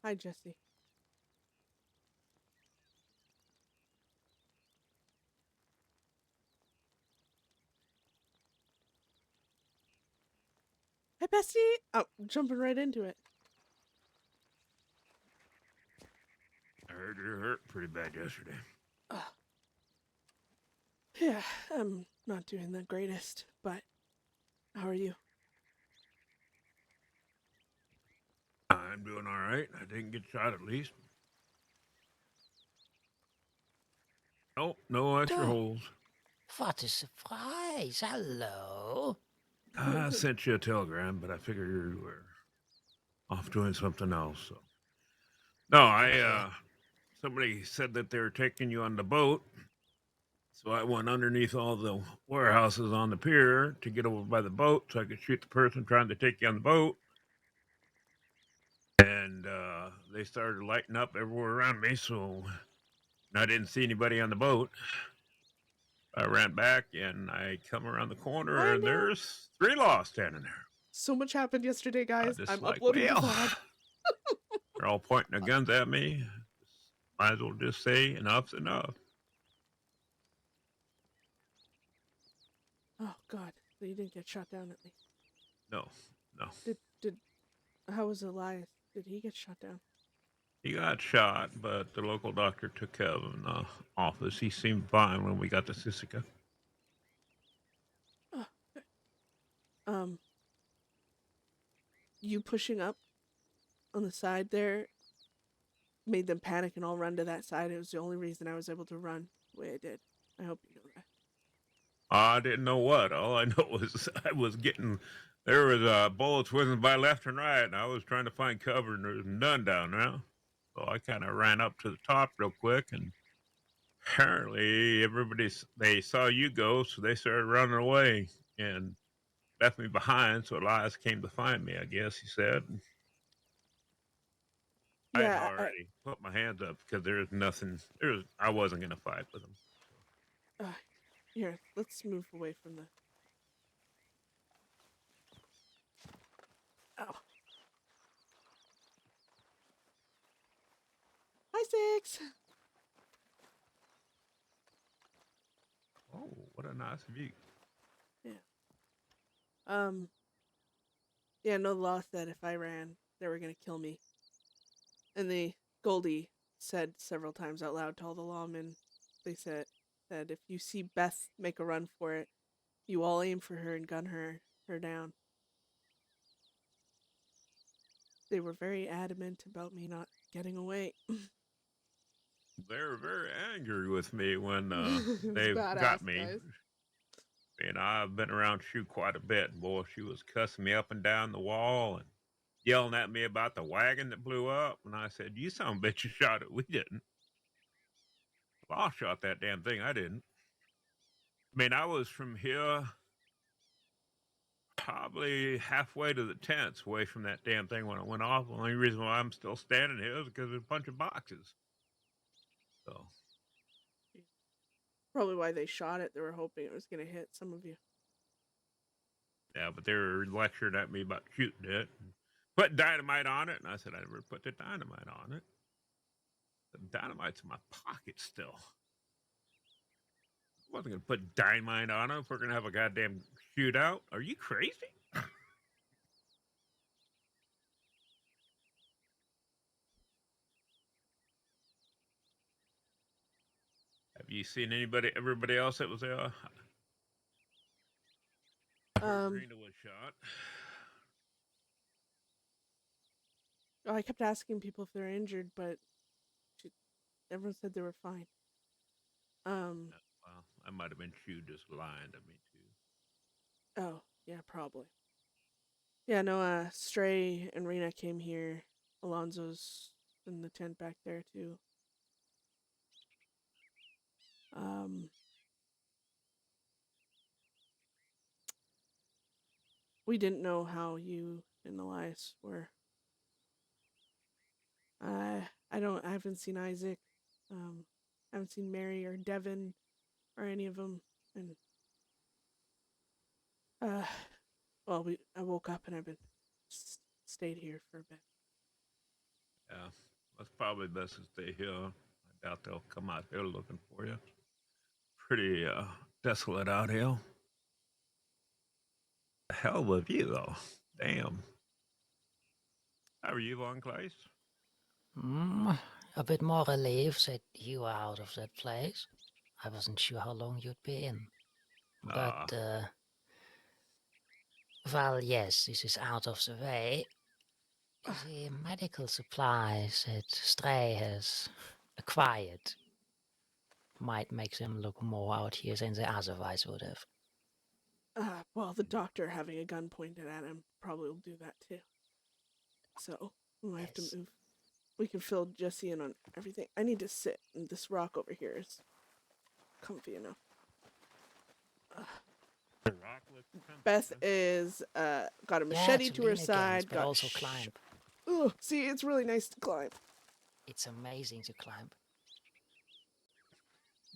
Hi, Jesse. Hi, Bestie. Oh, jumping right into it. I heard you hurt pretty bad yesterday. Yeah, I'm not doing the greatest, but how are you? I'm doing all right. I didn't get shot at least. Nope, no extra Oh, holes. what a surprise. Hello. I sent you a telegram, but I figured you were off doing something else. So no, somebody said that they were taking you on the boat. So I went underneath all the warehouses on the pier to get over by the boat so I could shoot the person trying to take you on the boat. And they started lighting up everywhere around me, so I didn't see anybody on the boat. I ran back and I come around the corner and Brandon! there's 3 laws standing there. So much happened yesterday, guys. Just I'm like, uploading the well, VOD. they're all pointing their guns at me. Might as well just say enough's enough. Oh, God. So you didn't get shot down at least. No, no. Did, how was Elias? Did he get shot down? He got shot, but the local doctor took care of him in the office. He seemed fine when we got to Sisika. Oh, good. You pushing up on the side there made them panic and all run to that side. It was the only reason I was able to run the way I did. I hope you know that. I didn't know what. All I know was I was getting there was bullets whizzing by left and right, and I was trying to find cover, and there was none down there. So I kind of ran up to the top real quick, and apparently they saw you go, so they started running away and left me behind. So Elias came to find me, I guess he said. I had Yeah, already put my hands up because there's nothing. I wasn't gonna fight with them. uh, here, let's move away from the... Oh. Hi, Six! Oh, what a nice view! Yeah. Um, yeah, no, the law said if I ran, they were gonna kill me. And the Goldie said several times out loud to all the lawmen, they said if you see Beth make a run for it, you all aim for her and gun her down. They were very adamant about me not getting away. They were very angry with me when It was they badass, got me. guys. And I've been around Shu quite a bit. And boy, she was cussing me up and down the wall and yelling at me about the wagon that blew up. And I said, "You son of a bitch, you shot it. We didn't. Law shot that damn thing. I didn't. I mean, I was from here probably halfway to the tents away from that damn thing when it went off. The only reason why I'm still standing here is because there's a bunch of boxes. So, Probably why they shot it. They were hoping it was going to hit some of you. yeah, but they were lecturing at me about shooting it. And put dynamite on it. And I said, I never put the dynamite on it. The dynamite's in my pocket still. I wasn't going to put dynamite on it if we're going to have a goddamn shootout. Are you crazy? Have you seen everybody else that was there? Where Um, Rena was shot. I kept asking people if they're injured, but everyone said they were fine. Um, Well, I might have been shoot just lying to me too. oh, yeah, probably. Yeah, no, Stray and Rena came here. Alonzo's in the tent back there, too. Um, we didn't know how you and Elias were. I haven't seen Isaac. I haven't seen Mary or Devin or any of them. And, uh, well, I woke up and I've been stayed here for a bit. Yeah, that's probably best to stay here. I doubt they'll come out here looking for you. Pretty desolate out here. The hell with you, though. Damn. How are you, Long Clays? A bit more relieved that you are out of that place. I wasn't sure how long you'd be in. But, well, yes, this is out of the way. The medical supplies that Stray has acquired might make them look more out here than they otherwise would have. Well, the doctor having a gun pointed at him probably will do that too. So we might have to Yes. move. We can fill Jesse in on everything. I need to sit, and this rock over here is comfy enough. The rock looks comfy, Beth huh? is got a Yeah, machete to to her lean against, side. but Got also climb. Ugh, see, it's really nice to climb. It's amazing to climb.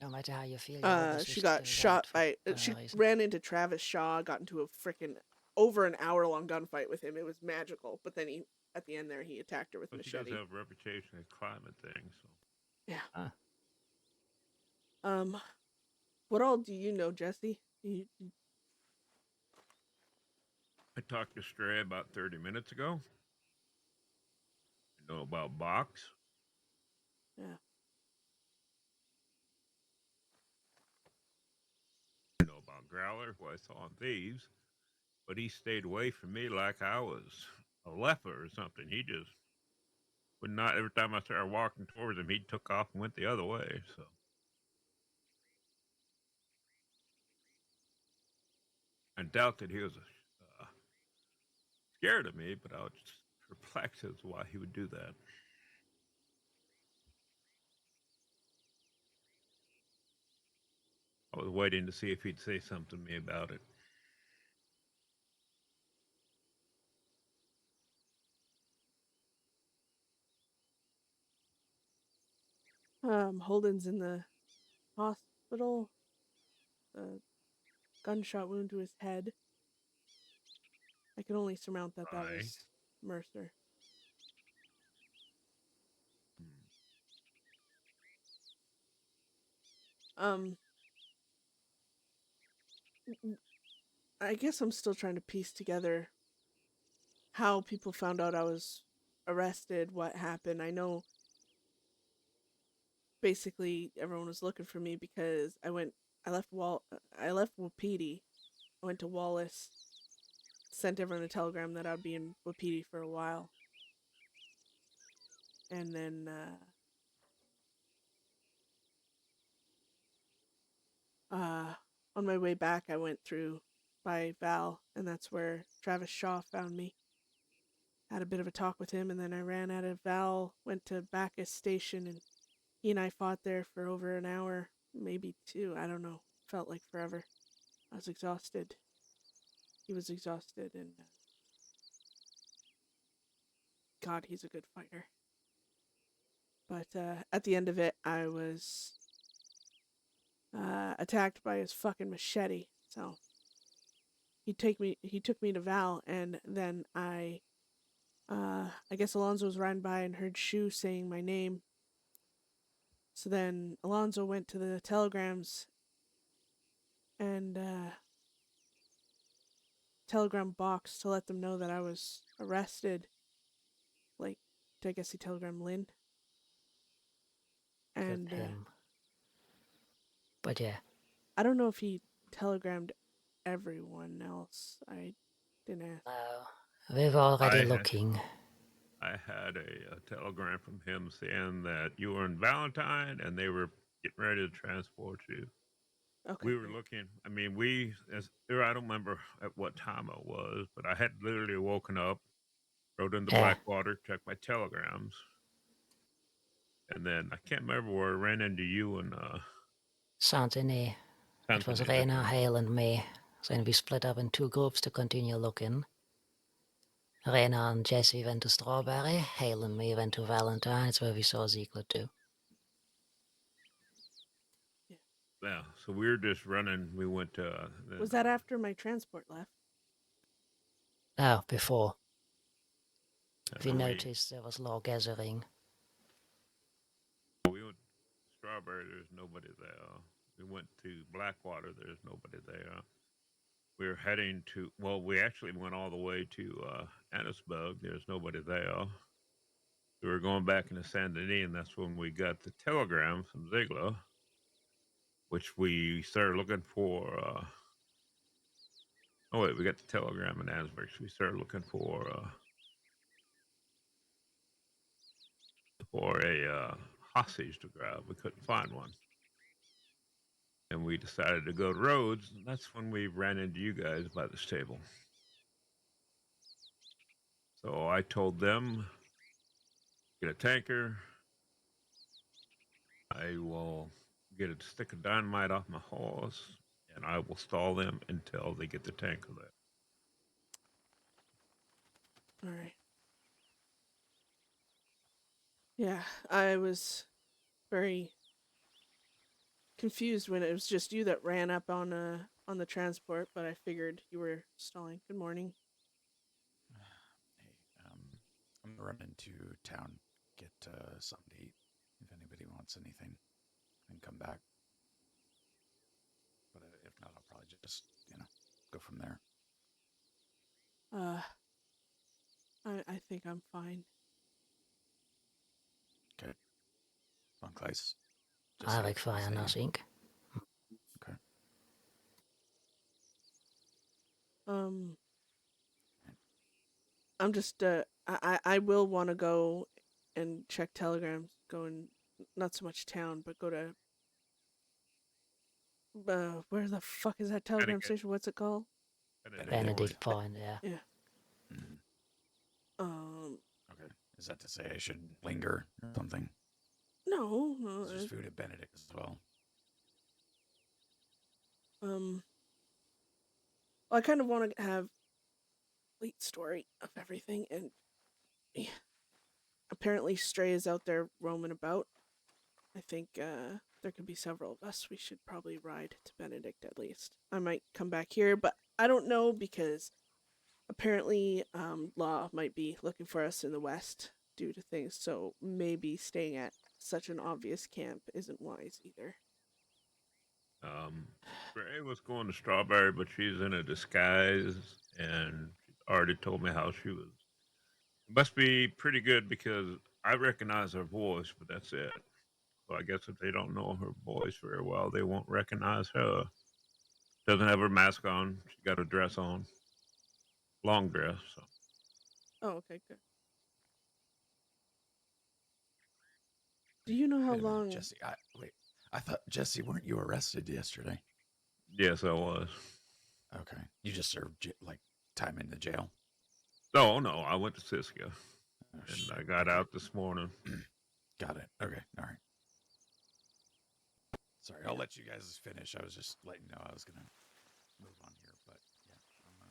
No matter how you feel, you always She wish got to shot die by. for She no reason. ran into Travis Shaw. Got into a freaking over an hour-long gunfight with him. It was magical. But then he, at the end there, he attacked her with a But she does machete. have a reputation of climbing things. So. Yeah. What all do you know, Jesse? I talked to Stray about 30 minutes ago. You know about Box? Yeah. You know about Growler, who I saw on Thieves. But he stayed away from me like I was a leper or something. He just would not. Every time I started walking towards him, he took off and went the other way. So I doubt that he was scared of me, but I was just perplexed as to why he would do that. I was waiting to see if he'd say something to me about it. Holden's in the hospital. A gunshot wound to his head. I can only surmount that that Right. was Mercer. I guess I'm still trying to piece together how people found out I was arrested, what happened. I know basically everyone was looking for me because I left Wapiti. I went to Wallace, sent everyone a telegram that I'd be in Wapiti for a while. And then on my way back I went through by Val, and that's where Travis Shaw found me. Had a bit of a talk with him, and then I ran out of Val, went to Bacchus Station, and he and I fought there for over an hour, maybe two. I don't know. Felt like forever. I was exhausted. He was exhausted, and God, he's a good fighter. But at the end of it, I was attacked by his fucking machete. So he took me to Val, and then I guess Alonzo was riding by and heard Shu saying my name. So then Alonzo went to the telegrams and telegram box to let them know that I was arrested. Like, I guess he telegrammed Lynn. And Good him. But yeah. I don't know if he telegrammed everyone else. I didn't ask. We were already looking. I had a telegram from him saying that you were in Valentine and they were getting ready to transport you. Okay. We were looking. I mean, I don't remember at what time it was, but I had literally woken up, rode into Yeah. Blackwater, checked my telegrams, and then I can't remember where I ran into you and Saint-Denis. It was Anthony. Raina, Hale, and me. Then we split up in two groups to continue looking. Raina and Jesse went to Strawberry. Hale and me went to Valentine's, where we saw Ziegler too. Yeah, so we were just running. We went to. Was that after my transport left? Oh, before. We And noticed there was law gathering. we went to Strawberry, there's nobody there. We went to Blackwater, there's nobody there. We were heading to, well, we actually went all the way to Annisburg, there's nobody there. We were going back into Saint Denis, and that's when we got the telegram from Ziegler, which we started looking for. Oh, wait, we got the telegram in Annisburg, so we started looking for a hostage to grab. We couldn't find one. And we decided to go to Rhodes, and that's when we ran into you guys by this table. So I told them, get a tanker. I will get a stick of dynamite off my horse, and I will stall them until they get the tanker there. All right. Yeah, I was very confused when it was just you that ran up on the transport, but I figured you were stalling. Good morning. Hey, I'm gonna run into town, get something to eat. If anybody wants anything, and come back. But if not, I'll probably just go from there. I think I'm fine. Okay. Van Kleis. I require nothing. Okay. I'm just I will want to go and check telegrams. Going not so much town, but go to where the fuck is that telegram Connecticut. station? What's it called? Benedict Point, yeah. Yeah. Mm-hmm. Okay. Is that to say I should linger or something? No. There's food at Benedict as well. Well, I kind of want to have complete story of everything, and yeah, apparently Stray is out there roaming about. I think there could be several of us. We should probably ride to Benedict at least. I might come back here, but I don't know because apparently Law might be looking for us in the west due to things, so maybe staying at such an obvious camp isn't wise either. Ray was going to Strawberry, but she's in a disguise, and she already told me how she was. It must be pretty good because I recognize her voice, but that's it. So I guess if they don't know her voice very well, they won't recognize her. Doesn't have her mask on. She got a dress on, long dress. So. Oh, okay, good. Do you know how long? Jesse, wait. I thought, Jesse, weren't you arrested yesterday? Yes, I was. Okay. You just served time in the jail? No, I went to Cisco. Oh, and shit. I got out this morning. Got it. Okay. All right. Sorry, I'll let you guys finish. I was just letting you know I was going to move on here. But yeah, I'm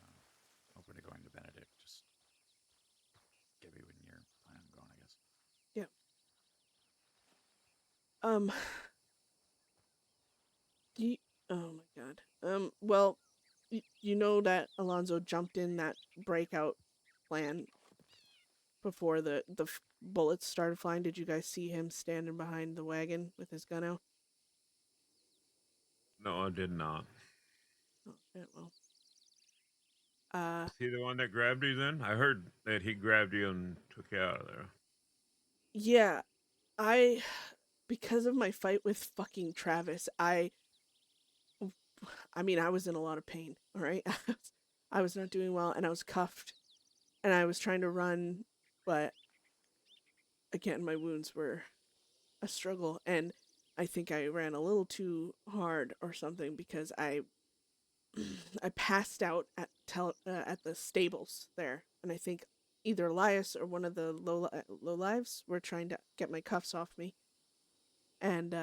open to going to Benedict. Just get me when you're planning on going, I guess. Yeah. Oh my god. Well, you know that Alonzo jumped in that breakout plan before the bullets started flying. Did you guys see him standing behind the wagon with his gun out? No, I did not. Oh shit. Well. Is he the one that grabbed you then? I heard that he grabbed you and took you out of there. Yeah, because of my fight with fucking Travis, I mean, I was in a lot of pain, all right? I was not doing well, and I was cuffed, and I was trying to run, but again, my wounds were a struggle, and I think I ran a little too hard or something because I passed out at the stables there, and I think either Elias or one of the low lives were trying to get my cuffs off me, and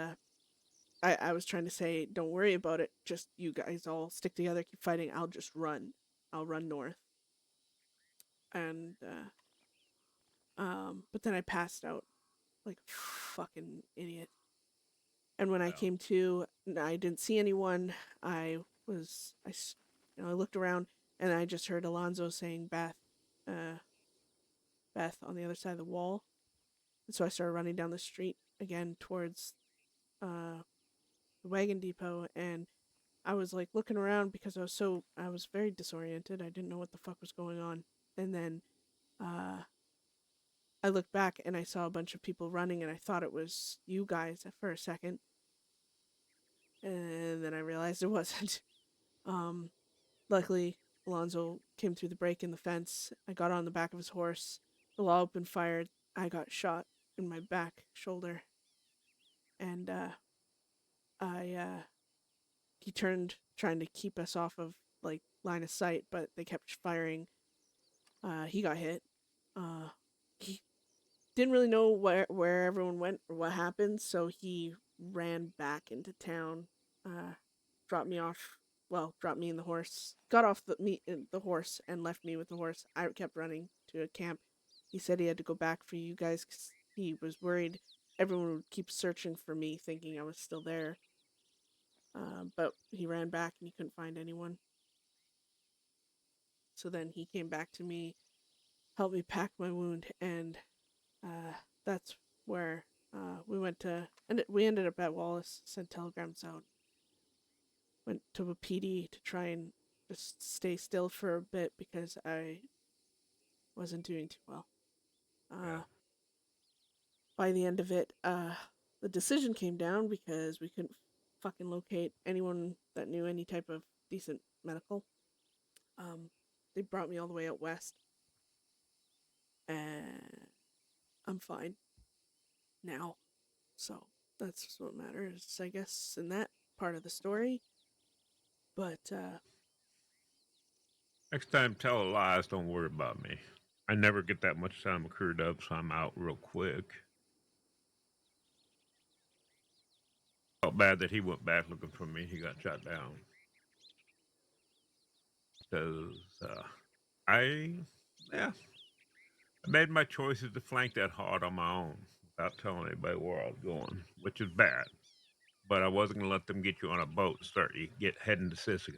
I was trying to say, don't worry about it. Just you guys all stick together, keep fighting. I'll just run. I'll run north. And but then I passed out like a fucking idiot. And when I came to, I didn't see anyone. I looked around and I just heard Alonzo saying, Beth, Beth on the other side of the wall. And so I started running down the street again towards the wagon depot, and I was like looking around because I was very disoriented. I didn't know what the fuck was going on. And then I looked back and I saw a bunch of people running, and I thought it was you guys for a second. And then I realized it wasn't. Luckily, Alonzo came through the break in the fence. I got on the back of his horse. The law opened fire. I got shot in my back shoulder. And he turned trying to keep us off of like line of sight, but they kept firing. He got hit. He didn't really know where everyone went or what happened, so he ran back into town. Dropped me off. Well, dropped me in the horse. Got off the horse and left me with the horse. I kept running to a camp. He said he had to go back for you guys because he was worried everyone would keep searching for me, thinking I was still there. But he ran back and he couldn't find anyone. So then he came back to me, helped me pack my wound, and that's where we went to. And we ended up at Wallace, sent telegrams out. Went to a PD to try and just stay still for a bit because I wasn't doing too well. Yeah. By the end of it, the decision came down because we couldn't fucking locate anyone that knew any type of decent medical. They brought me all the way out west, and I'm fine now. So that's what matters, I guess, in that part of the story. But Next time, tell lies. Don't worry about me. I never get that much time accrued up, so I'm out real quick. Felt bad that he went back looking for me. He got shot down. Because I made my choices to flank that hard on my own without telling anybody where I was going, which is bad. But I wasn't going to let them get you on a boat and start you heading to Sisika.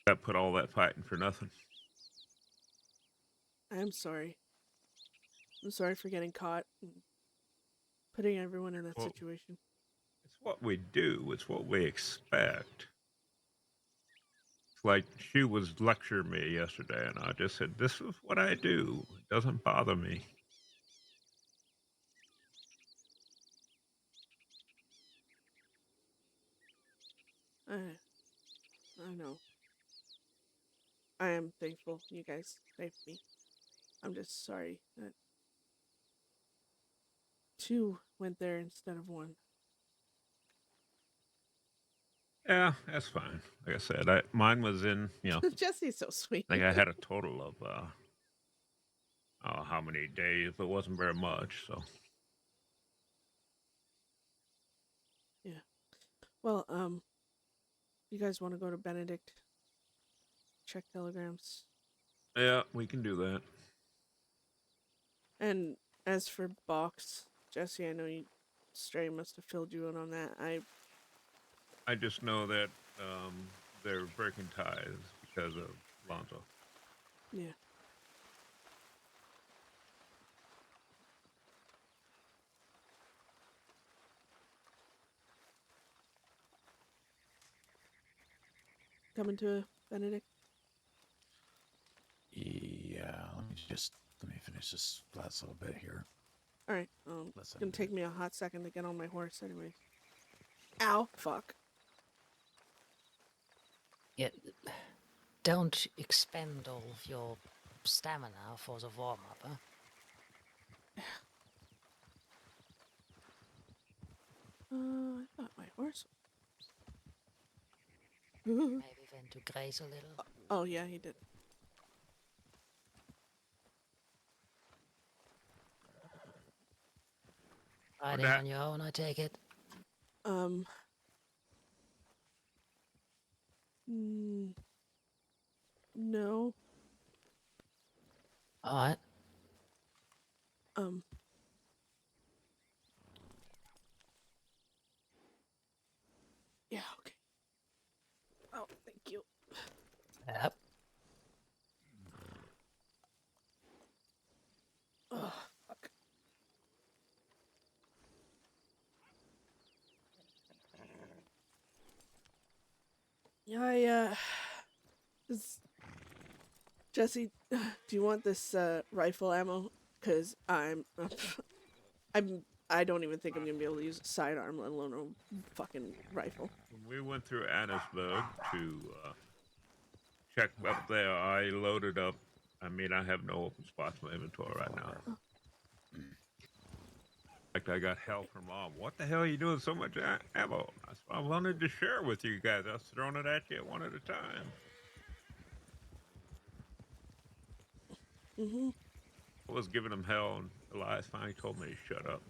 That put all that fighting for nothing. I'm sorry. I'm sorry for getting caught and putting everyone in that Well, situation. it's what we do. It's what we expect. It's like she was lecturing me yesterday, and I just said, "This is what I do. It doesn't bother me." I know. I am thankful you guys saved me. I'm just sorry that two went there instead of one. Yeah, that's fine. Like I said, mine was in. Jesse's so sweet. I think I had a total of how many days? It wasn't very much. So Yeah. Well, you guys want to go to Benedict? Check telegrams. yeah, we can do that. And as for Box, Jesse, I know Stray must have filled you in on that. I just know that they're breaking ties because of Lonzo. Yeah. Coming to Benedict? Yeah, let me finish this last little bit here. Alright, it's gonna take me a hot second to get on my horse anyways. Ow, fuck. Yeah, don't expend all of your stamina for the warm-up, huh? I thought my horse... Maybe then to graze a little. Oh, yeah, he did. Riding on your own, I take it. No. Alright. Yeah, okay. Oh, thank you. Yep. Jesse, do you want this rifle ammo? Cause I don't even think I'm gonna be able to use a sidearm, let alone a fucking rifle. When we went through Annisburg to check up there, I loaded up. I mean, I have no open spots in my inventory right now. In fact, I got hell from Mom. What the hell are you doing so much ammo? That's what I wanted to share with you guys. I was throwing it at you one at a time. Mm-hmm. I was giving him hell, and Elias finally told me to shut up.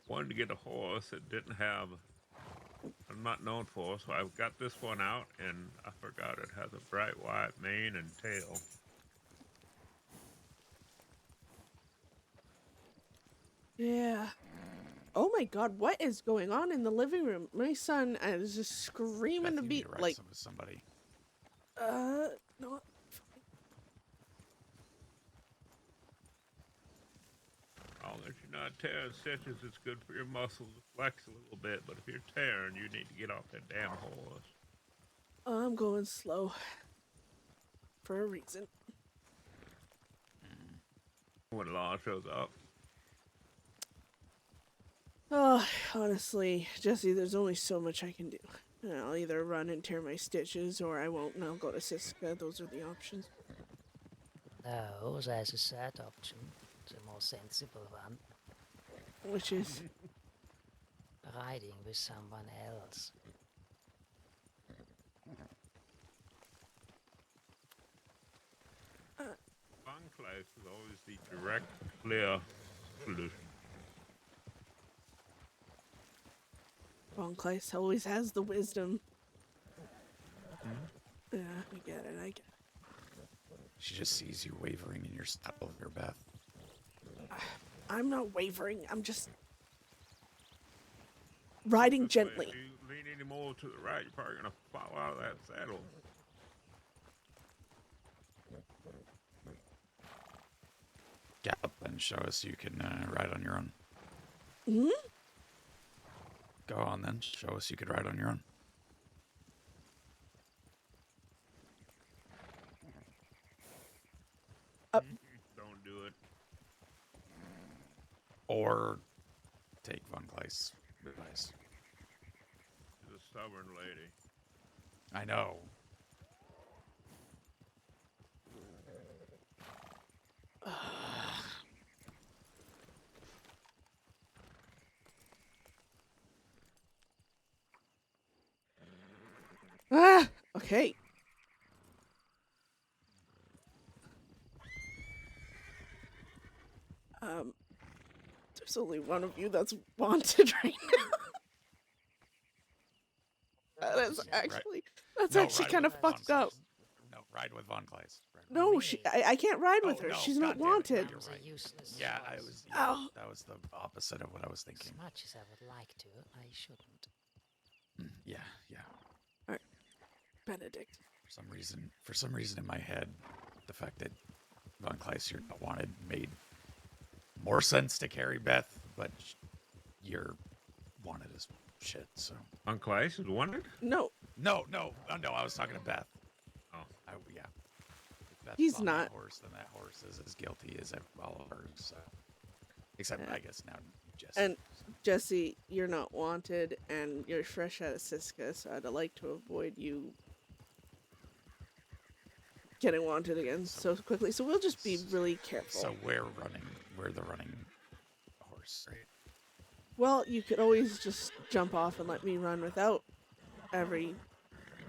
Wanted to get a horse that didn't have, I'm not known for, so I've got this one out, and I forgot it has a bright white mane and tail. Yeah. Oh my god, what is going on in the living room? My son is just screaming Beth, to you be need to write like, some with somebody. no. I'll let you not tearing stitches. It's good for your muscles to flex a little bit, but if you're tearing, you need to get off that damn horse. I'm going slow. For a reason. When Law shows up. Oh, honestly, Jesse, there's only so much I can do. I'll either run and tear my stitches, or I won't, and I'll go to Siska. Those are the options. No, there's a third option, the more sensible one. Which is... Riding with someone else. Bunklife is always the direct, clear solution. Von Kleist always has the wisdom. Yeah, I get it, I get it. She just sees you wavering in your saddle here, Beth. I'm not wavering, I'm just... riding This way, gently. if you lean any more to the right, you're probably going to fall out of that saddle. Gallop and show us you can ride on your own. Hmm? Go on then. Show us you could ride on your own. Don't do it. Or take Von Kleist's advice. She's a stubborn lady. I know. Ah! Okay. There's only one of you that's wanted right now. That's actually, that's No, actually ride kind of with Von fucked up. Kleist. No, ride with Von Kleist. No, I can't ride with Oh, her. no, She's God not damn it, wanted. you're right. Useless Yeah, choice. Oh. that was the opposite of what I was As thinking. much as I would like to, I shouldn't. Yeah. Benedict. For some reason in my head, the fact that Von Kleist you're not wanted made more sense to carry Beth, but you're wanted as shit. So Bunklife is wanted? No, no, I was talking to Beth. Oh. Yeah. If Beth's He's on not. That horse, then that horse is as guilty as all of ours. So. Except Yeah. I guess now Jesse. and Jesse, you're not wanted, and you're fresh out of Siska, so I'd like to avoid you getting wanted again so quickly. So we'll just be really careful. So we're the running horse, right? Well, you could always just jump off and let me run without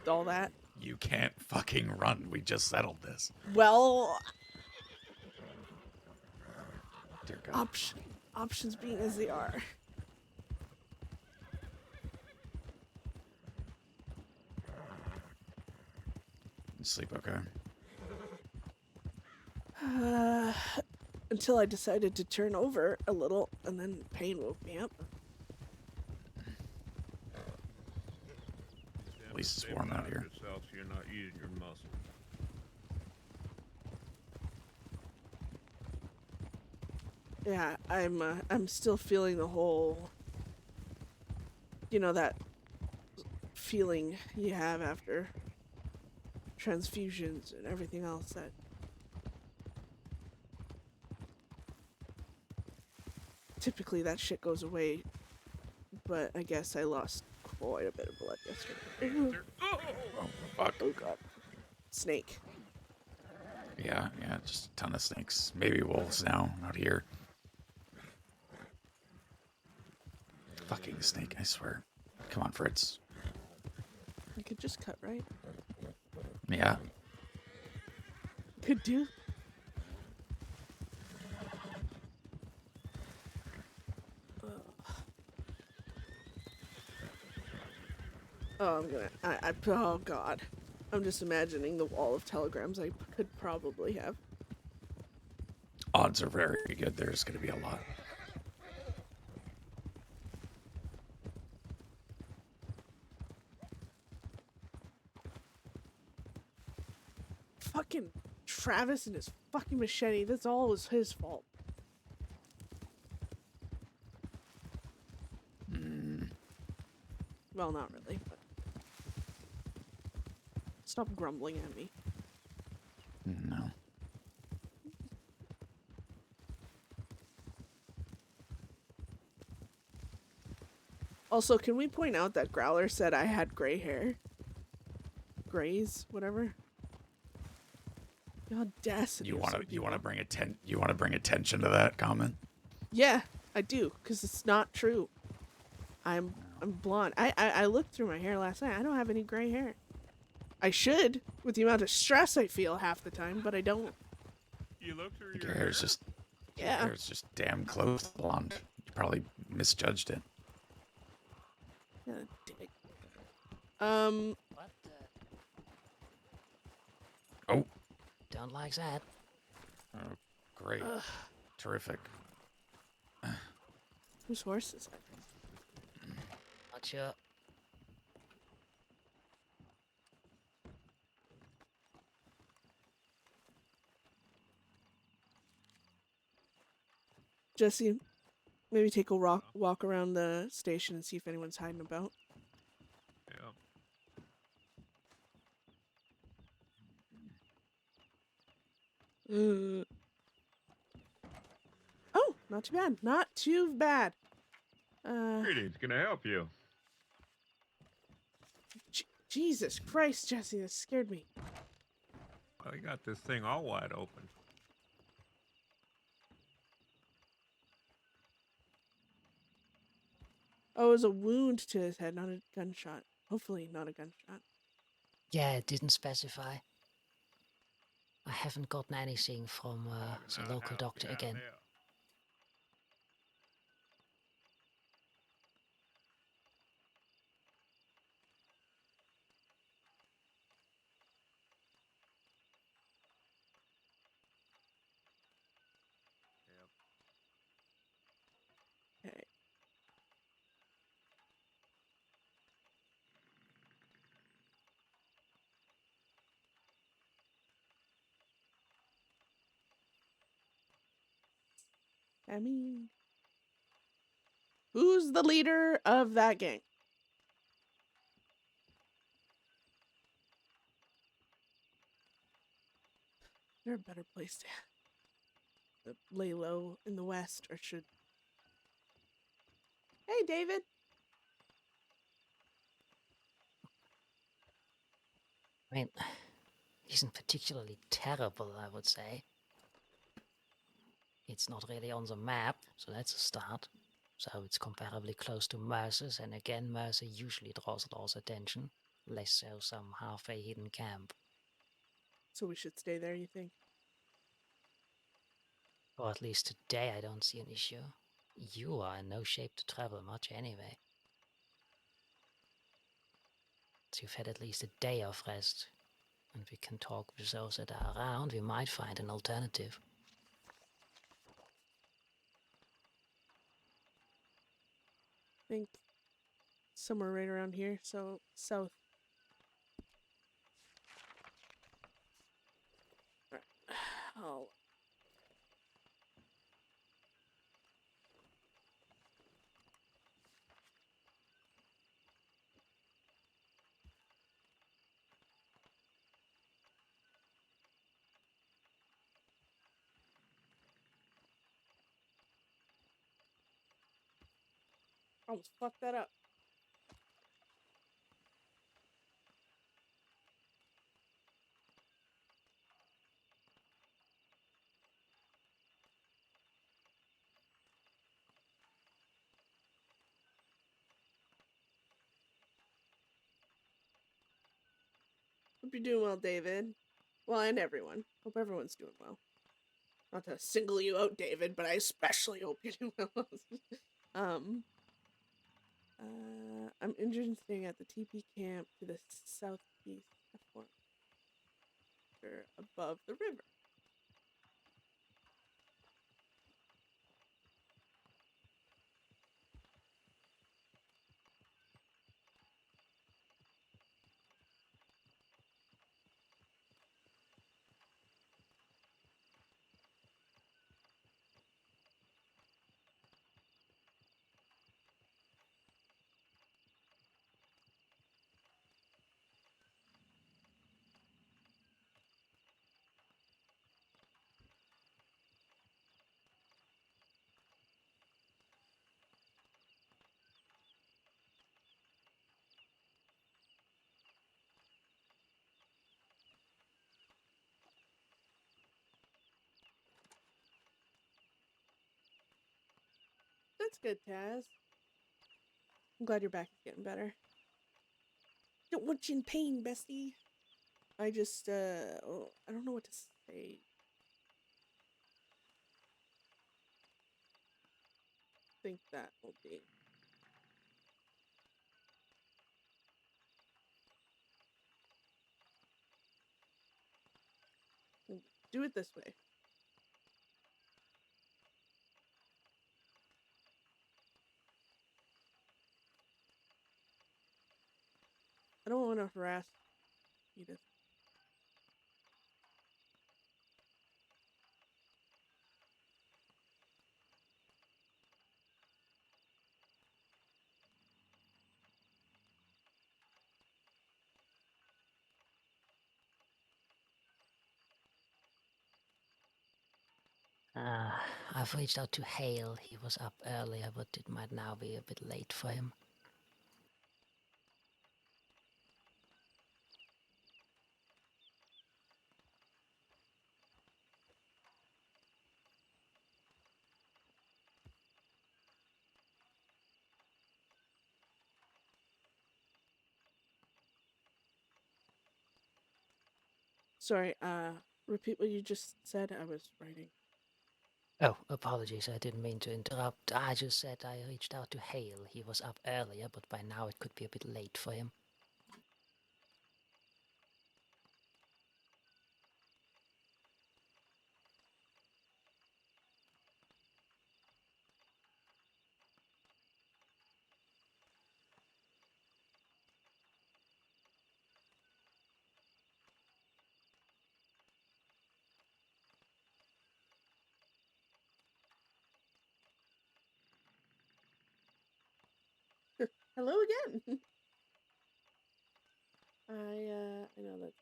all that. You can't fucking run. We just settled this. Well, Dear God. options being as they are. You sleep okay? Until I decided to turn over a little, and then pain woke me up. itself so you're not using your muscles. Yeah, I'm still feeling the whole, that feeling you have after transfusions and everything else that typically that shit goes away, but I guess I lost quite a bit of blood yesterday. Oh, fuck. Oh god. Snake. Yeah, just a ton of snakes. Maybe wolves now out here. Fucking snake, I swear. Come on, Fritz. I could just cut, right? Yeah. Could do. Oh, oh god. I'm just imagining the wall of telegrams I could probably have. Odds are very good. There's going to be a lot. Fucking Travis and his fucking machete. That's all was his fault. Well, not really, but stop grumbling at me. No. Also, can we point out that Growler said I had gray hair? Grays, whatever. The audacity. You want to bring attention to that comment? Yeah, I do, because it's not true. I'm blonde. I looked through my hair last night. I don't have any gray hair. I should, with the amount of stress I feel half the time, but I don't. You look through Your hair's just Yeah. Your hair's just damn close to blonde. You probably misjudged it. Yeah, dick. What the? Oh. Don't like that. Oh, great. Terrific. Whose horse is that? Not sure. Jesse, maybe take a walk around the station and see if anyone's hiding about. Yeah. Oh, not too bad. Not too bad. Greetings, can I help you? Jesus Christ, Jesse, that scared me. Well, you got this thing all wide open. Oh, it was a wound to his head, not a gunshot. Hopefully not a gunshot. Yeah, it didn't specify. I haven't gotten anything from the local doctor again. Yeah. Okay. I mean, who's the leader of that gang? Is there a better place to lay low in the west, or should... Hey, David. I mean, he isn't particularly terrible, I would say. It's not really on the map, so that's a start. So it's comparably close to Mercer's, and again, Mercer usually draws a lot's attention. Less so some halfway hidden camp. So we should stay there, you think? Or at least today I don't see an issue. You are in no shape to travel much anyway. So you've had at least a day of rest. And we can talk with those that are around. We might find an alternative. I think somewhere right around here, so south. Almost fucked that up. Hope you're doing well, David. Well, and everyone. Hope everyone's doing well. Not to single you out, David, but I especially hope you're doing well. I'm injured and staying at the TP camp to the southeast of Fort above the river. That's good, Taz. I'm glad your back is getting better. Don't want you in pain, bestie. I just, I don't know what to say. I think that will be. We'll do it this way. I don't want to harass Edith. I've reached out to Hale. He was up earlier, but it might now be a bit late for him. Sorry, repeat what you just said. I was writing. Oh, apologies, I didn't mean to interrupt. I just said I reached out to Hale. He was up earlier, but by now it could be a bit late for him. Hello again. I know that.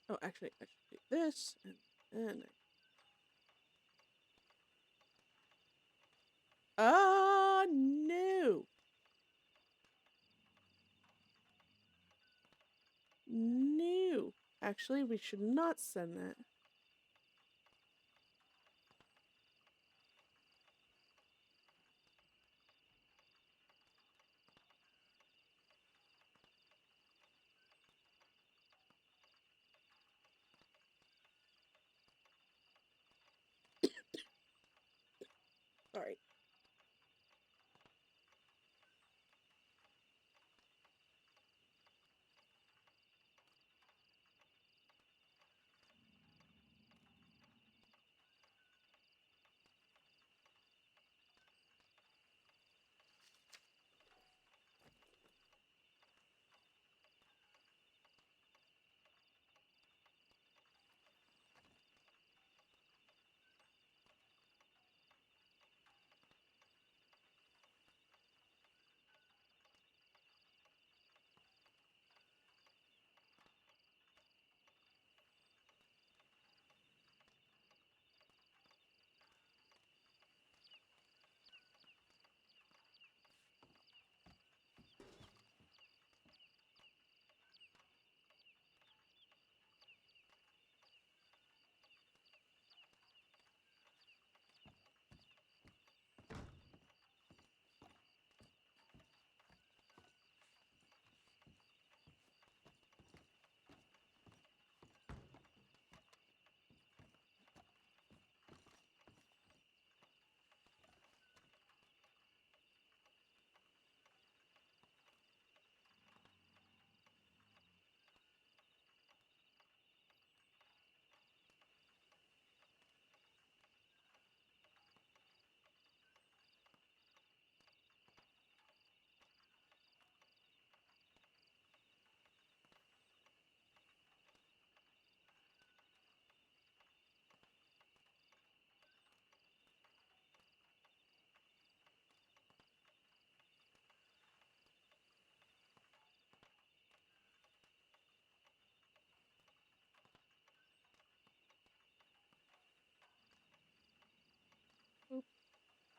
Oh, actually, I should do this, and then no. No. Actually, we should not send that. Sorry.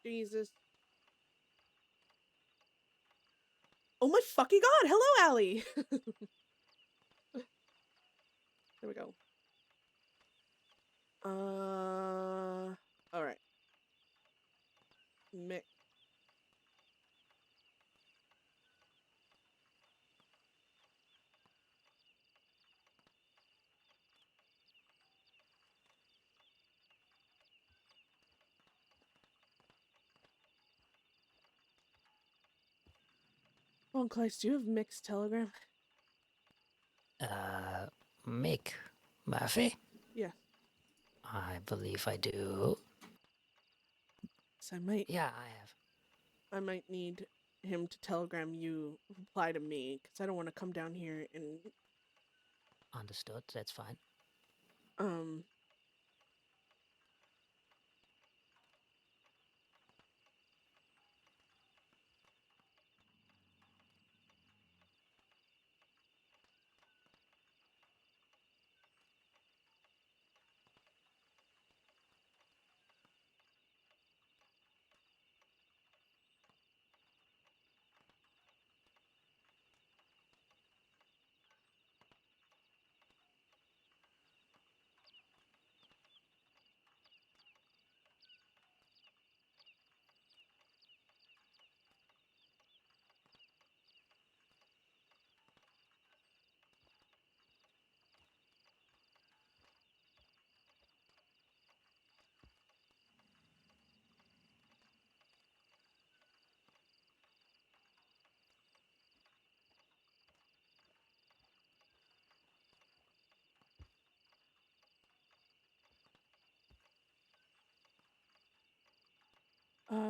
Jesus. Oh my fucking god! Hello, Allie! There we go. Alright. Mix. Oh, Clice, do you have mixed telegram? Mick Murphy? Yeah. I believe I do. So Yeah, I have. I might need him to telegram you reply to me, because I don't want to come down here and Understood, that's fine. um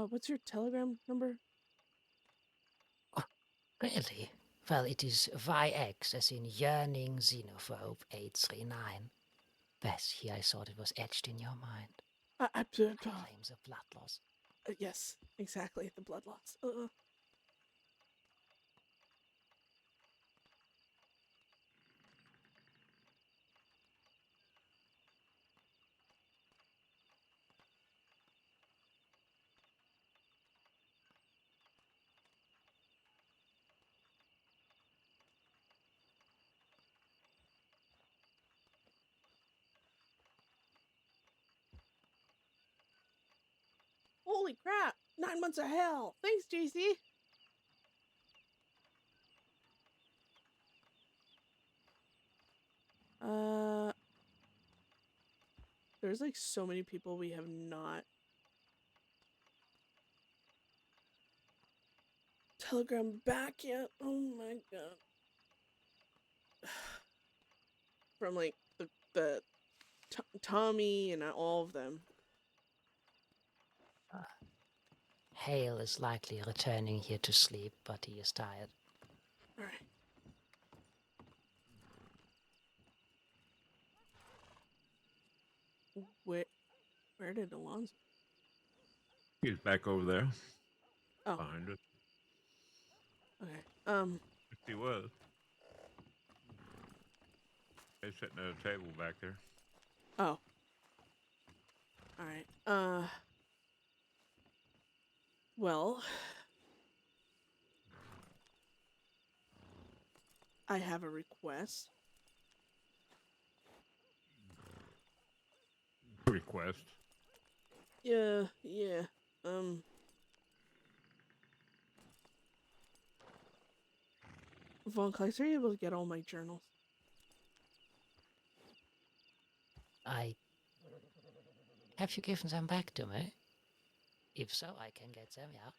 what's your telegram number? Really? Well, it is YX, as in Yearning Xenophobe 839. Beth, here I thought it was etched in your mind. I claim the blood loss. Yes, exactly, the blood loss. Holy crap! 9 months of hell! Thanks, JC! There's like so many people we have not telegram back yet. Oh my god. From like the Tommy and all of them. Hale is likely returning here to sleep, but he is tired. Alright. Where did Alonzo? He's back over there Oh, behind us. okay. Yes, he was. He's sitting at a table back there. Oh. Alright. Well, I have a request. Request. Yeah. Von Kleist, are you able to get all my journals? Have you given them back to me? If so, I can get them, yeah.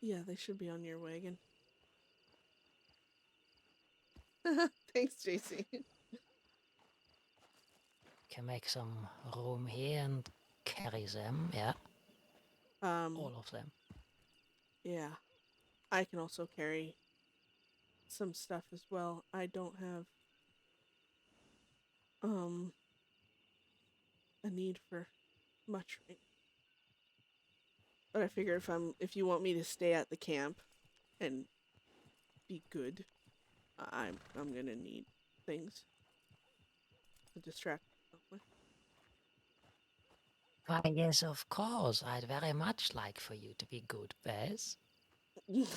Yeah, they should be on your wagon. Thanks, JC. Can make some room here and carry them, yeah. All of them. Yeah. I can also carry some stuff as well. I don't have a need for much right now. But I figure if you want me to stay at the camp and be good, I'm gonna need things to distract myself with. Why, yes, of course. I'd very much like for you to be good, Bess. Your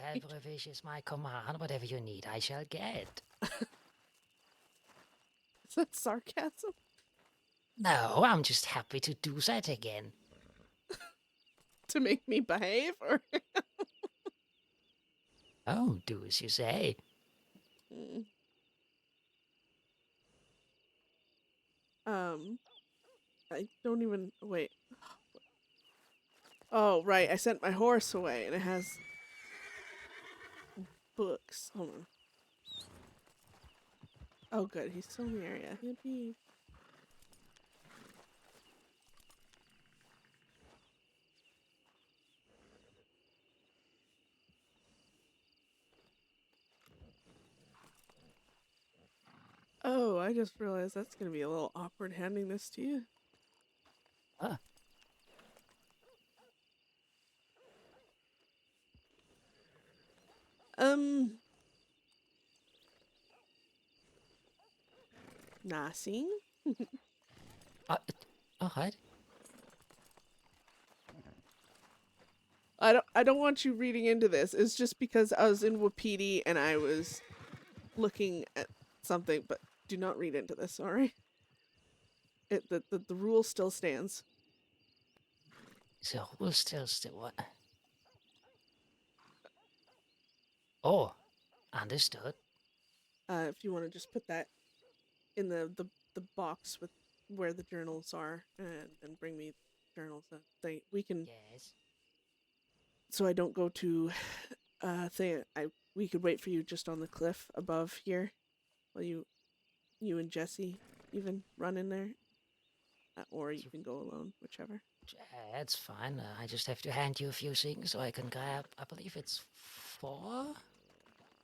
every wish is my command. Whatever you need, I shall get. Is that sarcasm? No, I'm just happy to do that again. To make me behave? Or Oh, do as you say. Mm. I don't even... Wait. Oh, right. I sent my horse away, and it has books. Hold on. Oh, good. He's still in the area. Yippee. Oh, I just realized that's going to be a little awkward handing this to you. Huh. Nothing. All right. I don't want you reading into this. It's just because I was in Wapiti and I was looking at something, but do not read into this, sorry. The rule still stands. So we'll still what? Oh, understood. If you want to just put that in the box with where the journals are and bring me journals, we can, Yes. so I don't go to we could wait for you just on the cliff above here while you and Jesse even run in there, or you can go alone, whichever. That's fine. I just have to hand you a few things so I can grab. I believe it's 4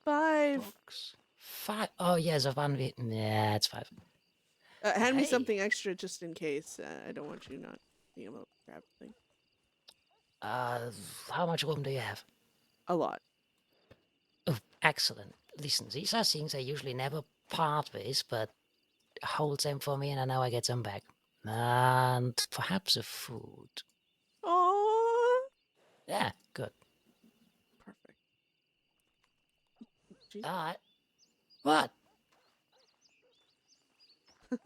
5. books. 5. Oh yes, of one. Yeah, it's 5. Hand me Hey. something extra just in case. I don't want you not being able to grab things. How much room do you have? A lot. Oh, excellent. Listen, these are things I usually never part with, but hold them for me and I know I get them back. And perhaps a food. Oh, Yeah, good. perfect. Jeez. Alright. What? Do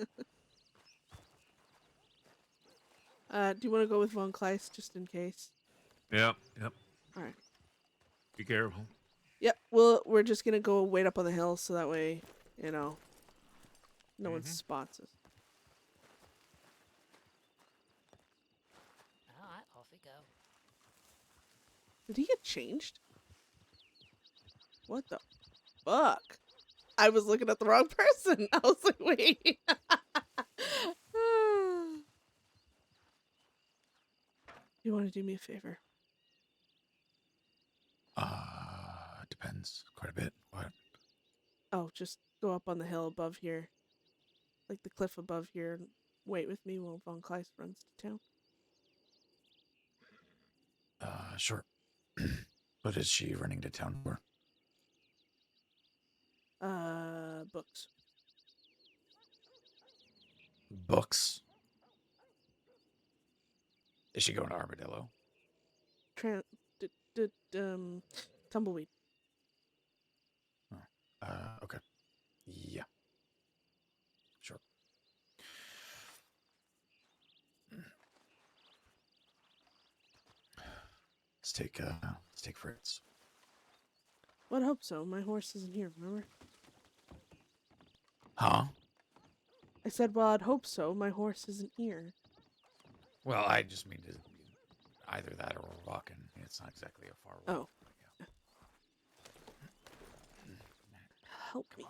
you want to go with Von Kleist just in case? Yep. All right. Be careful. Yep. We're just gonna go wait up on the hill so that way, no one spots us. Alright, off we go. Did he get changed? What the fuck? I was looking at the wrong person. I was like, wait. You want to do me a favor? Depends quite a bit. What? Oh, just go up on the hill above here. Like the cliff above here and wait with me while Von Kleist runs to town. Sure. What is she running to town for? Books. Books. Is she going to Armadillo? Tumbleweed. Okay. Yeah. Sure. Let's take Fritz. Well, I'd hope so. My horse isn't here, remember? Huh? I said, well, I'd hope so. My horse isn't here. Well, I just mean to either that or we're walking. It's not exactly a far walk. Oh. Yeah. Help me.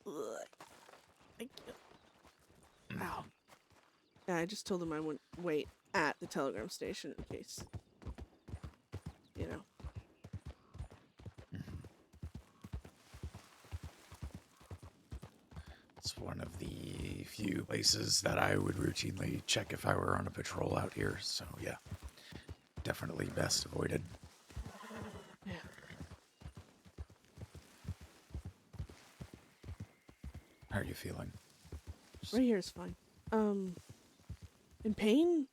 Ugh. Thank you. Ow. Yeah, I just told him I wouldn't wait at the telegram station in case, It's one of the few places that I would routinely check if I were on a patrol out here. So yeah, definitely best avoided. Yeah. How are you feeling? Right here is fine. In pain?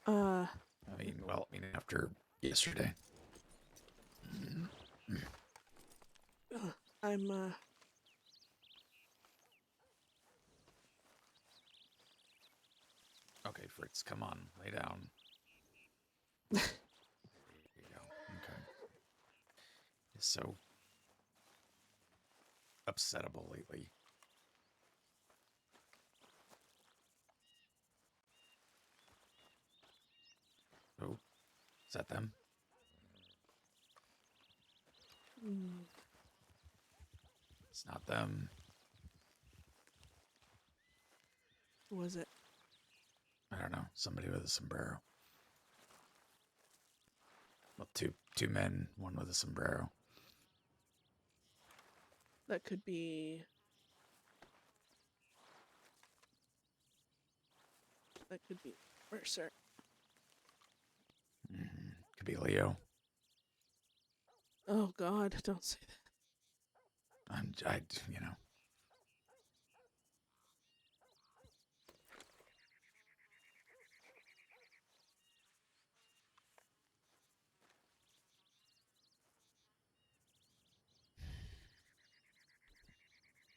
I mean, well, after yesterday. I'm Okay, Fritz, come on, lay down. There you go. Okay. He's so upsettable lately. Oh, is that them? It's not them. Who was it? I don't know. Somebody with a sombrero. Well, two men, one with a sombrero. That could be. That could be Mercer. Could be Leo. Oh God! Don't say that. You know.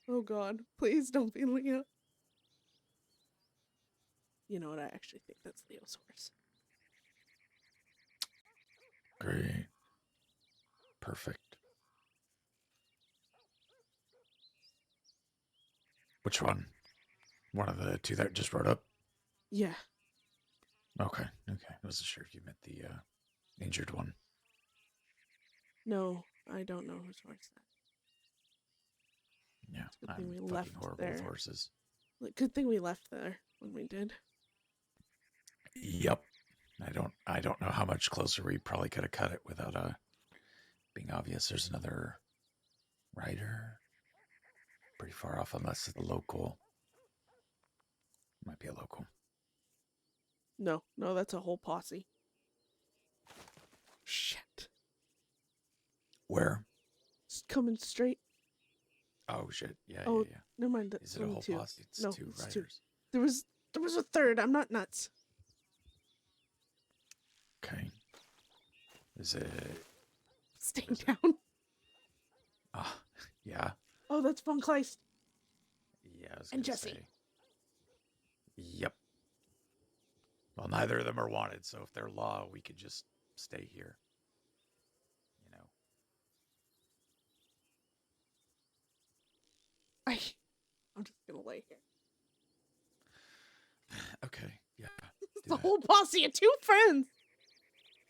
Oh God! Please don't be Leo. You know what? I actually think that's Leo's horse. Great. Perfect. Which one? One of the two that just rode up? Yeah. Okay. I wasn't sure if you meant the injured one. No, I don't know whose horse that. Yeah, Good thing I'm we fucking left horrible with there. horses. Good thing we left there when we did. Yep. I don't know how much closer we probably could have cut it without being obvious. There's another rider pretty far off, unless it's a local. Might be a local. No, that's a whole posse. Shit. Where? It's coming straight. Oh shit! Yeah. Never mind. Is it a whole two. posse? It's No, two it's riders. two. There was a third. I'm not nuts. Okay. Is it? Stay down. Yeah. Oh, that's Von Kleist. Yeah. I was And gonna Jesse. say. Yep. Well, neither of them are wanted, so if they're law, we could just stay here. You know. I'm just gonna lay here. Okay. Yeah. It's the whole posse of two friends.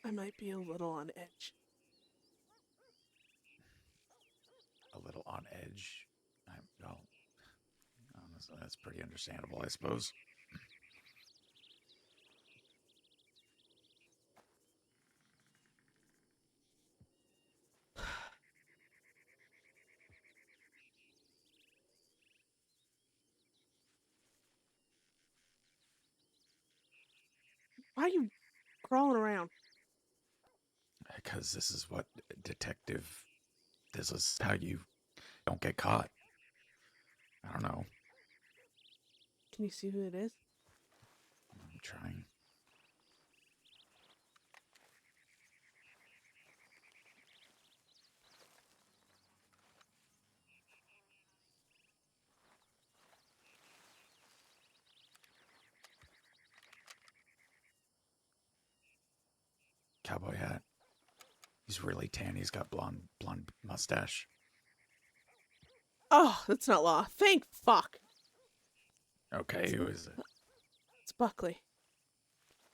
I might be a little on edge. A little on edge. Well, honestly, that's pretty understandable, I suppose. Why are you crawling around? Because this is what detective. This is how you don't get caught. I don't know. Can you see who it is? I'm trying. Cowboy hat. He's really tan. He's got blonde mustache. Oh, that's not Law. Thank fuck. Okay, who is it? It's Buckley.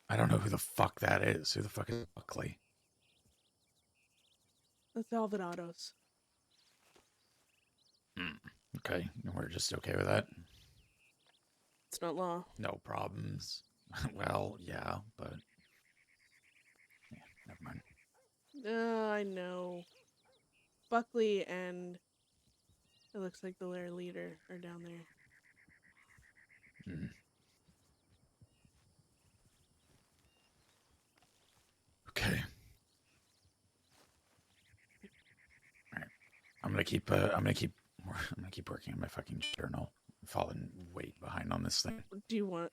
I don't know who the fuck that is. Who the fuck is Buckley? That's Alvarado's. Okay, we're just okay with that. It's not Law. No problems. Well, yeah, but yeah, never mind. I know. Buckley and it looks like the lair leader are down there. Okay. All right. I'm gonna keep working on my fucking journal. I'm falling way behind on this thing. Do you want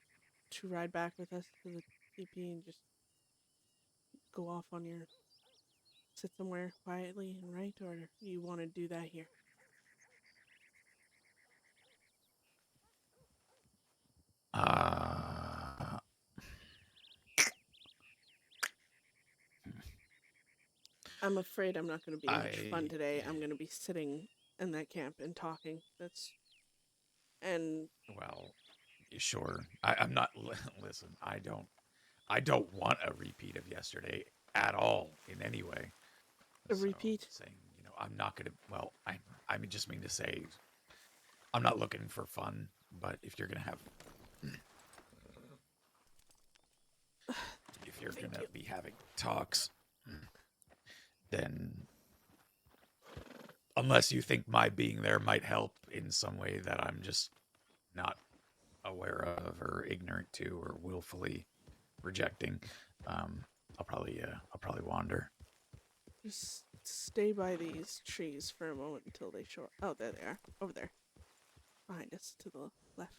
to ride back with us to the TP and just go off on your sit somewhere quietly and write, or you want to do that here? I'm afraid I'm not going to be much fun today. I'm going to be sitting in that camp and talking. Well, sure. I'm not. Listen, I don't want a repeat of yesterday at all in any way. A repeat? Saying, I'm not gonna. Well, I just mean to say, I'm not looking for fun. But if you're gonna be having talks, then unless you think my being there might help in some way that I'm just not aware of or ignorant to or willfully rejecting, I'll probably wander. Just stay by these trees for a moment until they show up. Oh, there they are. Over there. Behind us to the left.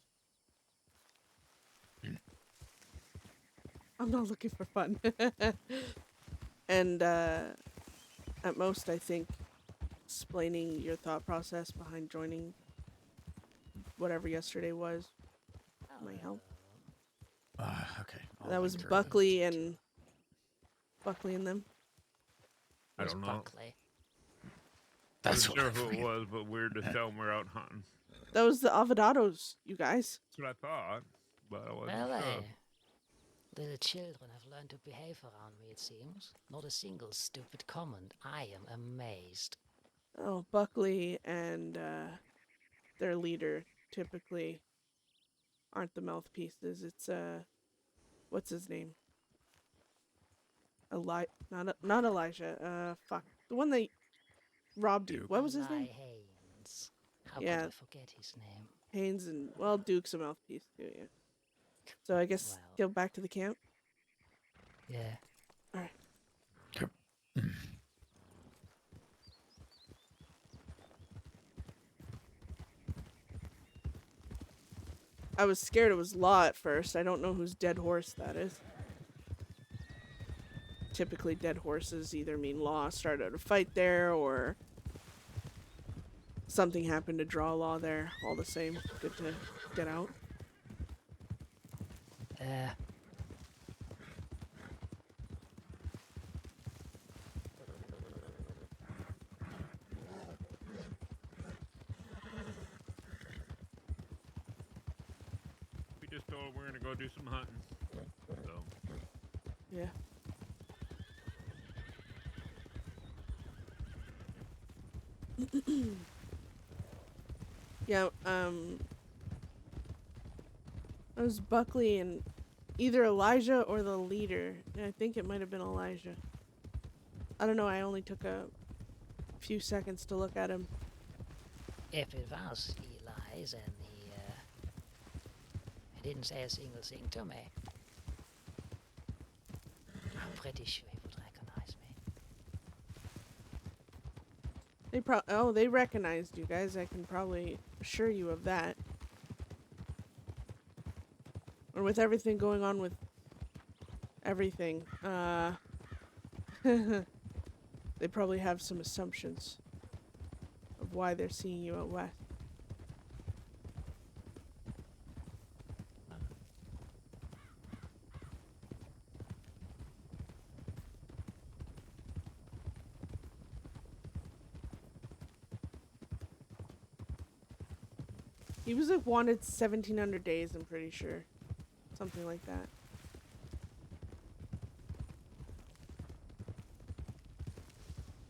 I'm not looking for fun. And at most, I think explaining your thought process behind joining whatever yesterday was might help. Okay. That was Buckley and them. I don't know. Buckley. That's Not sure who it was, but weird to tell them we're out hunting. That was the Avodados, you guys. That's what I thought, but I wasn't Well, sure. little children have learned to behave around me, it seems. Not a single stupid comment. I am amazed. Oh, Buckley and their leader typically aren't the mouthpieces. It's what's his name? Not Elijah. Fuck, the one that robbed you. What was his name? Haynes. How Yeah. could I forget his name? Haynes, and well, Duke's a mouthpiece too. Yeah. So I guess go back to the camp. Yeah. All right. I was scared it was Law at first. I don't know whose dead horse that is. Typically, dead horses either mean Law started a fight there or something happened to draw Law there. All the same, good to get out. We just told we're gonna go do some hunting. So Yeah. Yeah, it was Buckley and either Elijah or the leader. I think it might have been Elijah. I don't know, I only took a few seconds to look at him. If it was Eli, then he didn't say a single thing to me. I'm pretty sure he would recognize me. They recognized you guys. I can probably assure you of that. Or with everything going on with everything, they probably have some assumptions of why they're seeing you out west. He was like wanted 1,700 days, I'm pretty sure. Something like that.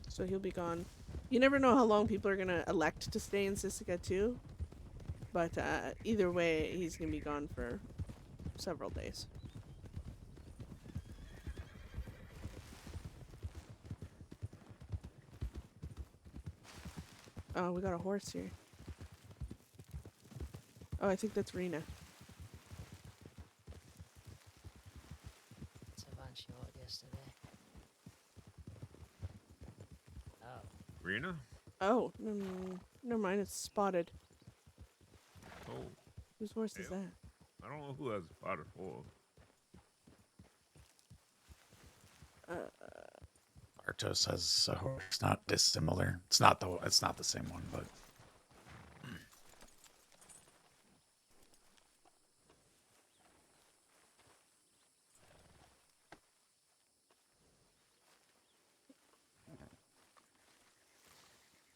So he'll be gone. You never know how long people are gonna elect to stay in Sisika too. But either way, he's gonna be gone for several days. Oh, we got a horse here. Oh, I think that's Rena. It's a bunch you heard yesterday. Oh. Rena? Oh, never mind. It's Spotted. Oh. Whose horse is that? I don't know who has a pot of oil. Artos has a horse not dissimilar. It's not the same one, but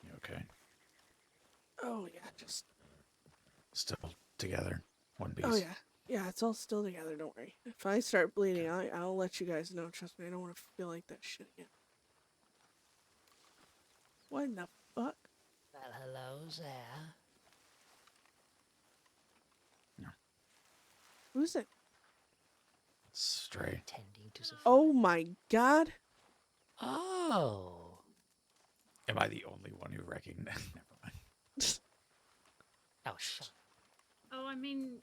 you okay? Oh yeah, just. Still together. One piece. Oh yeah, yeah. It's all still together. Don't worry. If I start bleeding, I'll let you guys know. Trust me, I don't want to feel like that shit again. What in the fuck? Well, hello there. No. Who's it? Stray. Tending to survive. Oh my god. Oh. Am I the only one who recognized? Never mind. Oh, shut. Oh, I mean,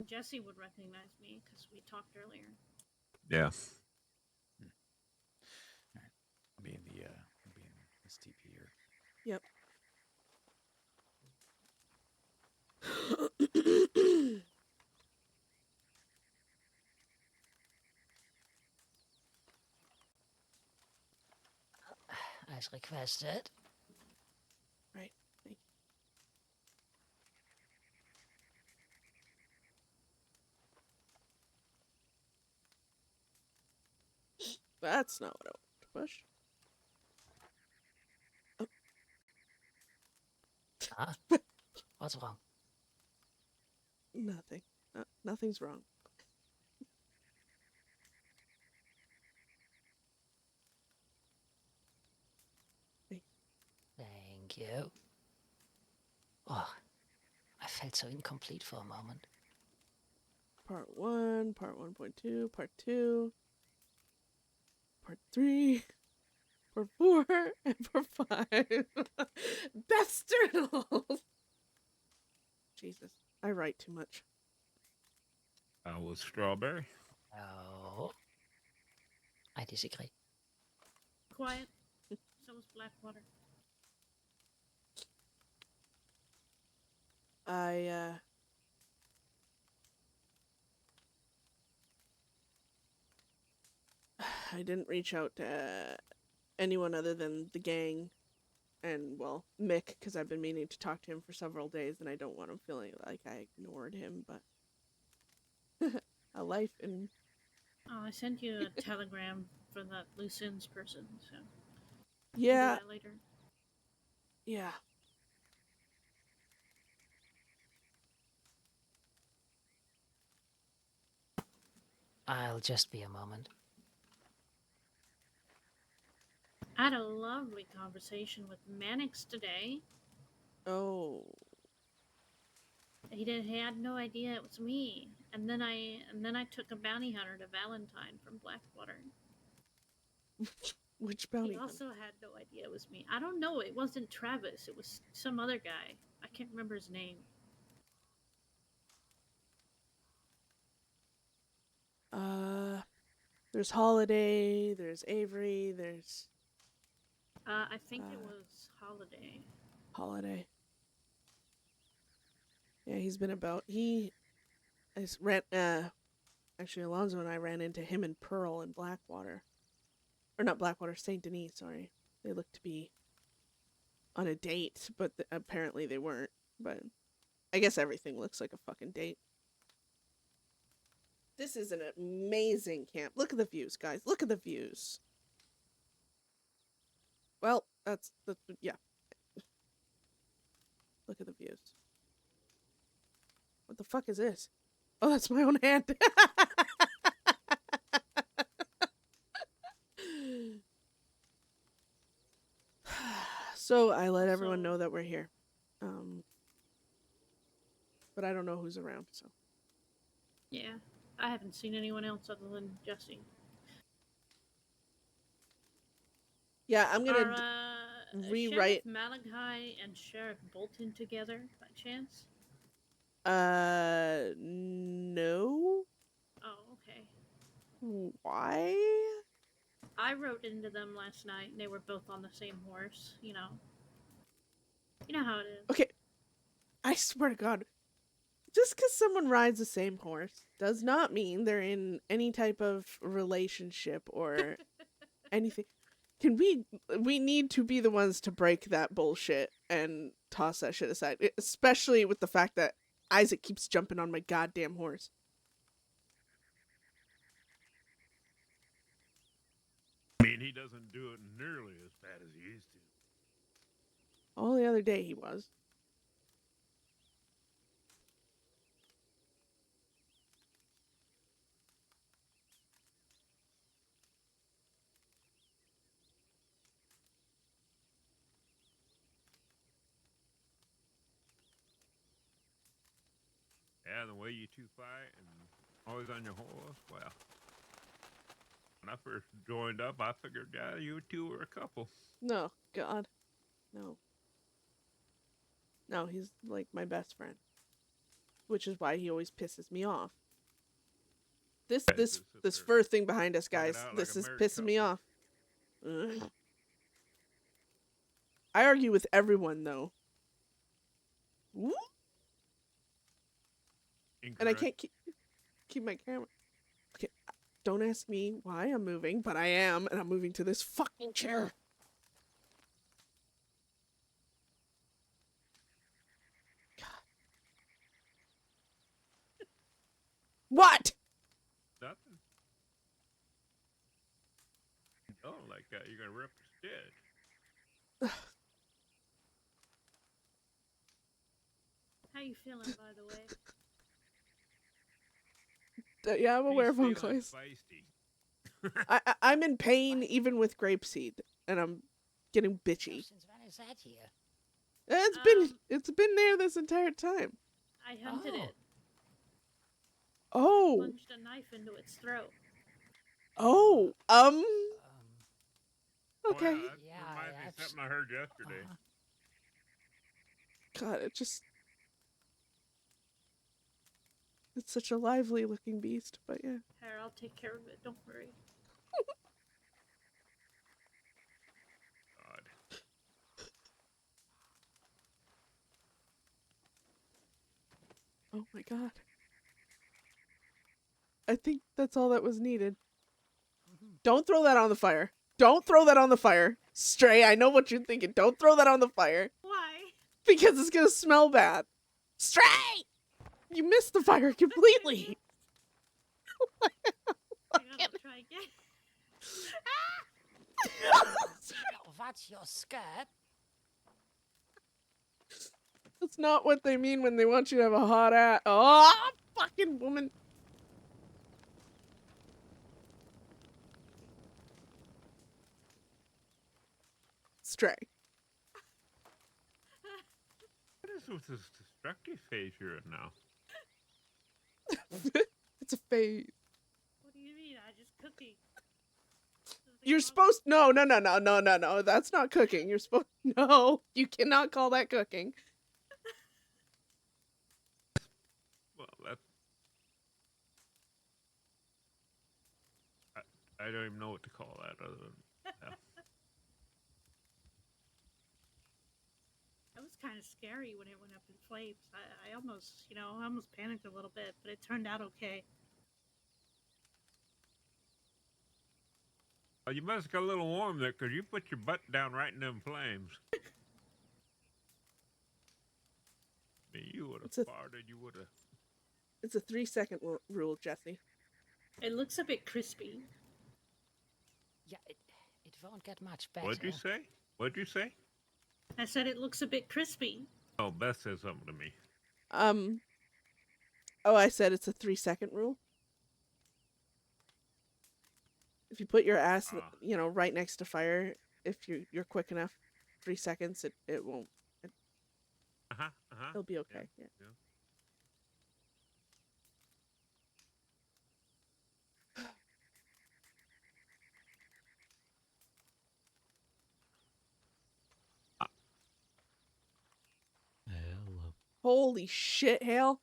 Jesse would recognize me because we talked earlier. Yeah. I'll be in this TP here. Yep. As requested. Right. Thank you. That's not what I wanted to push. Huh? What's wrong? Nothing. Nothing's wrong. Thank you. Oh, I felt so incomplete for a moment. Part 1, part 1.2, part 2, part 3, part 4, and part 5. Best journals! Jesus, I write too much. I was strawberry. Oh. I disagree. Quiet. So was Blackwater. I didn't reach out to anyone other than the gang and, well, Mick, because I've been meaning to talk to him for several days and I don't want him feeling like I ignored him, but a life in... Oh, I sent you a telegram for that loose ends person, so Yeah, do that later. yeah. I'll just be a moment. I had a lovely conversation with Mannix today. Oh. He had no idea it was me. And then I took a bounty hunter to Valentine from Blackwater. Which bounty He hunter? also had no idea it was me. I don't know. It wasn't Travis. It was some other guy. I can't remember his name. There's Holiday, there's Avery, there's I think it was Holiday. Holiday. Yeah, he's been about. Actually, Alonzo and I ran into him and Pearl in Blackwater. Or not Blackwater, St. Denis, sorry. They looked to be on a date, but apparently they weren't. But I guess everything looks like a fucking date. This is an amazing camp. Look at the views, guys. Look at the views. Well, that's yeah. Look at the views. What the fuck is this? Oh, that's my own hand. So I let everyone know that we're here. But I don't know who's around, so. Yeah, I haven't seen anyone else other than Jesse. Yeah, I'm gonna Are rewrite. Sheriff Malachi and Sheriff Bolton together by chance? No. Oh, okay. Why? I rode into them last night and they were both on the same horse, you know. You know how it is. Okay. I swear to God. Just because someone rides the same horse does not mean they're in any type of relationship or anything. We need to be the ones to break that bullshit and toss that shit aside, especially with the fact that Isaac keeps jumping on my goddamn horse. I mean, he doesn't do it nearly as bad as he used to. All the other day he was. Yeah, the way you two fight and always on your horse. Well, when I first joined up, I figured, yeah, you two were a couple. No, God. No. No, he's like my best friend. Which is why he always pisses me off. This Yeah, this just sit this there, fur thing behind us, sweat it guys. out This like a is married pissing me couple. off. Ugh. I argue with everyone though. Woo! And I Incorrect. can't keep my camera. Okay, don't ask me why I'm moving, but I am, and I'm moving to this fucking chair. God. What? Nothing. Oh, like you're gonna rip the stitch. How you feeling, by the way? Yeah, I'm aware He's of feeling Unclays. feisty. I'm in pain even with grapeseed, and I'm getting So bitchy. since when is that here? It's been there this entire time. I hunted Oh. it. Oh, Plunged a knife into its throat. oh, Um, okay. Oh, yeah, that Yeah, reminds me I of something I heard yesterday. God, it's such a lively looking beast, but yeah. Here, I'll take care of it. Don't worry. God. Oh my God. I think that's all that was needed. Don't throw that on the fire. Don't throw that on the fire. Stray, I know what you're thinking. Don't throw that on the fire. Why? Because it's gonna smell bad. Stray! You missed the fire completely. I gotta try again. what's your skirt? That's not what they mean when they want you to have a hot ass. Oh, fucking woman. Stray. What is with this destructive phase you're in now? It's a phase. What do you mean? I just cooking. You're supposed no. That's not cooking. You're supposed no. You cannot call that cooking. Well, that's... I don't even know what to call that other than... Yeah. That was kind of scary when it went up in flames. I almost, I almost panicked a little bit, but it turned out okay. Oh, you must have got a little warm there because you put your butt down right in them flames. I mean, you would have farted. You would have... It's a 3-second rule, Jesse. It looks a bit crispy. Yeah, it won't get much better. What'd you say? What'd you say? I said it looks a bit crispy. Oh, Beth said something to me. Oh, I said it's a 3-second rule. If you put your ass, right next to fire, if you're quick enough, 3 seconds, it won't. It'll be okay. Yeah. Hello. Holy shit, Hale.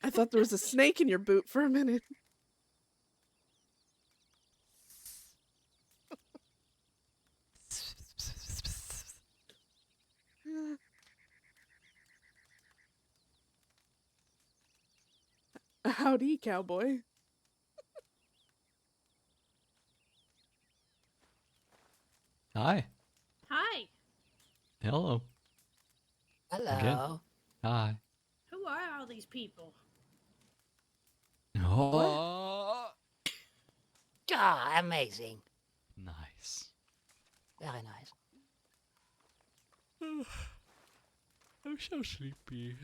I thought there was a snake in your boot for a minute. Howdy, cowboy. Hi. Hi. Hello. Hello. Again. Hi. Who are all these people? Oh. Ah, amazing. Nice. Very nice. I'm so sleepy.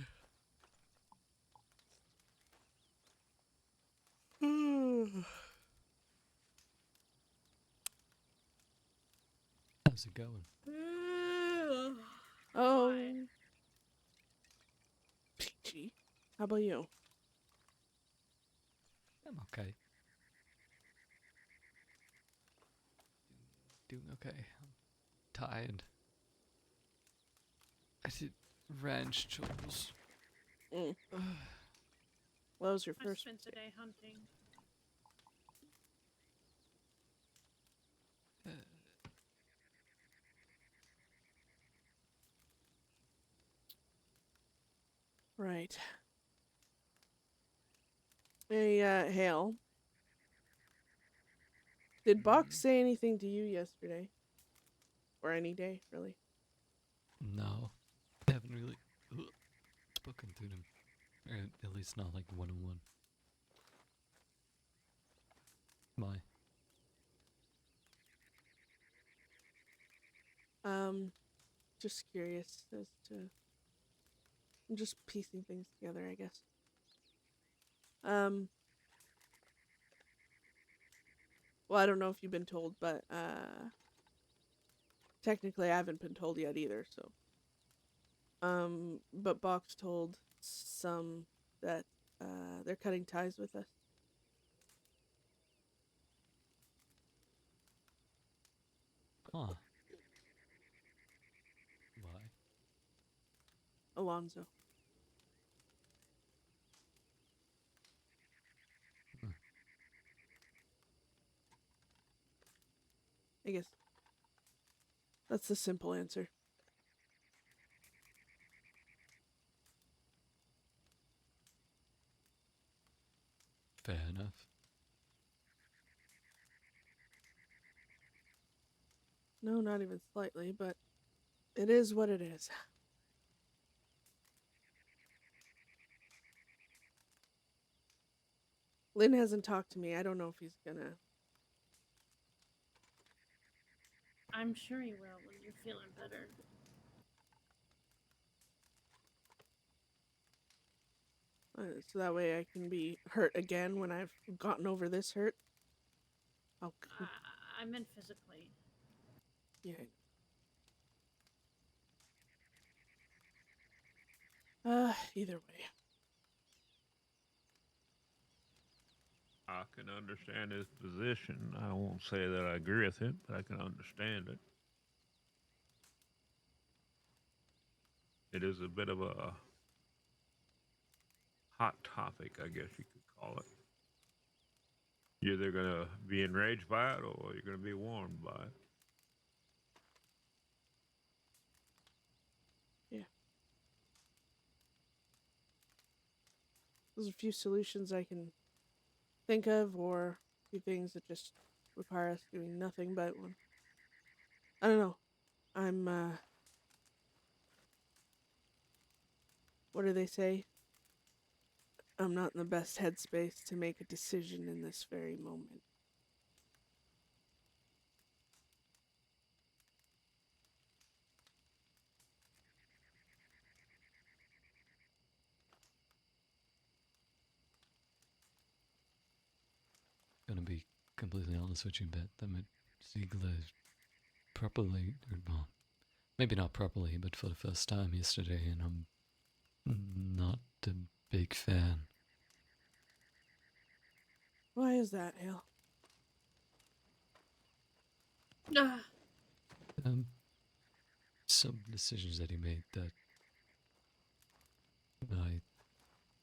How's it going? Oh. Why? Peachy. How about you? I'm okay. Doing okay. I'm tired. I did ranch chores. Mm. Well, that was your I first. spent the day hunting. Right. Hey, Hale. Did Box say anything to you yesterday? Or any day, really? No. I haven't really spoken to them. Or at least not like one-on-one. Why? Just curious as to... I'm just piecing things together, I guess. Well, I don't know if you've been told, but, technically I haven't been told yet either, so... But Box told some that, they're cutting ties with us. Huh. Why? Alonzo. Hmm. I guess that's the simple answer. Fair enough. No, not even slightly, but it is what it is. Lynn hasn't talked to me. I don't know if he's gonna. I'm sure you will when you're feeling better. So that way I can be hurt again when I've gotten over this hurt. Oh, I meant physically. yeah. Either way. I can understand his position. I won't say that I agree with it, but I can understand it. It is a bit of a hot topic, I guess you could call it. You're either going to be enraged by it or you're going to be warmed by it. Yeah. There's a few solutions I can think of, or a few things that just require us doing nothing but one. I don't know. I'm, what do they say? I'm not in the best headspace to make a decision in this very moment. Gonna be completely honest with you, Bet. I met Ziegler properly, or well, maybe not properly, but for the first time yesterday, and I'm not a big fan. Why is that, Hale? Ah, Some decisions that he made that I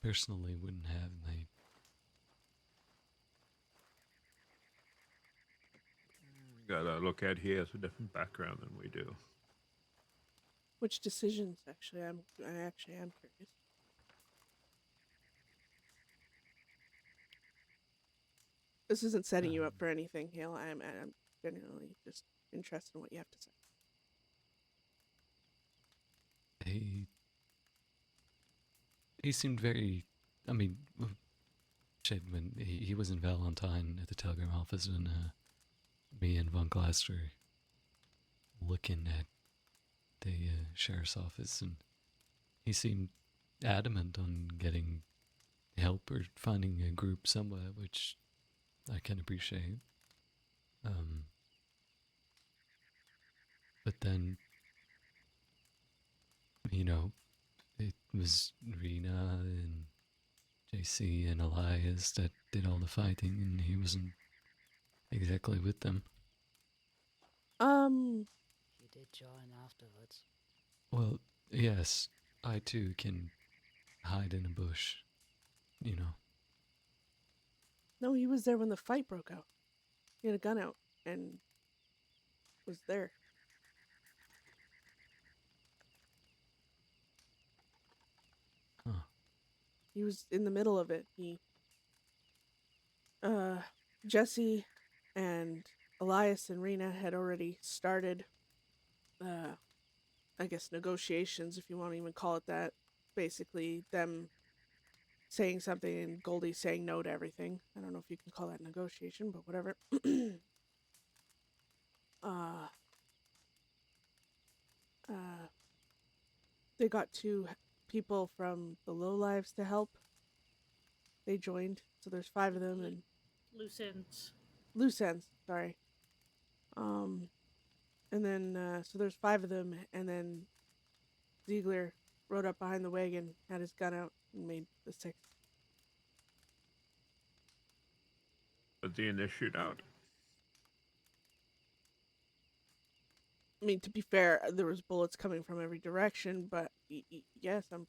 personally wouldn't have made. Gotta look at he has a different background than we do. Which decisions, actually? I actually am curious. This isn't setting you up Um, for anything, Hale. I'm genuinely just interested in what you have to say. He seemed very. I mean, shit, when he was in Valentine at the telegram office, and me and Von Glaster looking at the sheriff's office, and he seemed adamant on getting help or finding a group somewhere, which I can appreciate. But then, you know, it was Rena and JC and Elias that did all the fighting, and he wasn't exactly with them. He did join afterwards. Well, yes, I too can hide in a bush, you know. No, he was there when the fight broke out. He had a gun out and was there. Huh. He was in the middle of it. Jesse and Elias and Rena had already started, I guess, negotiations, if you want to even call it that. Basically, them saying something and Goldie saying no to everything. I don't know if you can call that negotiation, but whatever. They got two people from the Lowlives to help. They joined, so there's 5 of them, and Loose ends. loose ends. Sorry. And then so there's 5 of them, and then Ziegler rode up behind the wagon, had his gun out, and made the 6th. Was he in this shootout? I mean, to be fair, there was bullets coming from every direction, but yes, I'm.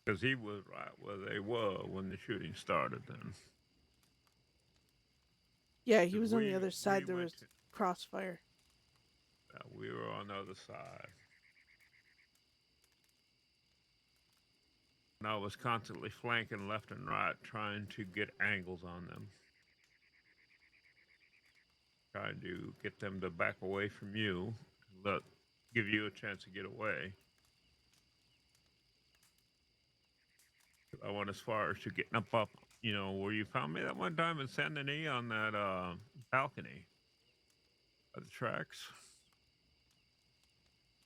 Because he was right where they were when the shooting started. Then. Yeah, he 'Cause was on the we- other side. we There went was to- crossfire. we were on the other side. And I was constantly flanking left and right, trying to get angles on them. Trying to get them to back away from you, give you a chance to get away. I went as far as to getting up, you know, where you found me that one time in Saint Denis on that balcony of the tracks.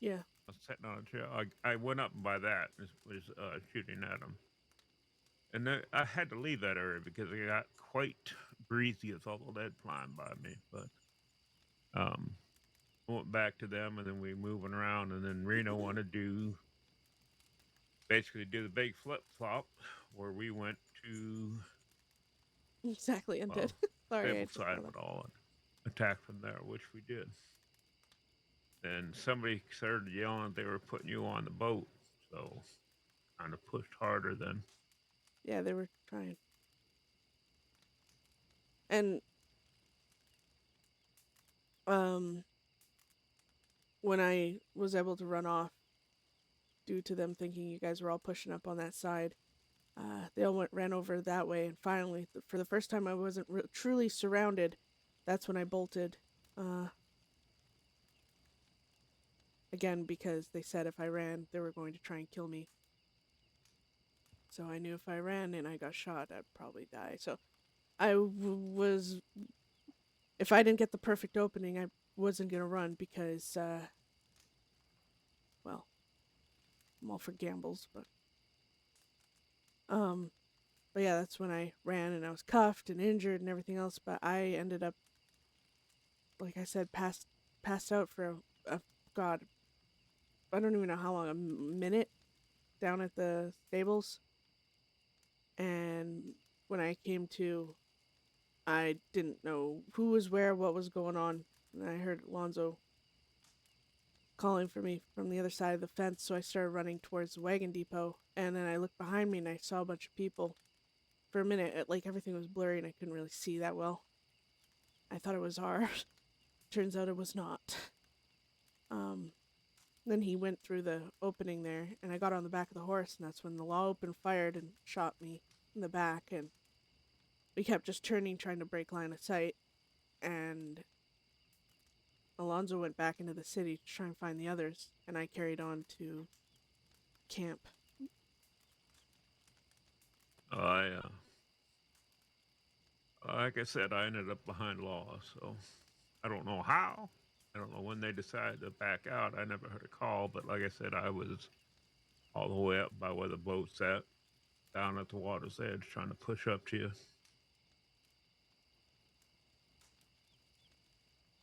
Yeah. I was sitting on a chair. I went up by that and was shooting at them. And then I had to leave that area because it got quite breezy with all the lead flying by me. But I went back to them, and then we moving around, and then Reno wanted to basically do the big flip flop where we went to Exactly, and did. Sorry, I stable just side saw of that. it all and attack from there, which we did. Then somebody started yelling that they were putting you on the boat, so kind of pushed harder then. Yeah, they were trying. And when I was able to run off due to them thinking you guys were all pushing up on that side, they all ran over that way, and finally, for the first time I wasn't truly surrounded, that's when I bolted. Again, because they said if I ran, they were going to try and kill me. So I knew if I ran and I got shot, I'd probably die. So I was... If I didn't get the perfect opening, I wasn't going to run because, well, I'm all for gambles, but yeah, that's when I ran, and I was cuffed and injured and everything else, but I ended up, like I said, passed out for God, I don't even know how long, a minute down at the stables. And when I came to, I didn't know who was where, what was going on, and I heard Alonzo calling for me from the other side of the fence, so I started running towards the wagon depot, and then I looked behind me and I saw a bunch of people. For a minute, like, everything was blurry and I couldn't really see that well. I thought it was ours. Turns out it was not. Then he went through the opening there, and I got on the back of the horse, and that's when the law opened fired and shot me in the back, and we kept just turning, trying to break line of sight, and Alonzo went back into the city to try and find the others, and I carried on to camp. Like I said, I ended up behind law, so I don't know how. I don't know when they decided to back out. I never heard a call, but like I said, I was all the way up by where the boat's at, down at the water's edge, trying to push up to you.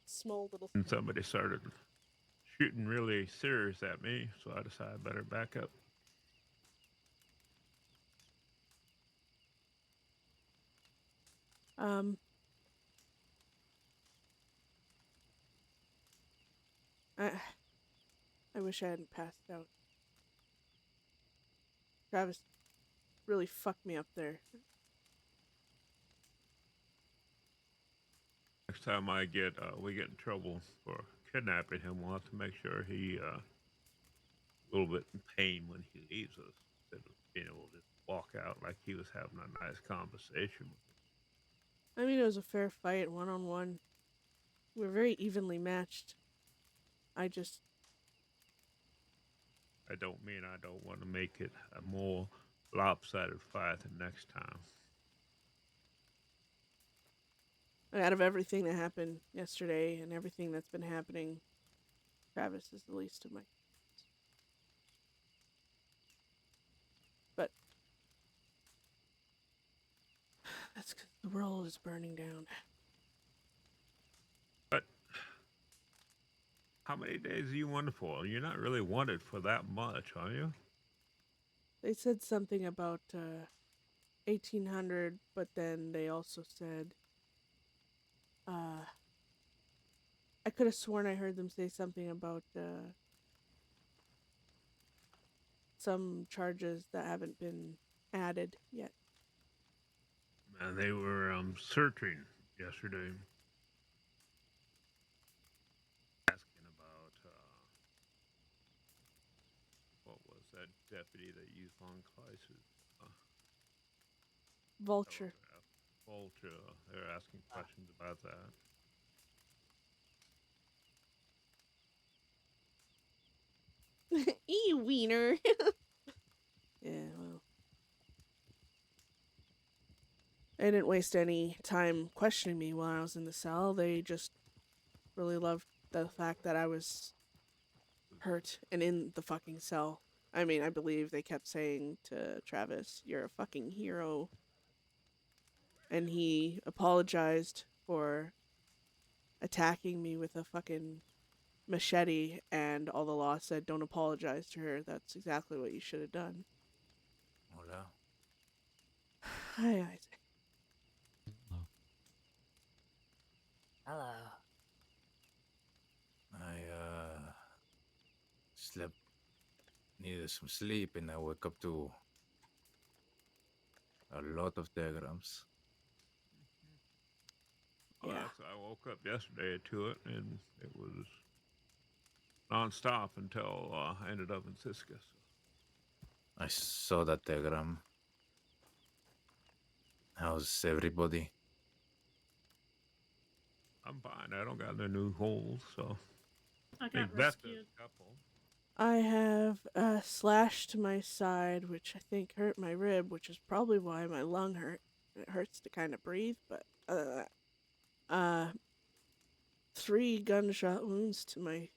Small little. And somebody started shooting really serious at me, so I decided I better back up. I wish I hadn't passed out. Travis really fucked me up there. Next time we get in trouble for kidnapping him, we'll have to make sure he a little bit in pain when he leaves us, instead of being able to walk out like he was having a nice conversation with us. I mean, it was a fair fight, 1-on-1. We were very evenly matched. I don't mean I don't want to make it a more lopsided fight the next time. out of everything that happened yesterday and everything that's been happening, Travis is the least of my. But that's because the world is burning down. But how many days are you wanted for? You're not really wanted for that much, are you? They said something about 1,800, but then they also said, I could have sworn I heard them say something about some charges that haven't been added yet. Man, they were searching yesterday, asking about what was that deputy that used Von Kleiss's Vulture. Vulture. They're asking questions about that. Wiener. Yeah, well. They didn't waste any time questioning me while I was in the cell. They just really loved the fact that I was hurt and in the fucking cell. I mean, I believe they kept saying to Travis, "You're a fucking hero." And he apologized for attacking me with a fucking machete, and all the law said, "Don't apologize to her. That's exactly what you should have done." Hola. Hi, Isaac. Hello. Hello. I slept, needed some sleep, and I woke up to a lot of diagrams. Well, Yeah. I woke up yesterday to it, and it was nonstop until I ended up in Siska. So. I saw that diagram. How's everybody? I'm fine. I don't got no new holes, so. I Think got Beth rescued. has a couple. I have a slash to my side, which I think hurt my rib, which is probably why my lung hurt. It hurts to kind of breathe, but other than that, 3 gunshot wounds to my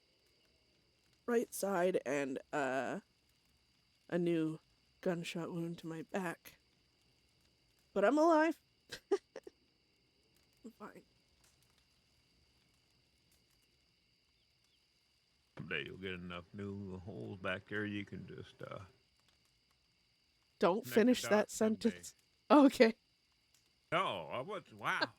right side, and a new gunshot wound to my back. But I'm alive. I'm fine. Someday you'll get enough new holes back there you can just Don't connect the finish that dots someday. sentence. Okay. No, I was wow.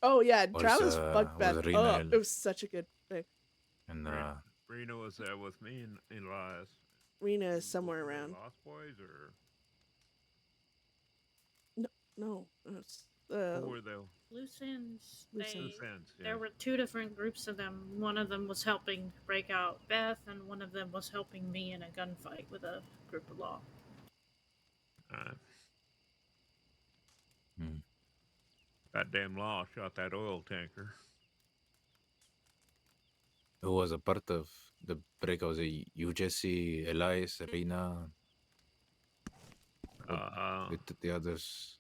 Oh yeah, Was, Travis fucked was Beth Rena up. el- It was such a good thing. And Rena was there with me in Elias. Rena is somewhere Were they around. Lost Boys or No, it's who were they? Loose ends. Loose They, Loose ends, yeah. There were 2 different groups of them. One of them was helping break out Beth, and one of them was helping me in a gunfight with a group of law. Uh, Hmm. Goddamn law shot that oil tanker. Who was a part of the break? Was it you, Jesse, Elias, Reina, what Uh, with the others?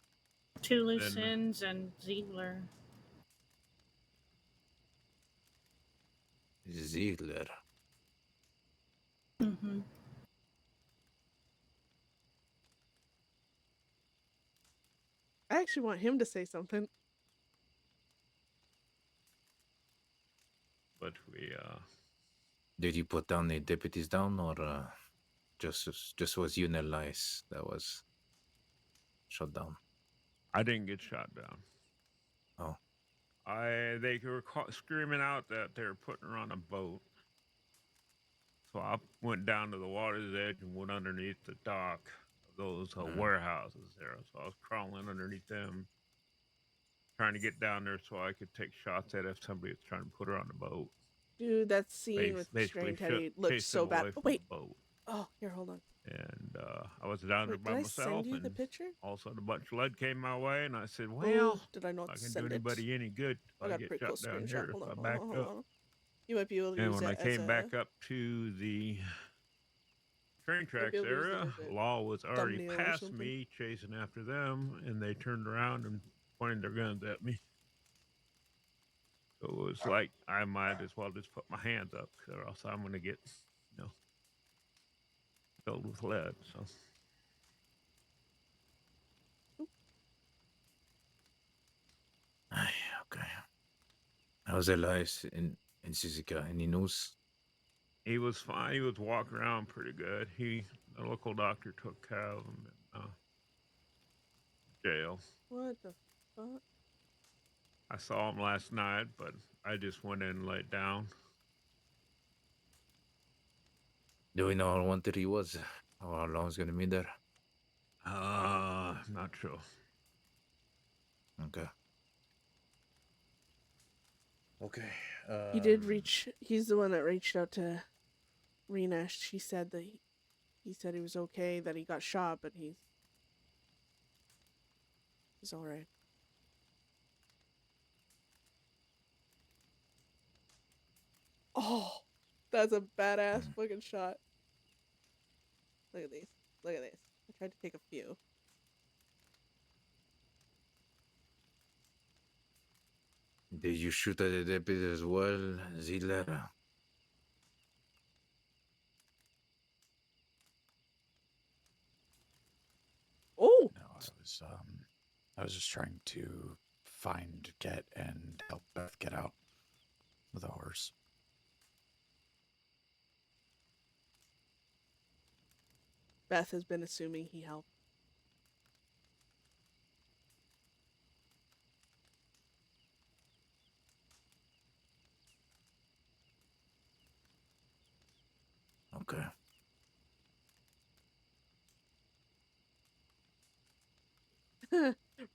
Two loose then ends and Ziegler. Ziegler. Mm-hmm. I actually want him to say something. but we Did you put down the deputies down, or just was you and Elias that was shut down? I didn't get shot down. Oh. They were screaming out that they were putting her on a boat. So I went down to the water's edge and went underneath the dock of those warehouses there. So I was crawling underneath them, trying to get down there so I could take shots at if somebody was trying to put her on the boat. Dude, that scene with Basically, Strain Teddy looks chase so them bad. away Oh, from wait. the boat. Oh, here, hold on. And I was down there Wait, by did I myself, send you the and picture? all of a sudden a bunch of lead came my way, and I said, Oh, "Well, did I not I can do send it? anybody any good if I I got a get pretty cool shot down screenshot. here Hold if on, I hold on, backed hold up." on. You might be able to And use when I it as came a... back up to the train tracks be able to use it area, as a Law was already thumbnail or past something. me, chasing after them, and they turned around and pointed their guns at me. So it was like I might as well just put my hands up, or else I'm going to get, filled with lead. So Okay. How's Elias in Suzuka? Any news? he was fine. He was walking around pretty good. The local doctor took care of him in jail. What the fuck? I saw him last night, but I just went in and laid down. Do we know how long he was? How long is gonna be there? Not sure. Okay. Okay. He did reach... He's the one that reached out to Rena. She said that he said he was okay, that he got shot, but he's alright. Oh, that's a badass fucking shot. Look at these. Look at this. I tried to take a few. Did you shoot at the deputy as well, Ziegler? Oh! No, I was just trying to get, and help Beth get out with a horse. Beth has been assuming he helped. Okay.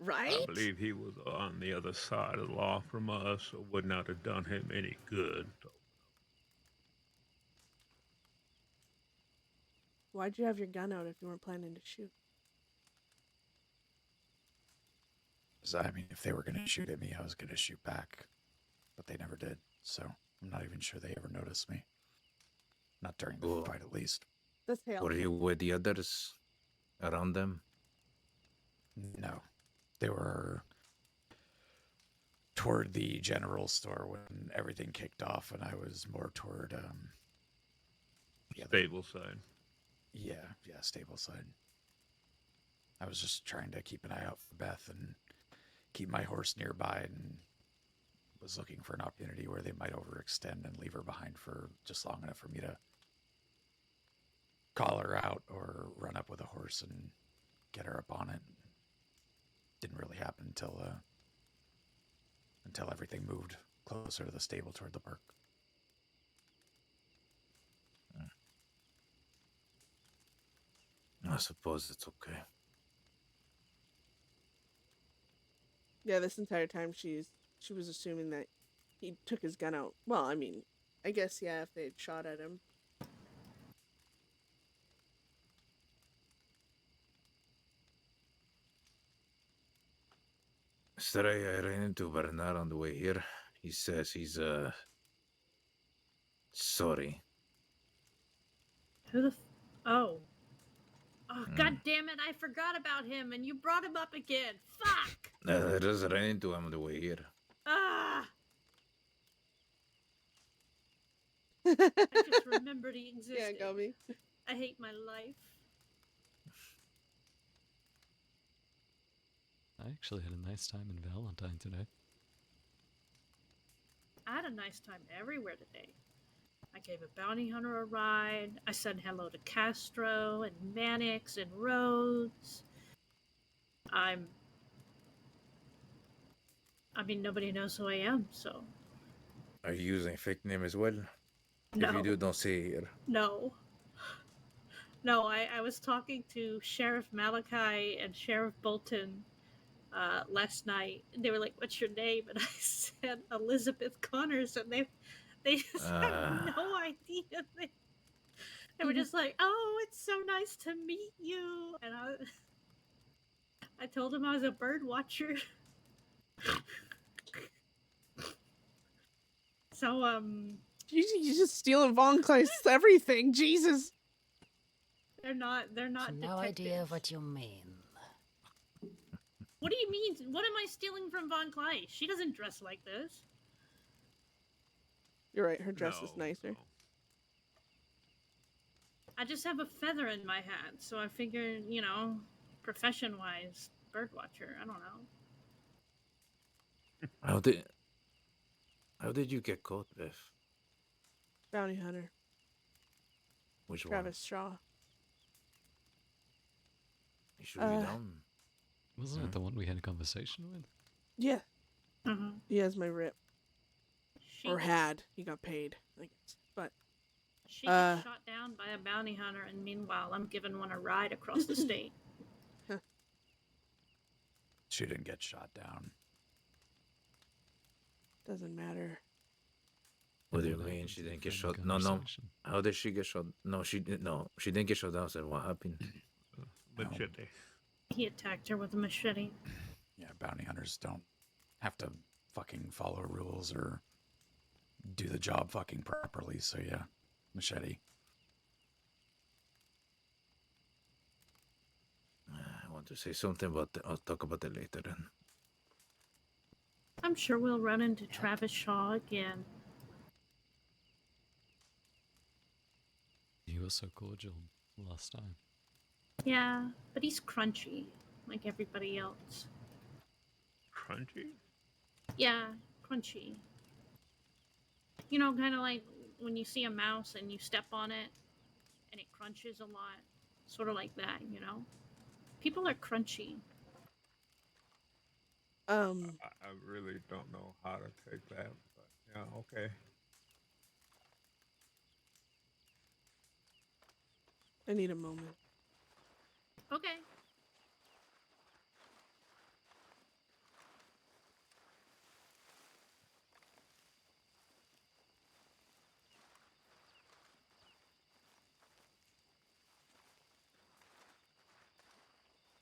Right? I believe he was on the other side of the law from us, so would not have done him any good. Why'd you have your gun out if you weren't planning to shoot? So, I mean, if they were going to shoot at me, I was going to shoot back, but they never did. So I'm not even sure they ever noticed me. Not during the fight, at least. That's Hale. Were you with the others around them? No, they were toward the general store when everything kicked off, and I was more toward the other Stable side. Yeah, stable side. I was just trying to keep an eye out for Beth and keep my horse nearby, and was looking for an opportunity where they might overextend and leave her behind for just long enough for me to call her out or run up with a horse and get her up on it. Didn't really happen until everything moved closer to the stable toward the park. I suppose it's okay. Yeah, this entire time she was assuming that he took his gun out. Well, I mean, I guess, yeah, if they had shot at him. Stray, I ran into Bernard on the way here. He says he's, sorry. Who the? Oh. Oh, Hmm. God damn it! I forgot about him, and you brought him up again. Fuck! I just ran into him on the way here. Ah! I just remembered he Yeah, existed. Gummy. I hate my life. I actually had a nice time in Valentine today. I had a nice time everywhere today. I gave a bounty hunter a ride. I said hello to Castro and Mannix and Rhodes. I mean, nobody knows who I am, so Are you using a fake name as well? no. If you do, don't say it here. No. No, I was talking to Sheriff Malachi and Sheriff Bolton last night. They were like, "What's your name?" And I said Elizabeth Connors, and they just had no idea. They were just like, "Oh, it's so nice to meet you." And I told them I was a bird watcher. So You just stealing Von Clay's everything. Jesus. they're not No detectives. idea what you mean. What do you mean? What am I stealing from Von Clyde? She doesn't dress like this. You're right. Her dress is No, nicer. no. I just have a feather in my hat, so I figured, you know, profession-wise, birdwatcher. I don't know. How did you get caught, Beth? Bounty hunter. Which Travis Shaw. one? You should be down. Wasn't it the one we had a conversation with? Yeah. Mm-hmm. He has my rip. She Or gets, had. He got paid, I guess. But she gets shot down by a bounty hunter, and meanwhile, I'm giving one a ride across the state. She didn't get shot down. doesn't matter. What do you What mean happened she to didn't the get friendly shot? No. conversation? How did she get shot? No, she didn't. No, she didn't get shot down. So what happened? Machete. He attacked her with a machete. Yeah, bounty hunters don't have to fucking follow rules or do the job fucking properly. So yeah, machete. I want to say something, but I'll talk about it later then. I'm sure we'll run into Travis Shaw again. He was so cordial last time. Yeah, but he's crunchy, like everybody else. Crunchy? Yeah, crunchy. You know, kind of like when you see a mouse and you step on it and it crunches a lot. Sort of like that, you know? People are crunchy. I really don't know how to take that, but yeah, okay. I need a moment. Okay.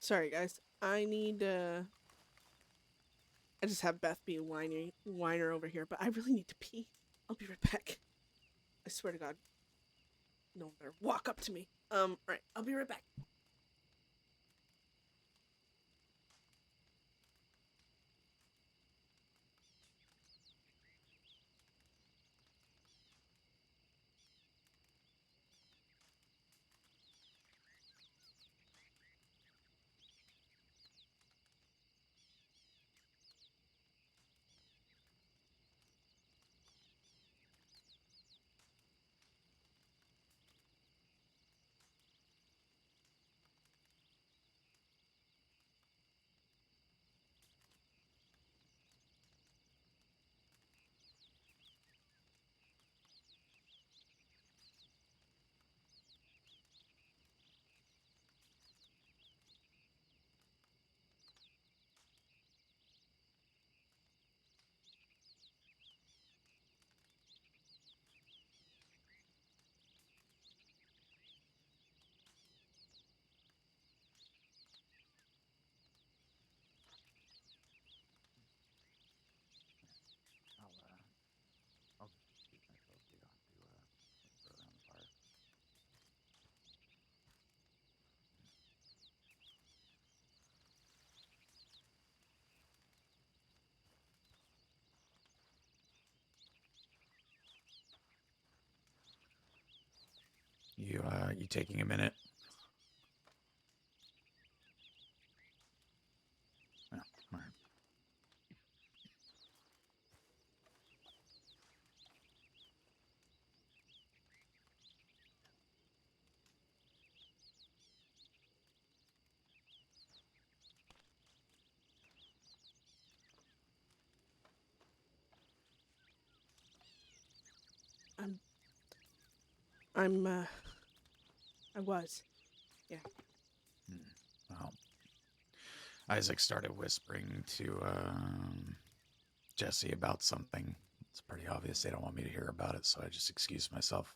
Sorry, guys. I need I just have Beth be a whiner over here, but I really need to pee. I'll be right back. I swear to God. No one better walk up to me. Right. I'll be right back. you taking a minute? Yeah, all right. I was. Yeah. Well, Isaac started whispering to Jesse about something. It's pretty obvious they don't want me to hear about it, so I just excused myself.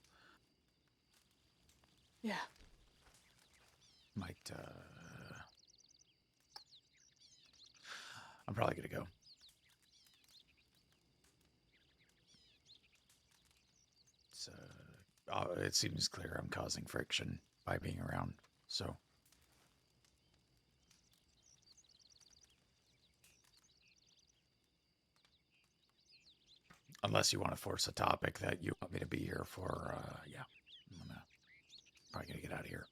Yeah. Might, I'm probably gonna go. It's, it seems clear I'm causing friction by being around, so. Unless you want to force a topic that you want me to be here for, yeah. I'm probably gonna get out of here.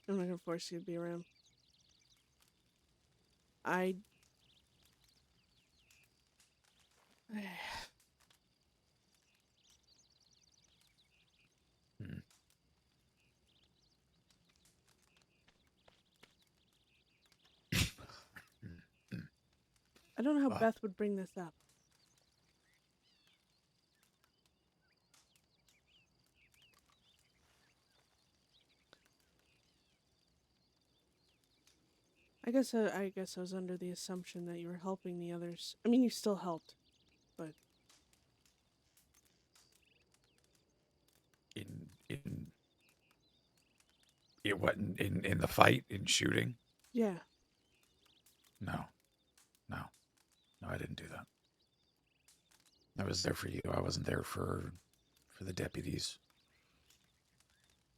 I'm not gonna force you to be around. I Hmm. I don't know how What? Beth would bring this up. I guess I was under the assumption that you were helping the others. I mean, you still helped, but In the fight, in shooting? yeah. No, I didn't do that. I was there for you. I wasn't there for the deputies.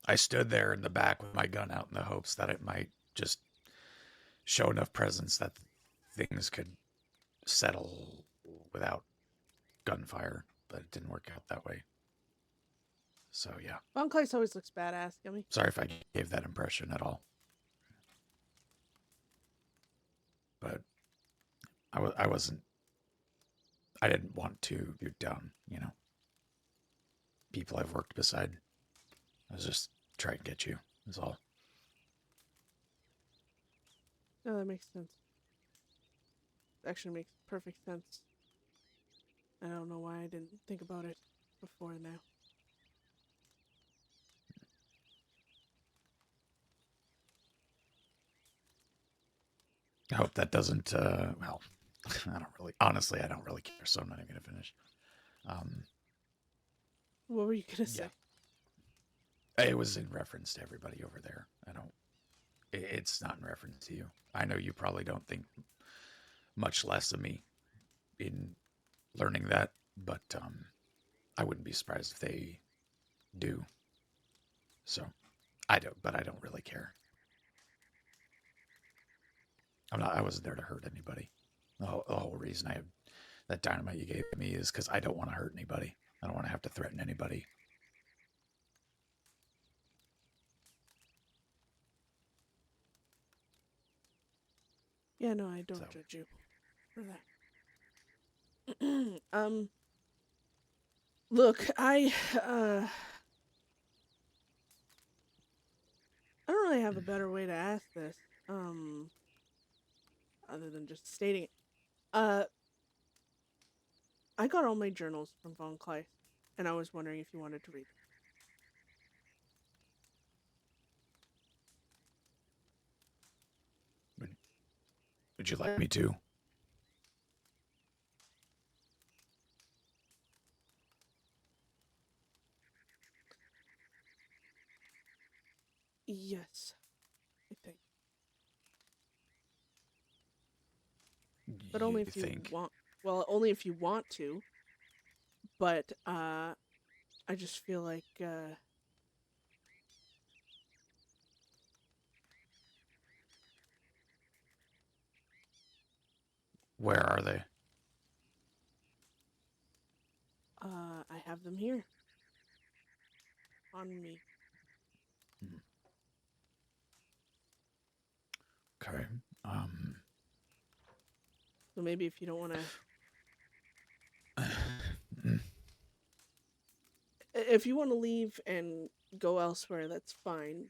I stood there in the back with my gun out in the hopes that it might just show enough presence that things could settle without gunfire, but it didn't work out that way. So yeah, Von Kleist always looks badass, Gummy. sorry if I gave that impression at all. But I wasn't. I didn't want to. You're done, you know. People I've worked beside. I was just trying to get you. That's all. No, that makes sense. Actually makes perfect sense. I don't know why I didn't think about it before now. I hope that doesn't. Well, I don't really. Honestly, I don't really care. So I'm not even gonna finish. What were you gonna say? Yeah. It was in reference to everybody over there. I don't. It's not in reference to you. I know you probably don't think much less of me in learning that, but I wouldn't be surprised if they do. So I don't. But I don't really care. I wasn't there to hurt anybody. The whole reason I have that dynamite you gave me is because I don't want to hurt anybody. I don't want to have to threaten anybody. Yeah, no, I don't So. judge you for that. Look, I don't really have a better way to ask this, other than just stating it. I got all my journals from Von Kleist, and I was wondering if you wanted to read them. Would you like me to? Yes, I think. But only if you want. Well, only if you want to. But I just feel like Where are they? I have them here. On me. Okay. So maybe if you don't want to... If you want to leave and go elsewhere, that's fine.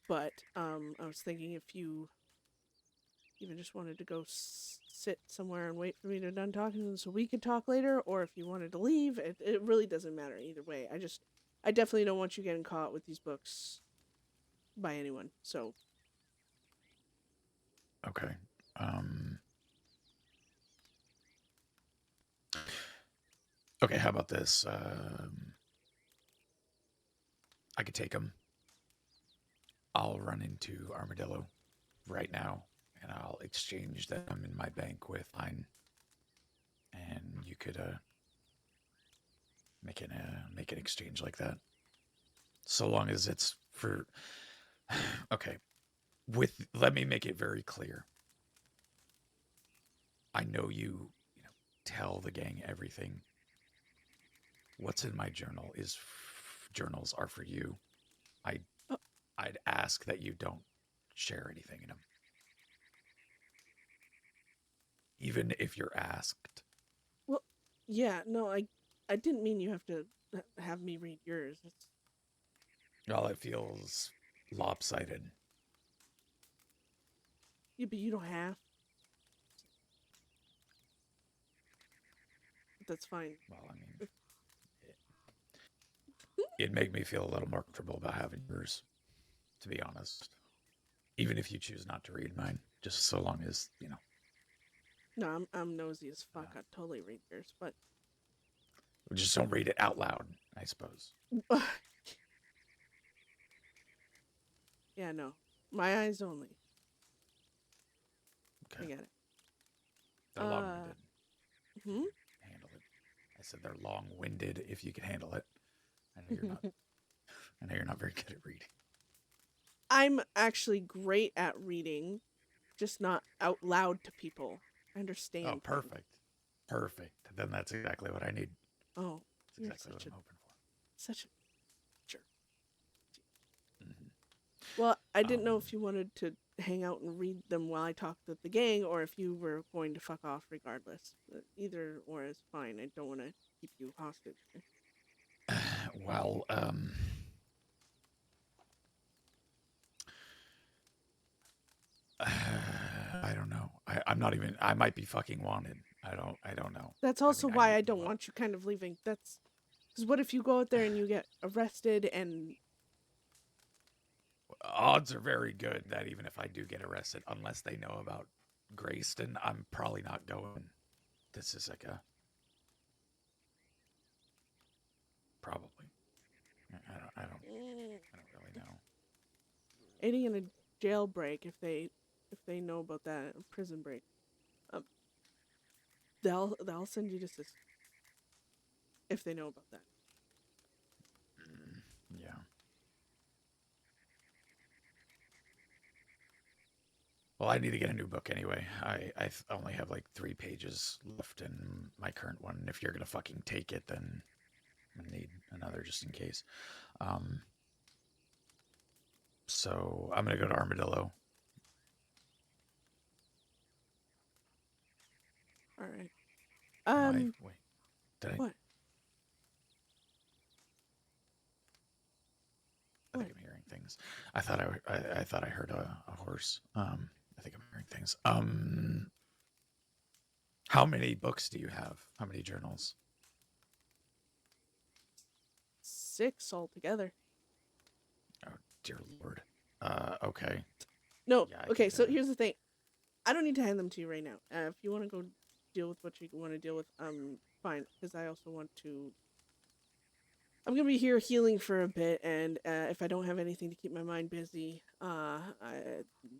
But I was thinking if you even just wanted to go sit somewhere and wait for me to done talking so we could talk later, or if you wanted to leave, it really doesn't matter either way. I definitely don't want you getting caught with these books by anyone, so... Okay. Okay, how about this? I could take them. I'll run into Armadillo right now, and I'll exchange them in my bank with mine. And you could make an exchange like that. So long as it's for... Okay. Let me make it very clear. I know you tell the gang everything. What's in my journal journals are for you. I'd ask that you don't share anything in them. Even if you're asked. Well, yeah, no, I didn't mean you have to have me read yours. Well, it feels lopsided. Yeah, but you don't have. That's fine. Well, I mean, it'd make me feel a little more comfortable about having yours, to be honest. Even if you choose not to read mine, just so long as, No, I'm nosy as fuck. I'd totally read yours, but... Just don't read it out loud, I suppose. Yeah, no. My eyes only. Okay. I get it. They're long-winded. Hmm? Handle it. I said they're long-winded if you can handle it. I know you're not. I know you're not very good at reading. I'm actually great at reading, just not out loud to people. I understand. Oh, perfect. Perfect. Then that's exactly what I need. Oh, that's exactly what I'm hoping for. Such a jerk. Mm-hmm. Well, I didn't know if you wanted to hang out and read them while I talked with the gang, or if you were going to fuck off regardless. Either or is fine. I don't want to keep you hostage. Well, I don't know. I'm not even. I might be fucking wanted. I don't know. That's also why I don't want you kind of leaving. That's because what if you go out there and you get arrested and... Odds are very good that even if I do get arrested, unless they know about Grayston, I'm probably not going to Sisika. Probably. I don't really know. Aiding in a jailbreak, if they know about that, a prison break, they'll send you to Sisika if they know about that. Yeah. Well, I need to get a new book anyway. I only have like 3 pages left in my current one. If you're gonna fucking take it, then I'm gonna need another just in case. So I'm gonna go to Armadillo. All right. Wait. Did I? What? I think I'm hearing things. I thought I heard a horse. I think I'm hearing things. How many books do you have? How many journals? 6 altogether. Oh dear Lord. Okay. No. Yeah, okay. So here's the thing. I don't need to hand them to you right now. If you want to go deal with what you want to deal with, fine. Because I also want to... I'm gonna be here healing for a bit, and if I don't have anything to keep my mind busy,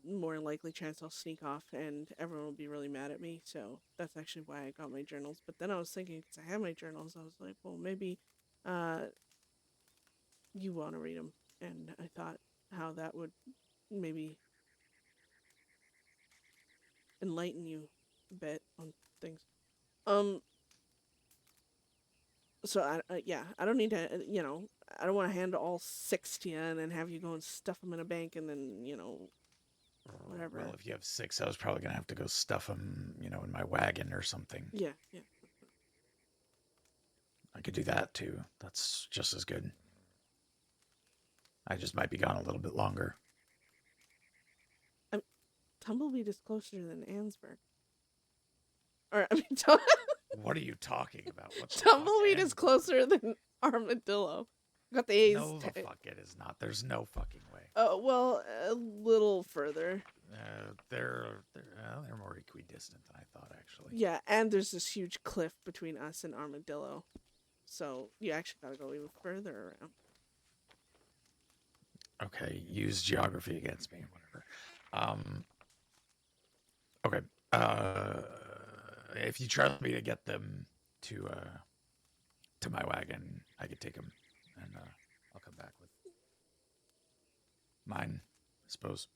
more likely chance I'll sneak off, and everyone will be really mad at me. So that's actually why I got my journals. But then I was thinking, because I have my journals, I was like, well, maybe you want to read them, and I thought how that would maybe enlighten you. a bit on things. So yeah, I don't need to, I don't want to hand all 6 to you and then have you go and stuff them in a bank and then, whatever. Well, if you have 6, I was probably going to have to go stuff them, in my wagon or something. Yeah. I could do that too. That's just as good. I just might be gone a little bit longer. Tumbleweed is closer than Ansburg. Or, What are you talking about? What the Tumbleweed fuck, is closer than Armadillo. Got the A's. No, the fuck it is not. There's no fucking way. Oh, well, a little further. They're more equidistant than I thought, actually. Yeah, and there's this huge cliff between us and Armadillo. So you actually gotta go even further around. Okay, use geography against me, whatever. Okay. If you trust me to get them to my wagon, I could take them, and I'll come back with mine, I suppose.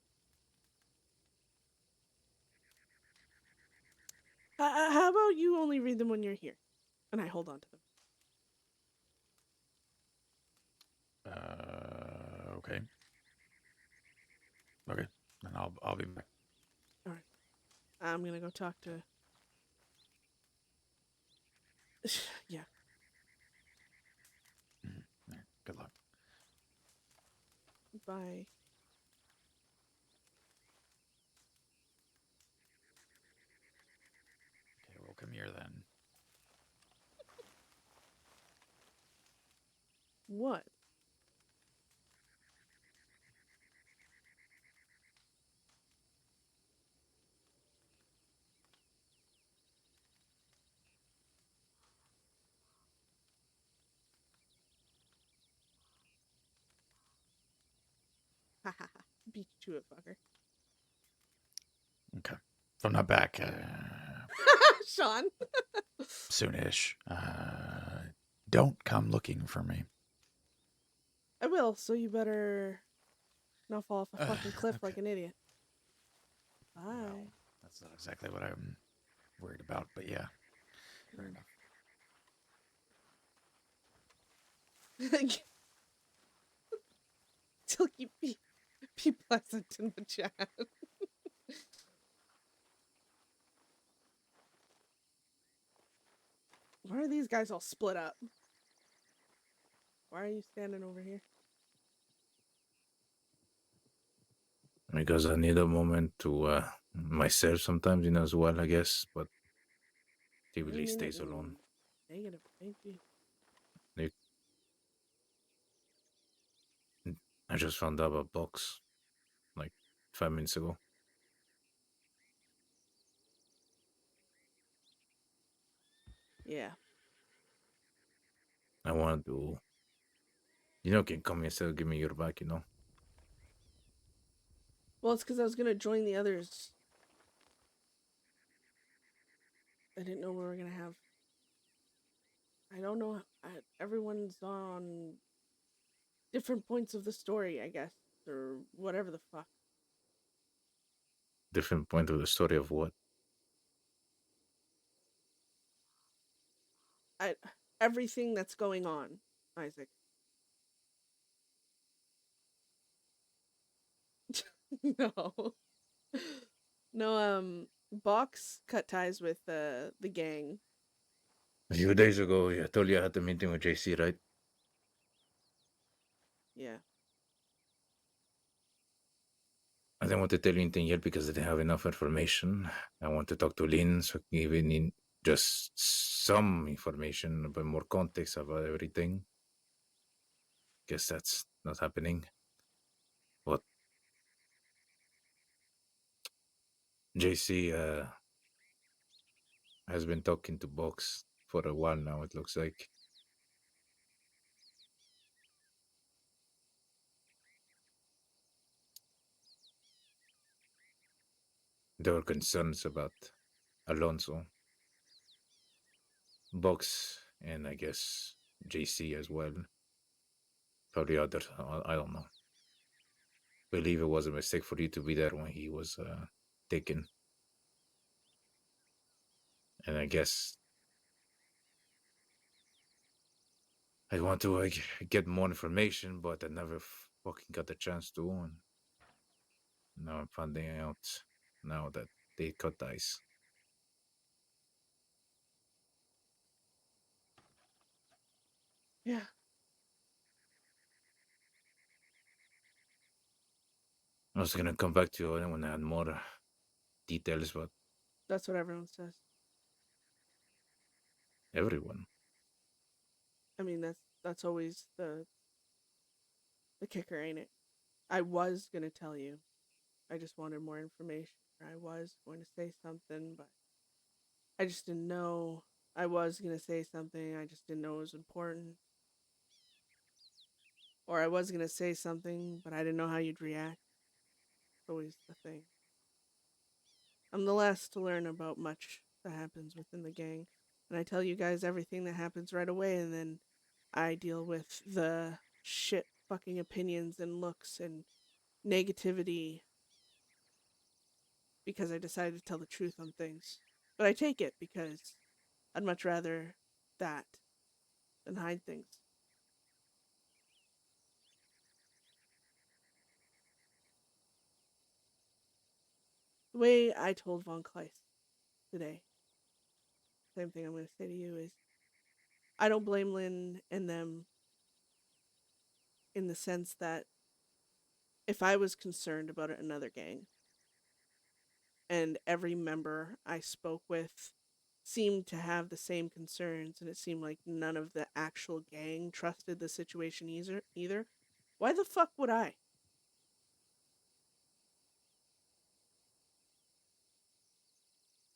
How about you only read them when you're here, and I hold on to them. Okay. Okay, then I'll be back. All right, I'm gonna go talk to. Yeah. Right, good luck. Bye. Okay, well, come here then. What? Ha ha ha. Beat you to it, fucker. Okay. If I'm not back Sean. soonish, don't come looking for me. I will, so you better not fall off a fucking cliff like an idiot. Bye. Well, that's not exactly what I'm worried about, but yeah. Fair enough. Still keep be pleasant in the chat. Why are these guys all split up? Why are you standing over here? Because I need a moment to myself sometimes, as well, I guess. But typically stays alone. Negative, maybe. I just found out a box like 5 minutes ago. Yeah. I want to, can come yourself, give me your back, Well, it's because I was gonna join the others. I didn't know we were gonna have. I don't know. Everyone's on different points of the story, I guess, or whatever the fuck. Different point of the story of what? Everything that's going on, Isaac. No. No, Box cut ties with the gang. A few days ago, I told you I had a meeting with JC, right? Yeah. I didn't want to tell you anything yet because I didn't have enough information. I want to talk to Lynn, so giving in just some information, but more context about everything. Guess that's not happening. But JC has been talking to Box for a while now, it looks like. There were concerns about Alonso, Box, and I guess JC as well. Probably others, I don't know. Believe it was a mistake for you to be there when he was taken. And I guess I want to get more information, but I never fucking got the chance to. And now I'm finding out now that they cut ties. Yeah, I was gonna come back to you when I had more details, but that's what everyone says. everyone. I mean, that's always the kicker, ain't it? I was gonna tell you. I just wanted more information. Or I was going to say something, but I just didn't know. I was gonna say something. I just didn't know it was important. Or I was gonna say something, but I didn't know how you'd react. It's always the thing. I'm the last to learn about much that happens within the gang, and I tell you guys everything that happens right away, and then I deal with the shit fucking opinions and looks and negativity because I decided to tell the truth on things. But I take it because I'd much rather that than hide things. The way I told Von Kleist today, same thing I'm going to say to you is I don't blame Lynn and them in the sense that if I was concerned about another gang and every member I spoke with seemed to have the same concerns and it seemed like none of the actual gang trusted the situation either, why the fuck would I?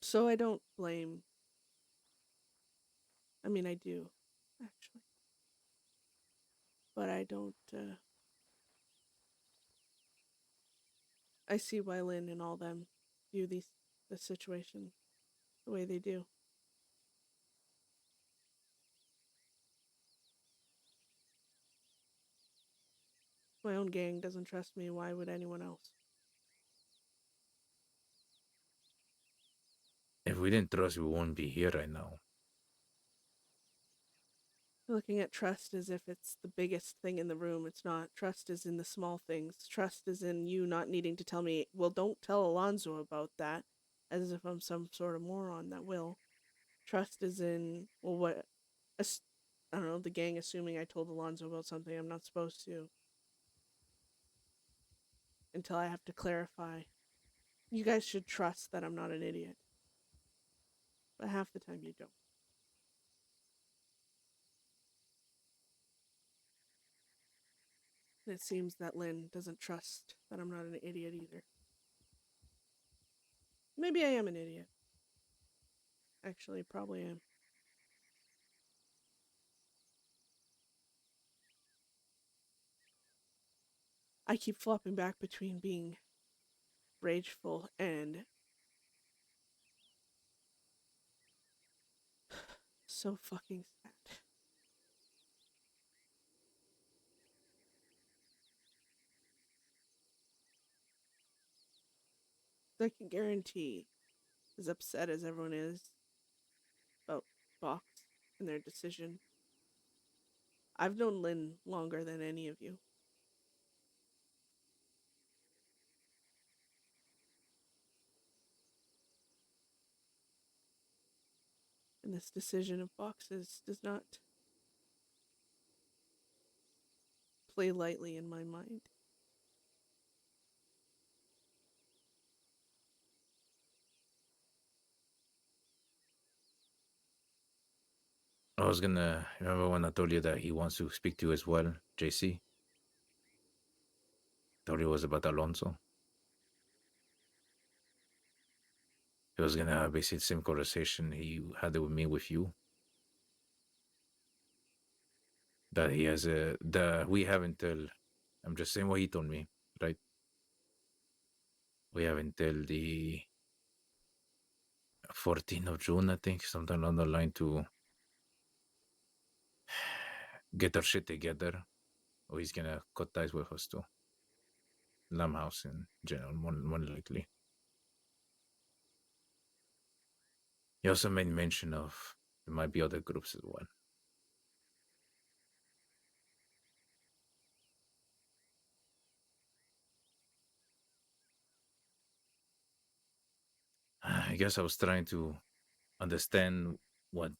So I don't blame. I mean, I do, actually. But I don't, I see why Lynn and all them view the situation the way they do. My own gang doesn't trust me, why would anyone else? If we didn't trust, we wouldn't be here right now. Looking at trust as if it's the biggest thing in the room. It's not. Trust is in the small things. Trust is in you not needing to tell me, well, don't tell Alonzo about that, as if I'm some sort of moron that will. Trust is in, well, what, I don't know, the gang assuming I told Alonzo about something I'm not supposed to. Until I have to clarify. You guys should trust that I'm not an idiot. But half the time you don't. And it seems that Lynn doesn't trust that I'm not an idiot either. Maybe I am an idiot. Actually, probably am. I keep flopping back between being rageful and so fucking sad. I can guarantee, as upset as everyone is about Box and their decision, I've known Lynn longer than any of you. And this decision of Box's does not play lightly in my mind. I was gonna remember when I told you that he wants to speak to you as well, JC. Told you it was about Alonso. He was gonna have basically the same conversation he had with me with you. That he has we have until, I'm just saying what he told me, right? We have until the 14th of June, I think, sometime on the line to get our shit together, or he's gonna cut ties with us too. House in general, more likely. He also made mention of there might be other groups as well. I guess I was trying to understand what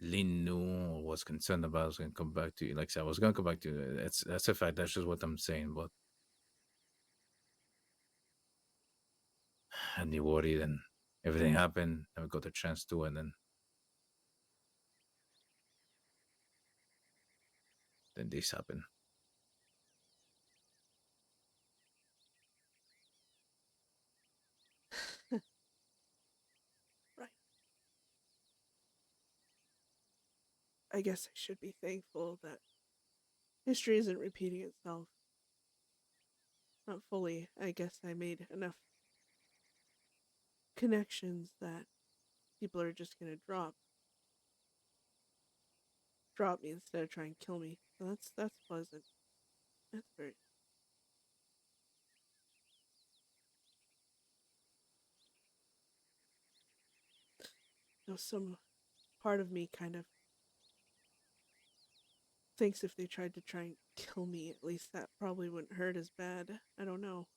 Lynn knew or was concerned about. I was going to come back to you. Like I said, I was going to come back to you. That's a fact. That's just what I'm saying. But and he worried, and everything happened. Never got a chance to, and then this happened. Right. I guess I should be thankful that history isn't repeating itself. Not fully. I guess I made enough connections that people are just gonna drop me instead of trying to kill me. So that's pleasant. That's very. Some part of me kind of thinks if they tried to try and kill me, at least that probably wouldn't hurt as bad. I don't know.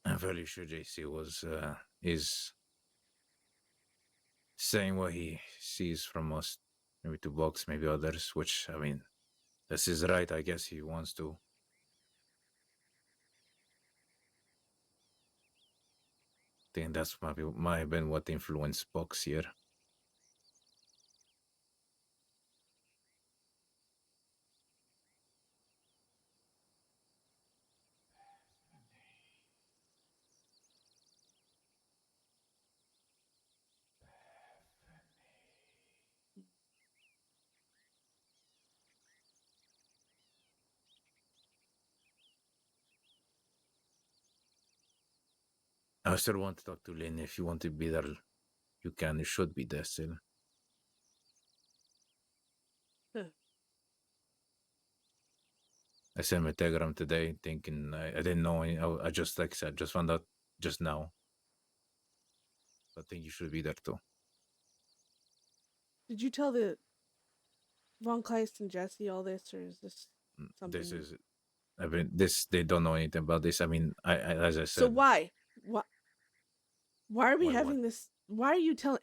I'm fairly sure JC was is saying what he sees from us, maybe to Box, maybe others. Which I mean, that's his right. I guess he wants to. I think that's might have been what influenced Box here. I still want to talk to Lynn. If you want to be there, you can. You should be there still. Huh. I sent him a telegram today, thinking I didn't know. I just, like I said, just found out just now. I think you should be there too. Did you tell the Von Kleist and Jesse all this, or is this something? This is, I mean, this they don't know anything about this. I mean, I as I said. So why? Why are we Why having what? this? Why are you telling?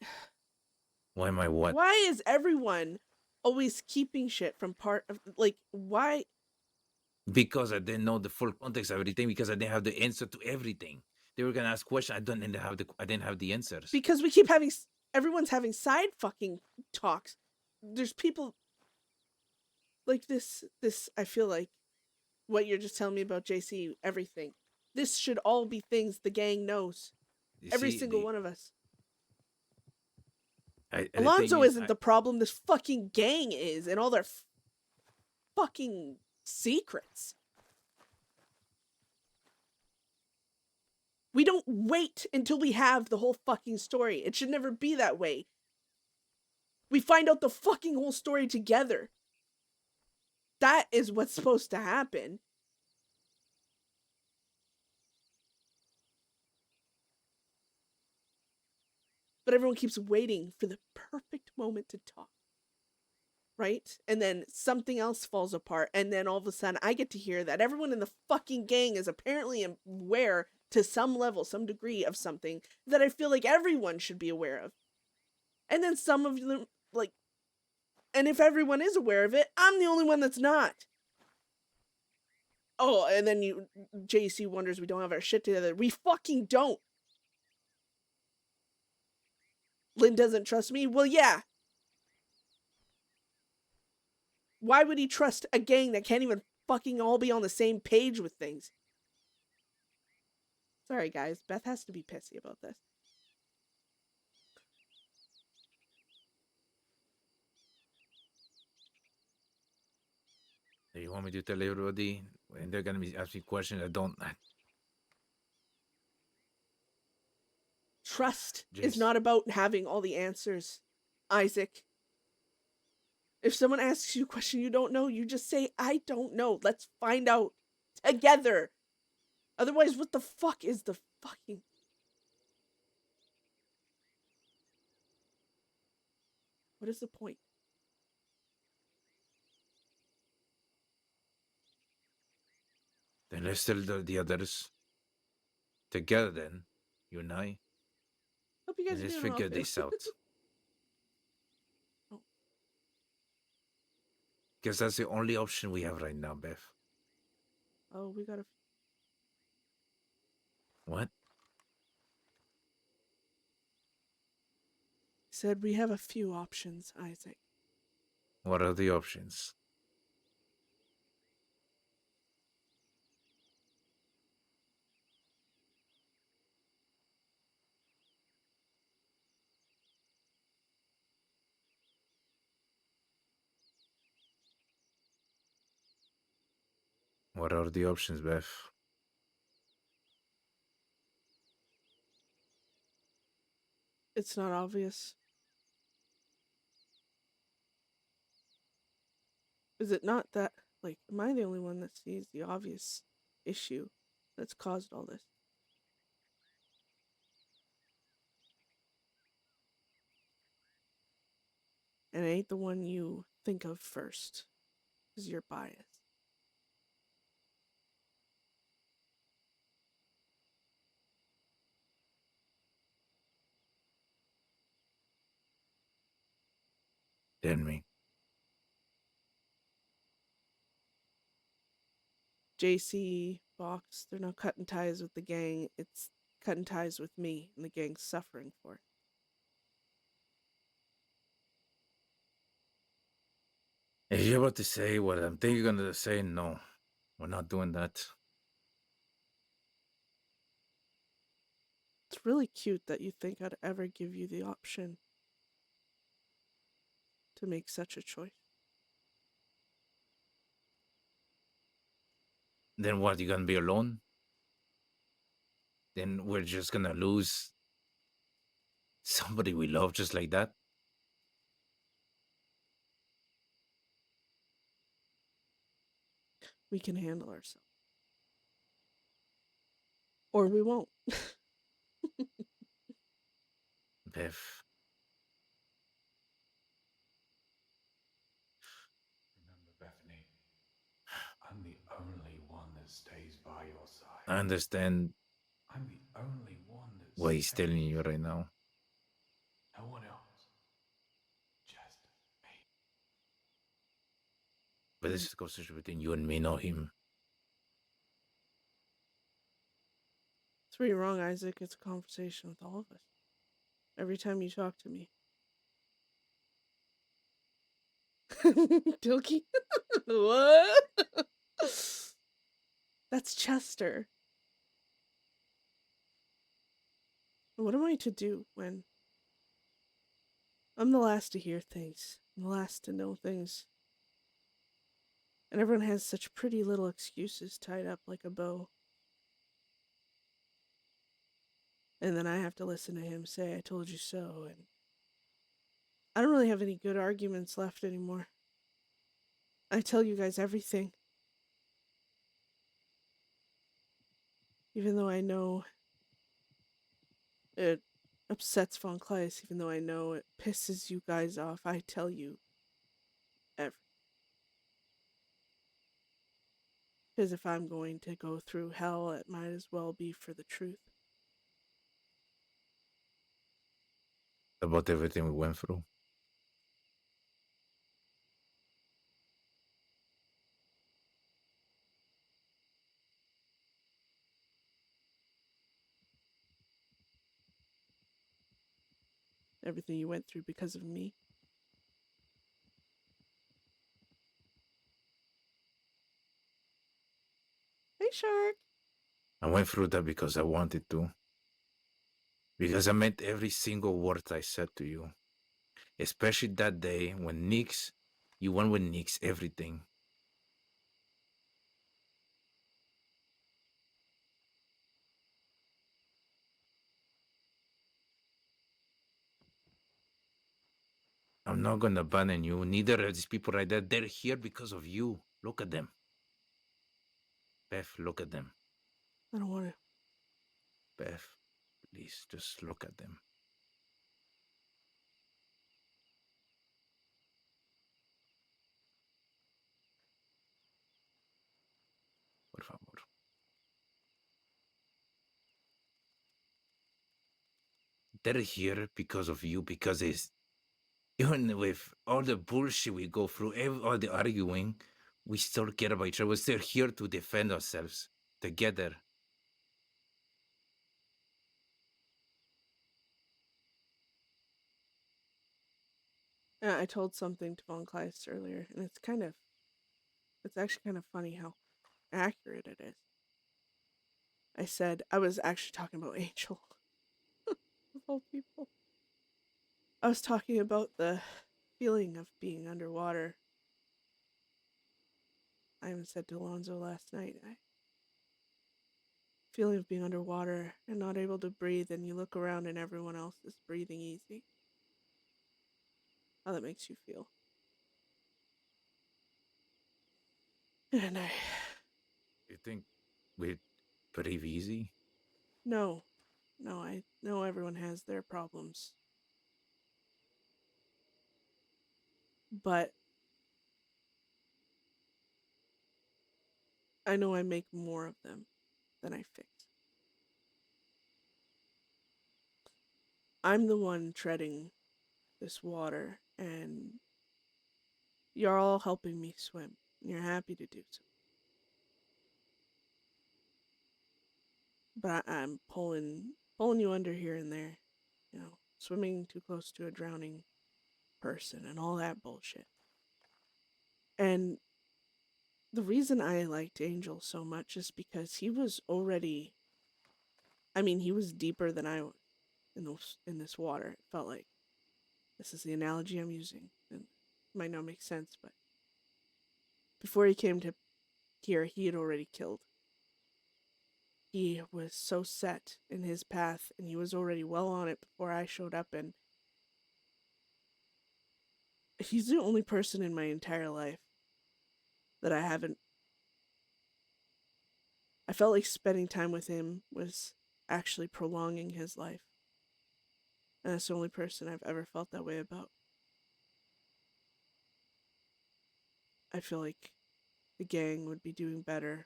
Why am I what? Why is everyone always keeping shit from part of, like, why? Because I didn't know the full context of everything. Because I didn't have the answer to everything. They were gonna ask questions. I didn't have the answers. Because we keep having, everyone's having side fucking talks. There's people like this. I feel like what you're just telling me about JC, everything. This should all be things the gang knows. Every single one of us. Alonzo isn't the problem. This fucking gang is, and all their fucking secrets. We don't wait until we have the whole fucking story. It should never be that way. We find out the fucking whole story together. That is what's supposed to happen. But everyone keeps waiting for the perfect moment to talk. Right? And then something else falls apart. And then all of a sudden I get to hear that everyone in the fucking gang is apparently aware to some level, some degree of something that I feel like everyone should be aware of. And then some of them, like, and if everyone is aware of it, I'm the only one that's not. Oh, and then JC wonders we don't have our shit together. We fucking don't. Lynn doesn't trust me? Well, yeah. Why would he trust a gang that can't even fucking all be on the same page with things? Sorry, guys. Beth has to be pissy about this. You want me to tell everybody? And they're going to be asking questions I don't... Trust is not about having all the answers. Isaac. If someone asks you a question you don't know, you just say, I don't know. Let's find out together. Otherwise, what the fuck is the fucking... What is the point? Then let's tell the others together. Then you and I, Hope you guys and are let's doing well, figure too. this out. Oh. Because that's the only option we have right now, Beth. Oh, we gotta... What? Said we have a few options, Isaac. What are the options? What are the options, Beth? It's not obvious. Is it not that, like, am I the only one that sees the obvious issue that's caused all this? And it ain't the one you think of first, because you're biased. Tell me. JC, Box, they're not cutting ties with the gang. It's cutting ties with me, and the gang's suffering for it. If you're about to say what I'm thinking you're gonna say, no, we're not doing that. It's really cute that you think I'd ever give you the option to make such a choice. Then what? You gonna be alone? Then we're just gonna lose somebody we love just like that? We can handle ourselves. Or we won't. Beth. Remember, Bethany, I'm the only one that stays by your side. I understand I'm the only one that's what he's telling you right now. No one else. Just me. But this is a conversation between you and me, not him. It's where you're wrong, Isaac. It's a conversation with all of us. Every time you talk to me. Dilky? What? That's Chester. What am I to do when I'm the last to hear things, I'm the last to know things, and everyone has such pretty little excuses tied up like a bow? And then I have to listen to him say, I told you so, and I don't really have any good arguments left anymore. I tell you guys everything. Even though I know it upsets Von Kleist, even though I know it pisses you guys off, I tell you everything. Because if I'm going to go through hell, it might as well be for the truth. About everything we went through. Everything you went through because of me. Hey, Shark. I went through that because I wanted to. Because I meant every single word I said to you. Especially that day when you went with Nix, everything. not gonna abandon you. Neither are these people right there. They're here because of you. Look at them. Beth, look at them. I don't want to. Beth, please, just look at them. Por favor. They're here because of you, because it's, even with all the bullshit we go through, all the arguing, we still care about each other. We're still here to defend ourselves together. I told something to Von Kleist earlier, and it's actually kind of funny how accurate it is. I said, I was actually talking about Angel. Of all people. I was talking about the feeling of being underwater. I even said to Alonzo last night, feeling of being underwater and not able to breathe, and you look around and everyone else is breathing easy. How that makes you feel. And You think we're pretty easy? no, I know everyone has their problems. But I know I make more of them than I fix. I'm the one treading this water, and you're all helping me swim. You're happy to do so. But I'm pulling you under here and there. You know, swimming too close to a drowning person and all that bullshit. And the reason I liked Angel so much is because he was already, he was deeper than I was in this water. It felt like, this is the analogy I'm using, and it might not make sense, but before he came to here, he had already killed. He was so set in his path, and he was already well on it before I showed up, and he's the only person in my entire life that I felt like spending time with him was actually prolonging his life. And that's the only person I've ever felt that way about. I feel like the gang would be doing better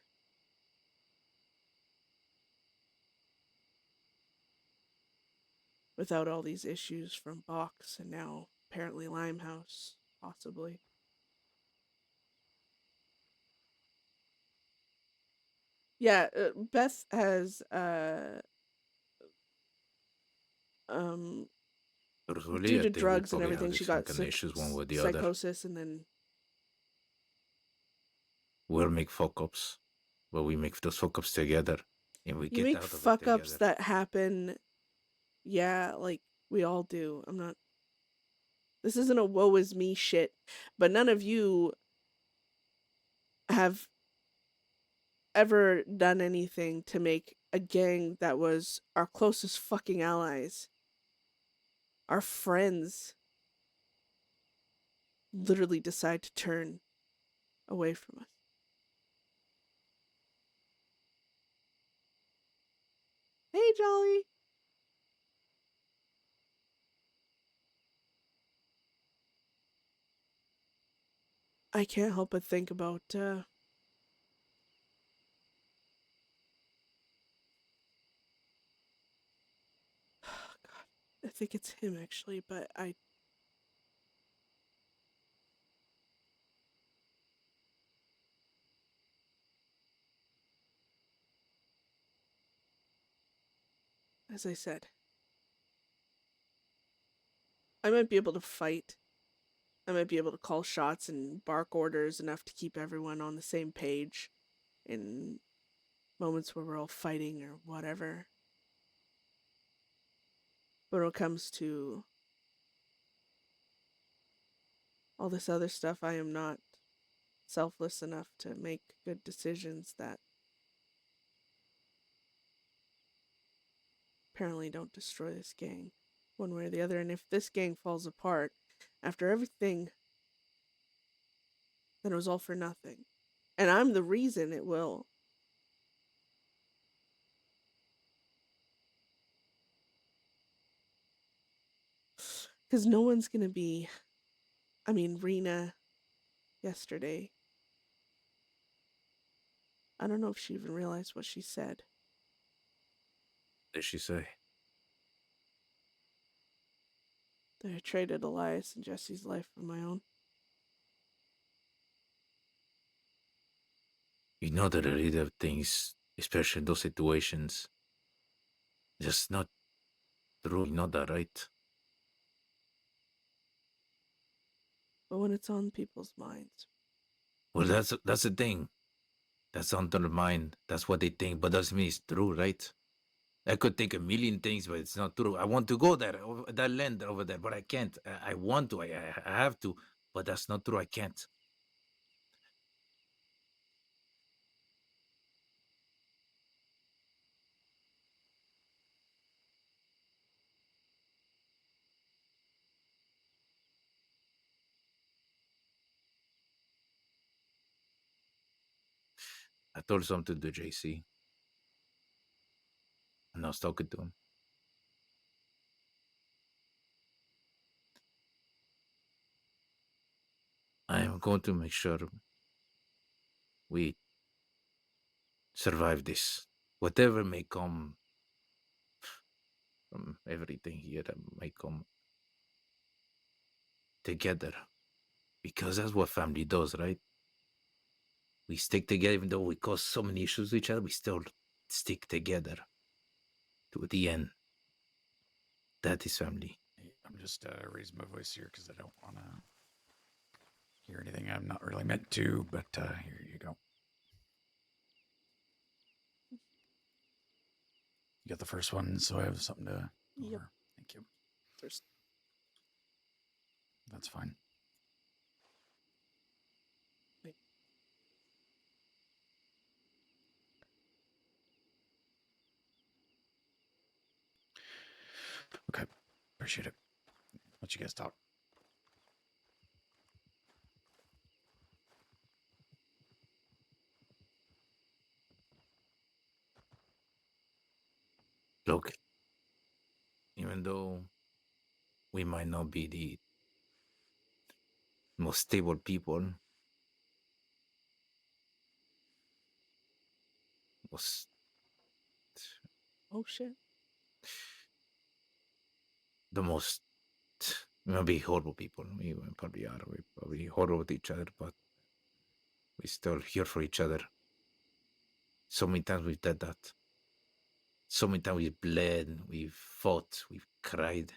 without all these issues from Box and now apparently Limehouse, possibly. Yeah, Beth has Really, due I to think we drugs and probably have everything, the she same got kind of issues one with the other. psychosis, and then We'll make fuck ups, but we make those fuck ups together, and we you get make out of it fuck ups together. that happen. Yeah, like we all do. This isn't a woe is me shit, but none of you have ever done anything to make a gang that was our closest fucking allies, our friends, literally decide to turn away from us. Hey, Jolly. I can't help but think about, God, I think it's him actually, but as I said, I might be able to fight. I might be able to call shots and bark orders enough to keep everyone on the same page in moments where we're all fighting or whatever. But when it comes to all this other stuff, I am not selfless enough to make good decisions that apparently don't destroy this gang one way or the other. And if this gang falls apart, After everything, then it was all for nothing. And I'm the reason it will. Because no one's going to be. I mean, Rena yesterday. I don't know if she even realized what she said. What did she say? That I traded Elias and Jesse's life for my own. You know that I read of things, especially in those situations, just not true. You know that, right? But when it's on people's minds. Well, that's the thing. That's on their mind. That's what they think, but doesn't mean it's true, right? I could think a million things, but it's not true. I want to go there, that land over there, but I can't. I want to. I have to, but that's not true. I can't. I told something to JC, and I was talking to him. I am going to make sure we survive this. Whatever may come from everything here that may come together. Because that's what family does, right? We stick together, even though we cause so many issues with each other, we still stick together to the end. That is family. I'm just raising my voice here because I don't want to hear anything I'm not really meant to, but here you go. You got the first one, so I have something to go Yep. over. Thank you. There's That's fine. Okay, appreciate it. Let you guys talk. Look, even though we might not be the most stable people, most oh shit. the most, we might be horrible people. We probably are. We're probably horrible with each other, but we're still here for each other. So many times we've done that. So many times we've bled, we've fought, we've cried.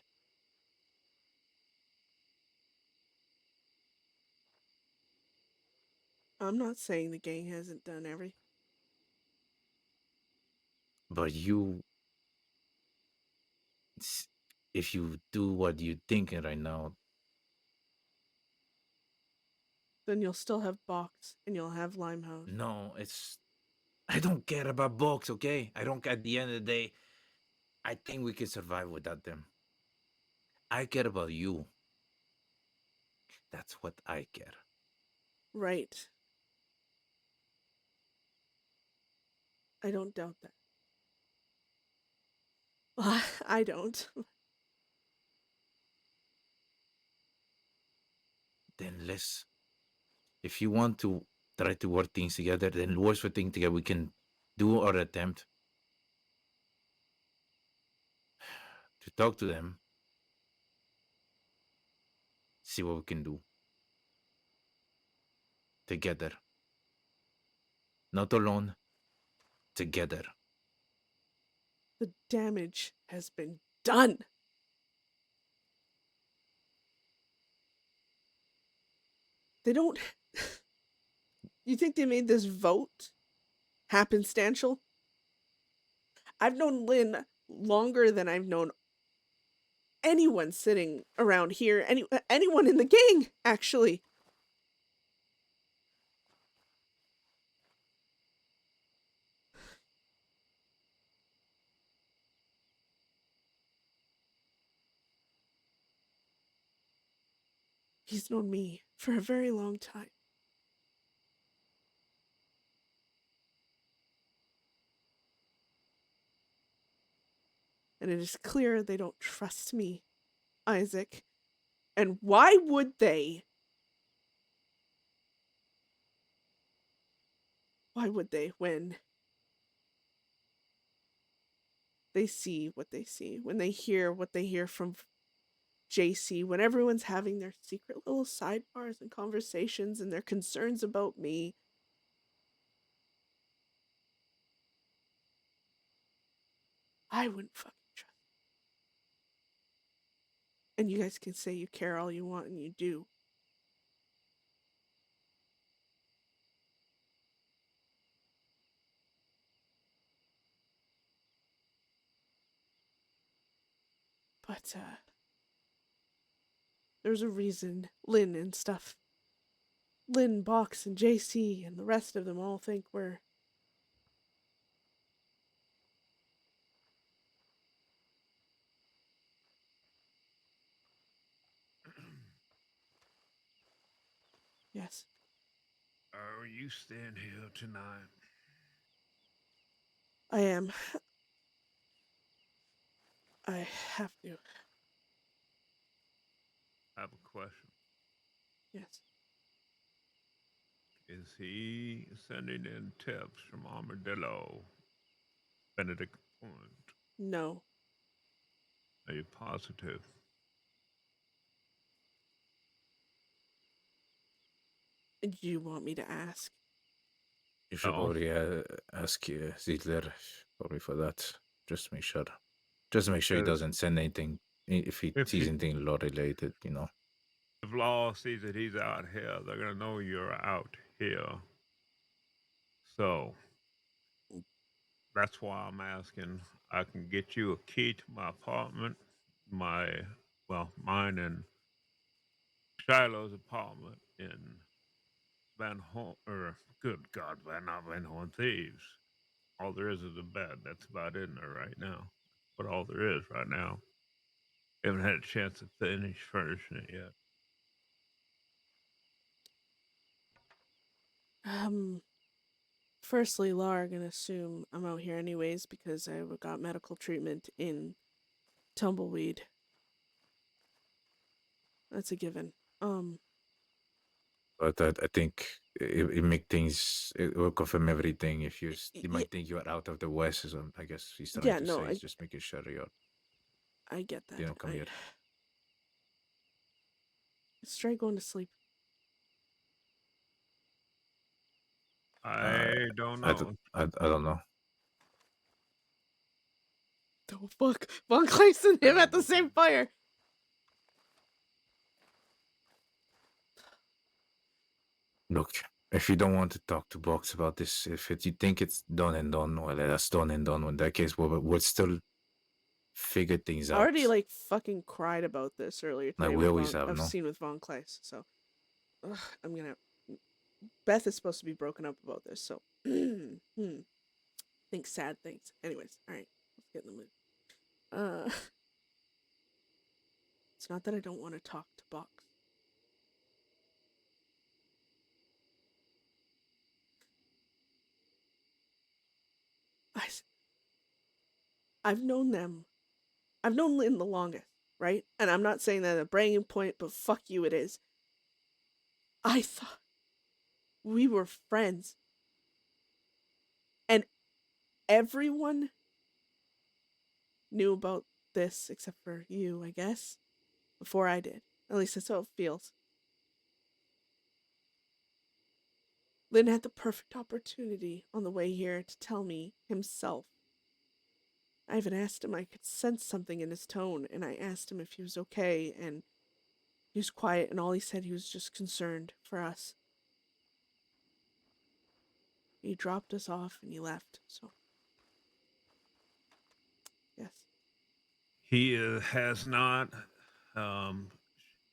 I'm not saying the gang hasn't done everything. But you, if you do what you're thinking right now, Then you'll still have Box and you'll have Limehouse. no, I don't care about books, okay? I don't, at the end of the day, I think we can survive without them. I care about you. That's what I care. Right. I don't doubt that. I don't. Then if you want to try to work things together, then work for things together. We can do our attempt to talk to them, see what we can do together. Not alone, together. The damage has been done. They don't. You think they made this vote happenstantial? I've known Lynn longer than I've known anyone sitting around here. Anyone in the gang, actually. He's known me for a very long time. And it is clear they don't trust me, Isaac. And why would they? Why would they when they see what they see, when they hear what they hear from JC, when everyone's having their secret little sidebars and conversations and their concerns about me? I wouldn't fucking trust. And you guys can say you care all you want, and you do. But, there's a reason Lynn and stuff. Lynn, Box, and JC, and the rest of them all think we're... Yes. Are you staying here tonight? I am. I have to. I have a question. Yes. Is he sending in tips from Armadillo, Benedict Point? No. Are you positive? Do you want me to ask? You should No. probably ask Ziegler probably for that. Just to make sure. Just to make sure he Because doesn't send anything if he if sees he, anything law related, you know. if Law sees that he's out here, they're gonna know you're out here. So that's why I'm asking. I can get you a key to my apartment, mine and Shiloh's apartment in Van Horn, or good God, not Van Horn Thieves. All there is a bed. That's about it in there right now. But all there is right now. Haven't had a chance to finish furnishing it yet. Firstly, Law are gonna assume I'm out here anyways because I got medical treatment in Tumbleweed. That's a given. But I think it make things, it will confirm everything. If you might think you are out of the West, is what I guess he's trying Yeah, to no, say. He's just making sure I get that. you don't come here. Let's try going to sleep. I don't I know. don't know. Oh fuck! Von Clayson and him at the same fire. Look, if you don't want to talk to Box about this, you think it's done and done, well, that's done and done. In that case, we'll still figure things I out. already like fucking cried about this earlier today. Like we always have, I've no? seen with Von Clayson, so I'm gonna. Beth is supposed to be broken up about this, so think sad things. Anyways, all right, let's get in the mood. It's not that I don't want to talk to Box. I've known them. I've known Lynn the longest, right? And I'm not saying that a bragging point, but fuck you, it is. I thought we were friends. And everyone knew about this except for you, I guess, before I did. At least that's how it feels. Lynn had the perfect opportunity on the way here to tell me himself. I even asked him, I could sense something in his tone, and I asked him if he was okay, and he was quiet, and all he said, he was just concerned for us. He dropped us off and he left, so. Yes. He has not.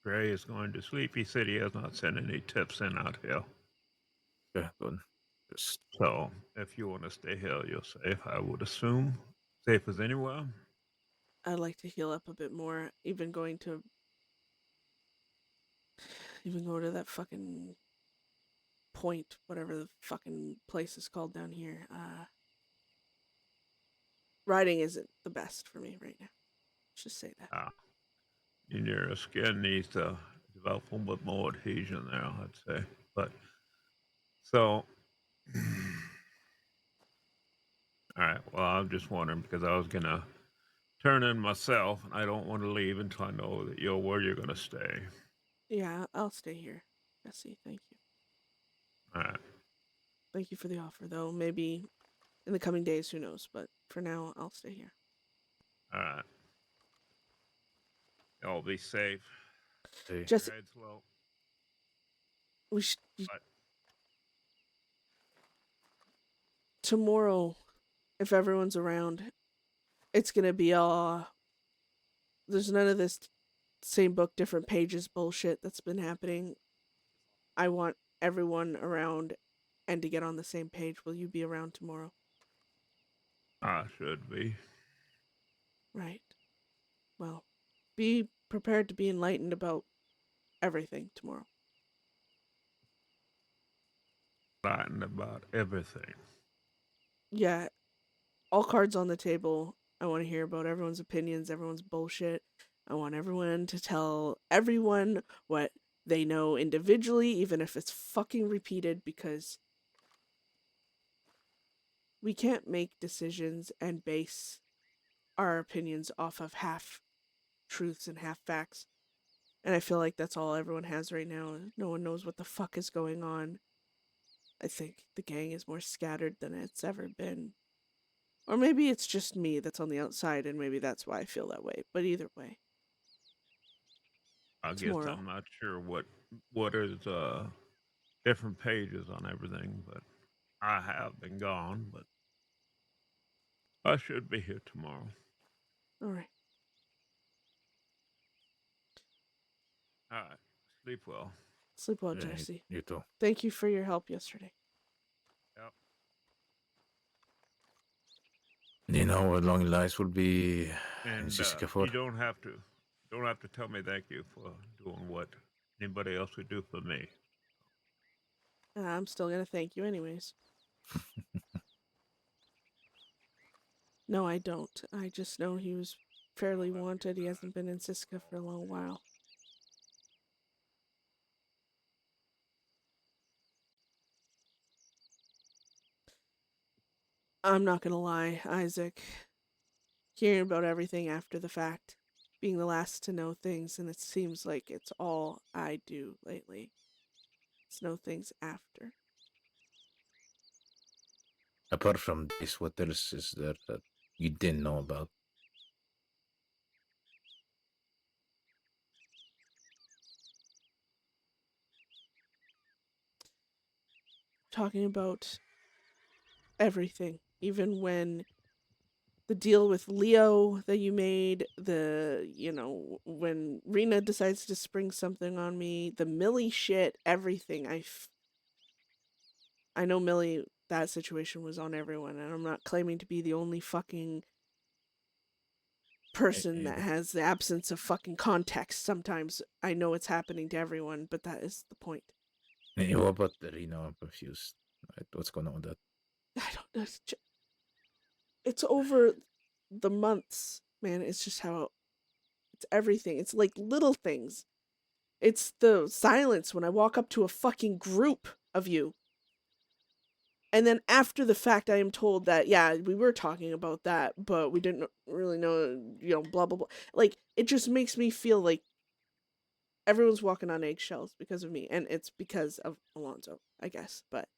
Gray is going to sleep. He said he has not sent any tips in out here. Yeah, good. Just So if you want to stay here, you're safe. I would assume safe as anywhere. I'd like to heal up a bit more, even going to even go to that fucking point, whatever the fucking place is called down here. Riding isn't the best for me right now. Let's just say that. Ah, your skin needs to develop a little bit more adhesion there, I'd say. But so, all right. Well, I'm just wondering because I was gonna turn in myself, and I don't want to leave until I know that you're where you're gonna stay. Yeah, I'll stay here. Jesse, thank you. All right. Thank you for the offer, though. Maybe in the coming days, who knows? But for now, I'll stay here. All right. Y'all be safe. Hey, Jesse, Heads low. we should But tomorrow, if everyone's around, it's gonna be there's none of this same book, different pages bullshit that's been happening. I want everyone around and to get on the same page. Will you be around tomorrow? I should be. Right. Well, be prepared to be enlightened about everything tomorrow. Fighting about everything. Yeah, all cards on the table. I want to hear about everyone's opinions, everyone's bullshit. I want everyone to tell everyone what they know individually, even if it's fucking repeated, because we can't make decisions and base our opinions off of half truths and half facts. And I feel like that's all everyone has right now. No one knows what the fuck is going on. I think the gang is more scattered than it's ever been. Or maybe it's just me that's on the outside, and maybe that's why I feel that way. But either way, I guess tomorrow. I'm not sure what is different pages on everything, but I have been gone, but I should be here tomorrow. All right. All right. Sleep well. Sleep well, yeah, Jesse. you too. Thank you for your help yesterday. Yep. You know what long lives will be in And Jessica for? you don't have to tell me thank you for doing what anybody else would do for me. I'm still going to thank you anyways. No, I don't. I just know he was fairly wanted. He hasn't been in Siska for a long while. I'm not going to lie, Isaac. Hearing about everything after the fact, being the last to know things, and it seems like it's all I do lately. It's know things after. Apart from this, what else is there that you didn't know about? Talking about everything, even when the deal with Leo that you made, when Rena decides to spring something on me, the Millie shit, everything. I know Millie, that situation was on everyone, and I'm not claiming to be the only fucking person that has the absence of fucking context. Sometimes I know it's happening to everyone, but that is the point. Hey, what about the Reno? I'm confused. Right, what's going on with that? I don't know. It's over the months, man. It's just how it's everything. It's like little things. It's the silence when I walk up to a fucking group of you. And then after the fact, I am told that, yeah, we were talking about that, but we didn't really know, blah, blah, blah. Like, it just makes me feel like everyone's walking on eggshells because of me. And it's because of Alonzo, I guess. But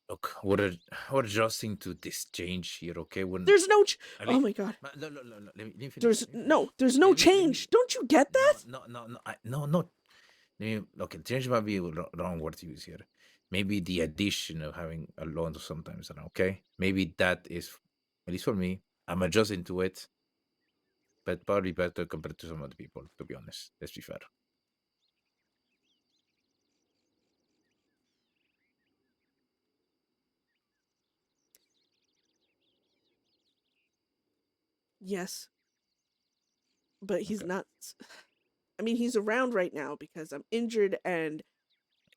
Look, we're adjusting to this change here, okay? there's no... oh my god. No, let me finish. There's no change. Don't you get that? No. Okay, change might be a wrong word to use here. Maybe the addition of having Alonso sometimes, okay? Maybe that is, at least for me, I'm adjusting to it, but probably better compared to some other people, to be honest. Let's be fair. Yes. But he's Okay. not... I mean, he's around right now because I'm injured and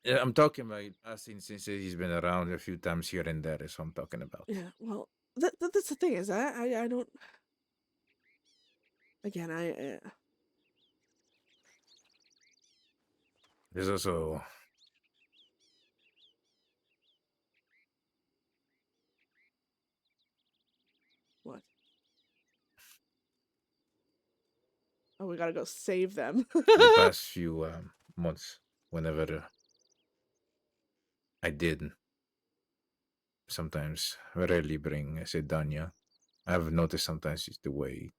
Yeah, I'm talking about past instances. He's been around a few times here and there. Is what I'm talking about. yeah. Well, that's the thing is I don't. Again, There's also what? Oh, we gotta go save them. the past few months, whenever I did sometimes rarely bring Sedania. I've noticed sometimes it's the way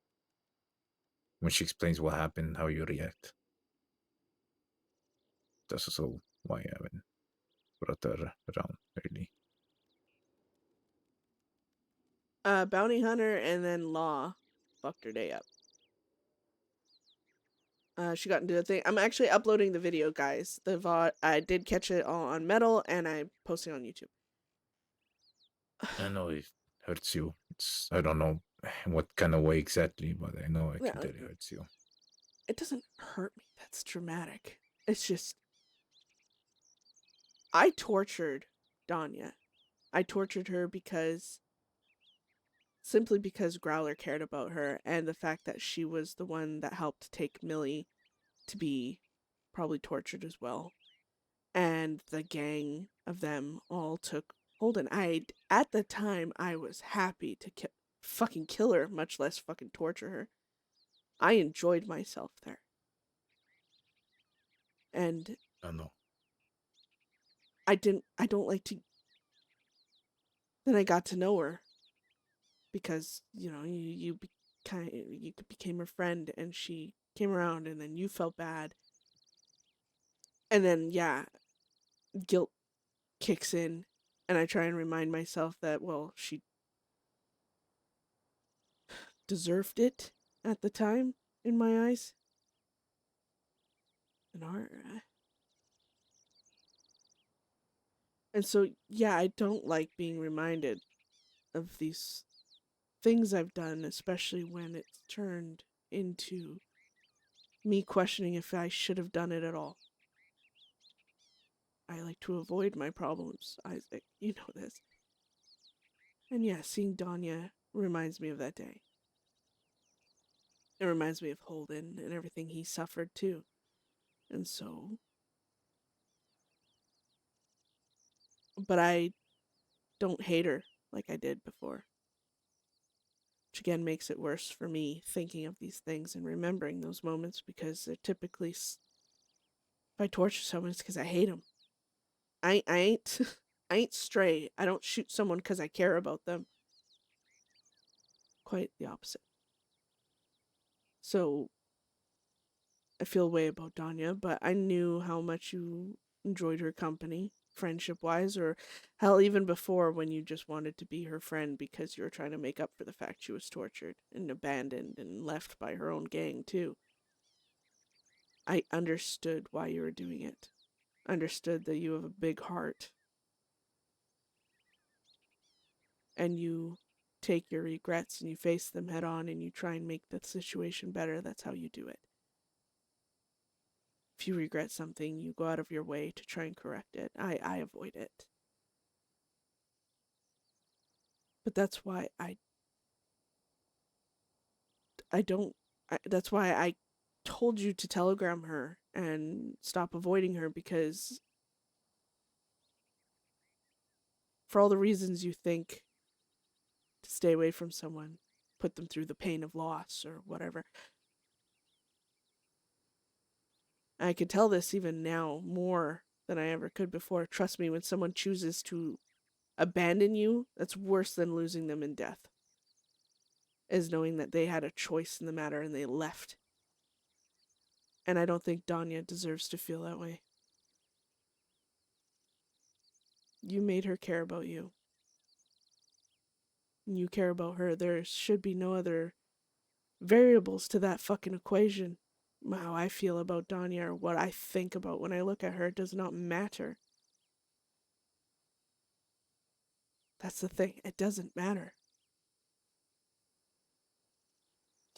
when she explains what happened, how you react. That's also why I haven't brought her around really. Bounty Hunter and then Law fucked her day up. She got into a thing. I'm actually uploading the video, guys. The VOD. I did catch it all on Metal, and I'm posting on YouTube. I know it hurts you. I don't know what kind of way exactly, but I know it Yeah, can tell it hurts you. it doesn't hurt me. That's dramatic. It's just I tortured Danya. I tortured her simply because Growler cared about her and the fact that she was the one that helped take Millie to be probably tortured as well. And the gang of them all took Holden. At the time, I was happy to fucking kill her, much less fucking torture her. I enjoyed myself there. And I know. I don't like to. Then I got to know her because, you became her friend and she came around and then you felt bad. And then, yeah, guilt kicks in and I try and remind myself that, well, she deserved it at the time in my eyes. And so, yeah, I don't like being reminded of these things I've done, especially when it's turned into me questioning if I should have done it at all. I like to avoid my problems, Isaac. You know this. And yeah, seeing Danya reminds me of that day. It reminds me of Holden and everything he suffered too. And so... But I don't hate her like I did before. Which again makes it worse for me thinking of these things and remembering those moments because they're typically... If I torture someone, it's because I hate them. I ain't I ain't stray. I don't shoot someone because I care about them. Quite the opposite. So I feel a way about Danya, but I knew how much you enjoyed her company, friendship-wise, or hell, even before when you just wanted to be her friend because you were trying to make up for the fact she was tortured and abandoned and left by her own gang, too. I understood why you were doing it. Understood that you have a big heart. And you take your regrets and you face them head on and you try and make the situation better. That's how you do it. If you regret something, you go out of your way to try and correct it. I avoid it. But that's why that's why I told you to telegram her and stop avoiding her, because for all the reasons you think to stay away from someone, put them through the pain of loss or whatever. I could tell this even now more than I ever could before. Trust me, when someone chooses to abandon you, that's worse than losing them in death. Is knowing that they had a choice in the matter and they left. And I don't think Danya deserves to feel that way. You made her care about you. And you care about her. There should be no other variables to that fucking equation. How I feel about Danya or what I think about when I look at her does not matter. That's the thing. It doesn't matter.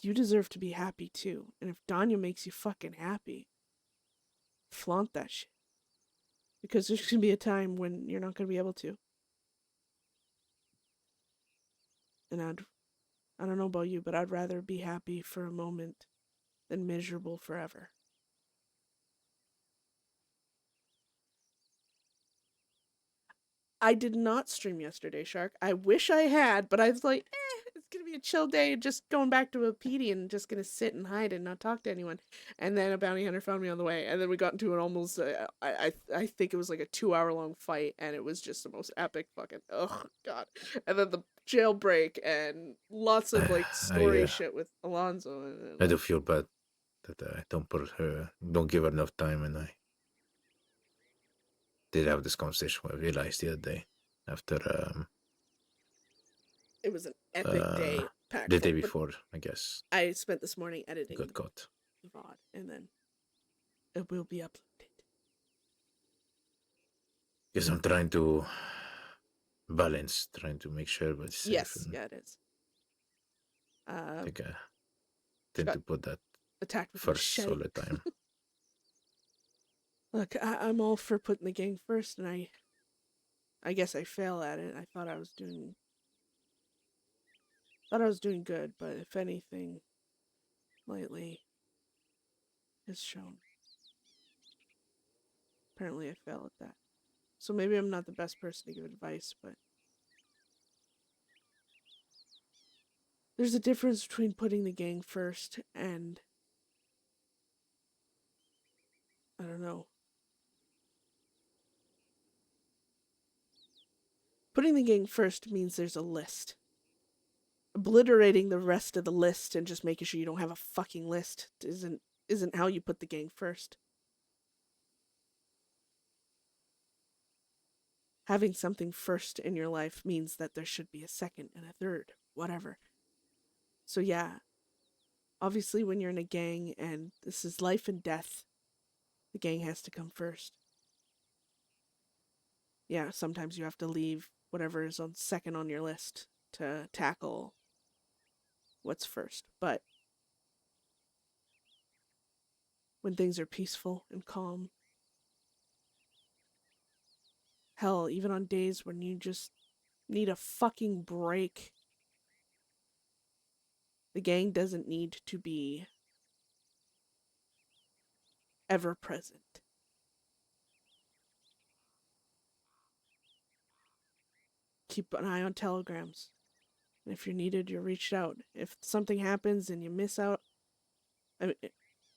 you deserve to be happy too. And if Danya makes you fucking happy, flaunt that shit. Because there's gonna be a time when you're not gonna be able to. And I don't know about you, but I'd rather be happy for a moment than miserable forever. I did not stream yesterday, Shark. I wish I had, but I was like, it's gonna be a chill day, just going back to a PD and just gonna sit and hide and not talk to anyone. And then a bounty hunter found me on the way, and then we got into an almost, I think it was like a 2-hour long fight, and it was just the most epic fucking, oh god. And then the jailbreak and lots of like story shit with Alonzo. And, I do feel bad that I don't give her enough time, and I did have this conversation where I realized the other day after it was an epic day. Packed the day full, before, I guess. I spent this morning editing Got caught. the VOD, and then it will be uploaded. Because I'm trying to balance, trying to make sure everybody's safe. Yes, yeah, it is. I think I tend to put that Attacked with first all the time. Look, I'm all for putting the gang first, and I guess I fail at it. I thought I was doing good, but if anything, lately has shown. Apparently I fail at that. So maybe I'm not the best person to give advice, but there's a difference between putting the gang first and, I don't know, putting the gang first means there's a list. Obliterating the rest of the list and just making sure you don't have a fucking list isn't how you put the gang first. Having something first in your life means that there should be a second and a third, whatever. So yeah, obviously when you're in a gang and this is life and death, the gang has to come first. Yeah, sometimes you have to leave whatever is on second on your list to tackle what's first. But when things are peaceful and calm, hell, even on days when you just need a fucking break, the gang doesn't need to be ever present. Keep an eye on telegrams. And if you're needed, you're reached out. If something happens and you miss out, I mean,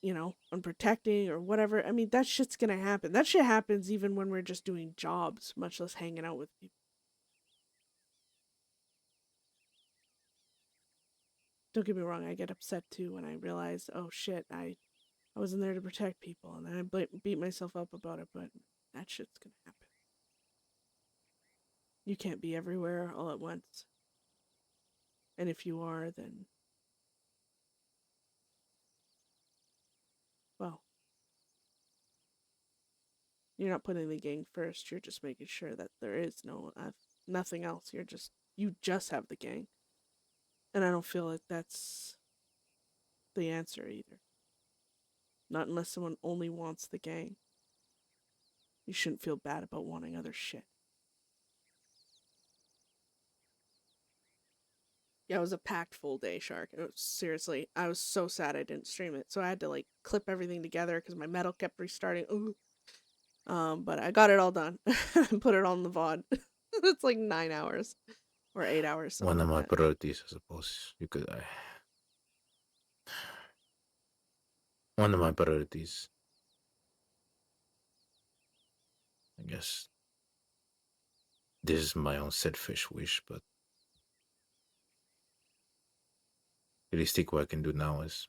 you know, on protecting or whatever, I mean, that shit's gonna happen. That shit happens even when we're just doing jobs, much less hanging out with people. Don't get me wrong, I get upset too when I realize, oh shit, I wasn't there to protect people, and then I beat myself up about it, but that shit's gonna happen. You can't be everywhere all at once. And if you are, then, well, you're not putting the gang first, you're just making sure that there is nothing else. You just have the gang. And I don't feel like that's the answer either. Not unless someone only wants the gang. You shouldn't feel bad about wanting other shit. Yeah, it was a packed full day, Shark. It was, seriously, I was so sad I didn't stream it. So I had to like clip everything together because my metal kept restarting. Ooh. But I got it all done. Put it on the VOD. It's like 9 hours or 8 hours. One of my like that. priorities, I suppose. One of my priorities, I guess. This is my own selfish wish, but realistic what I can do now is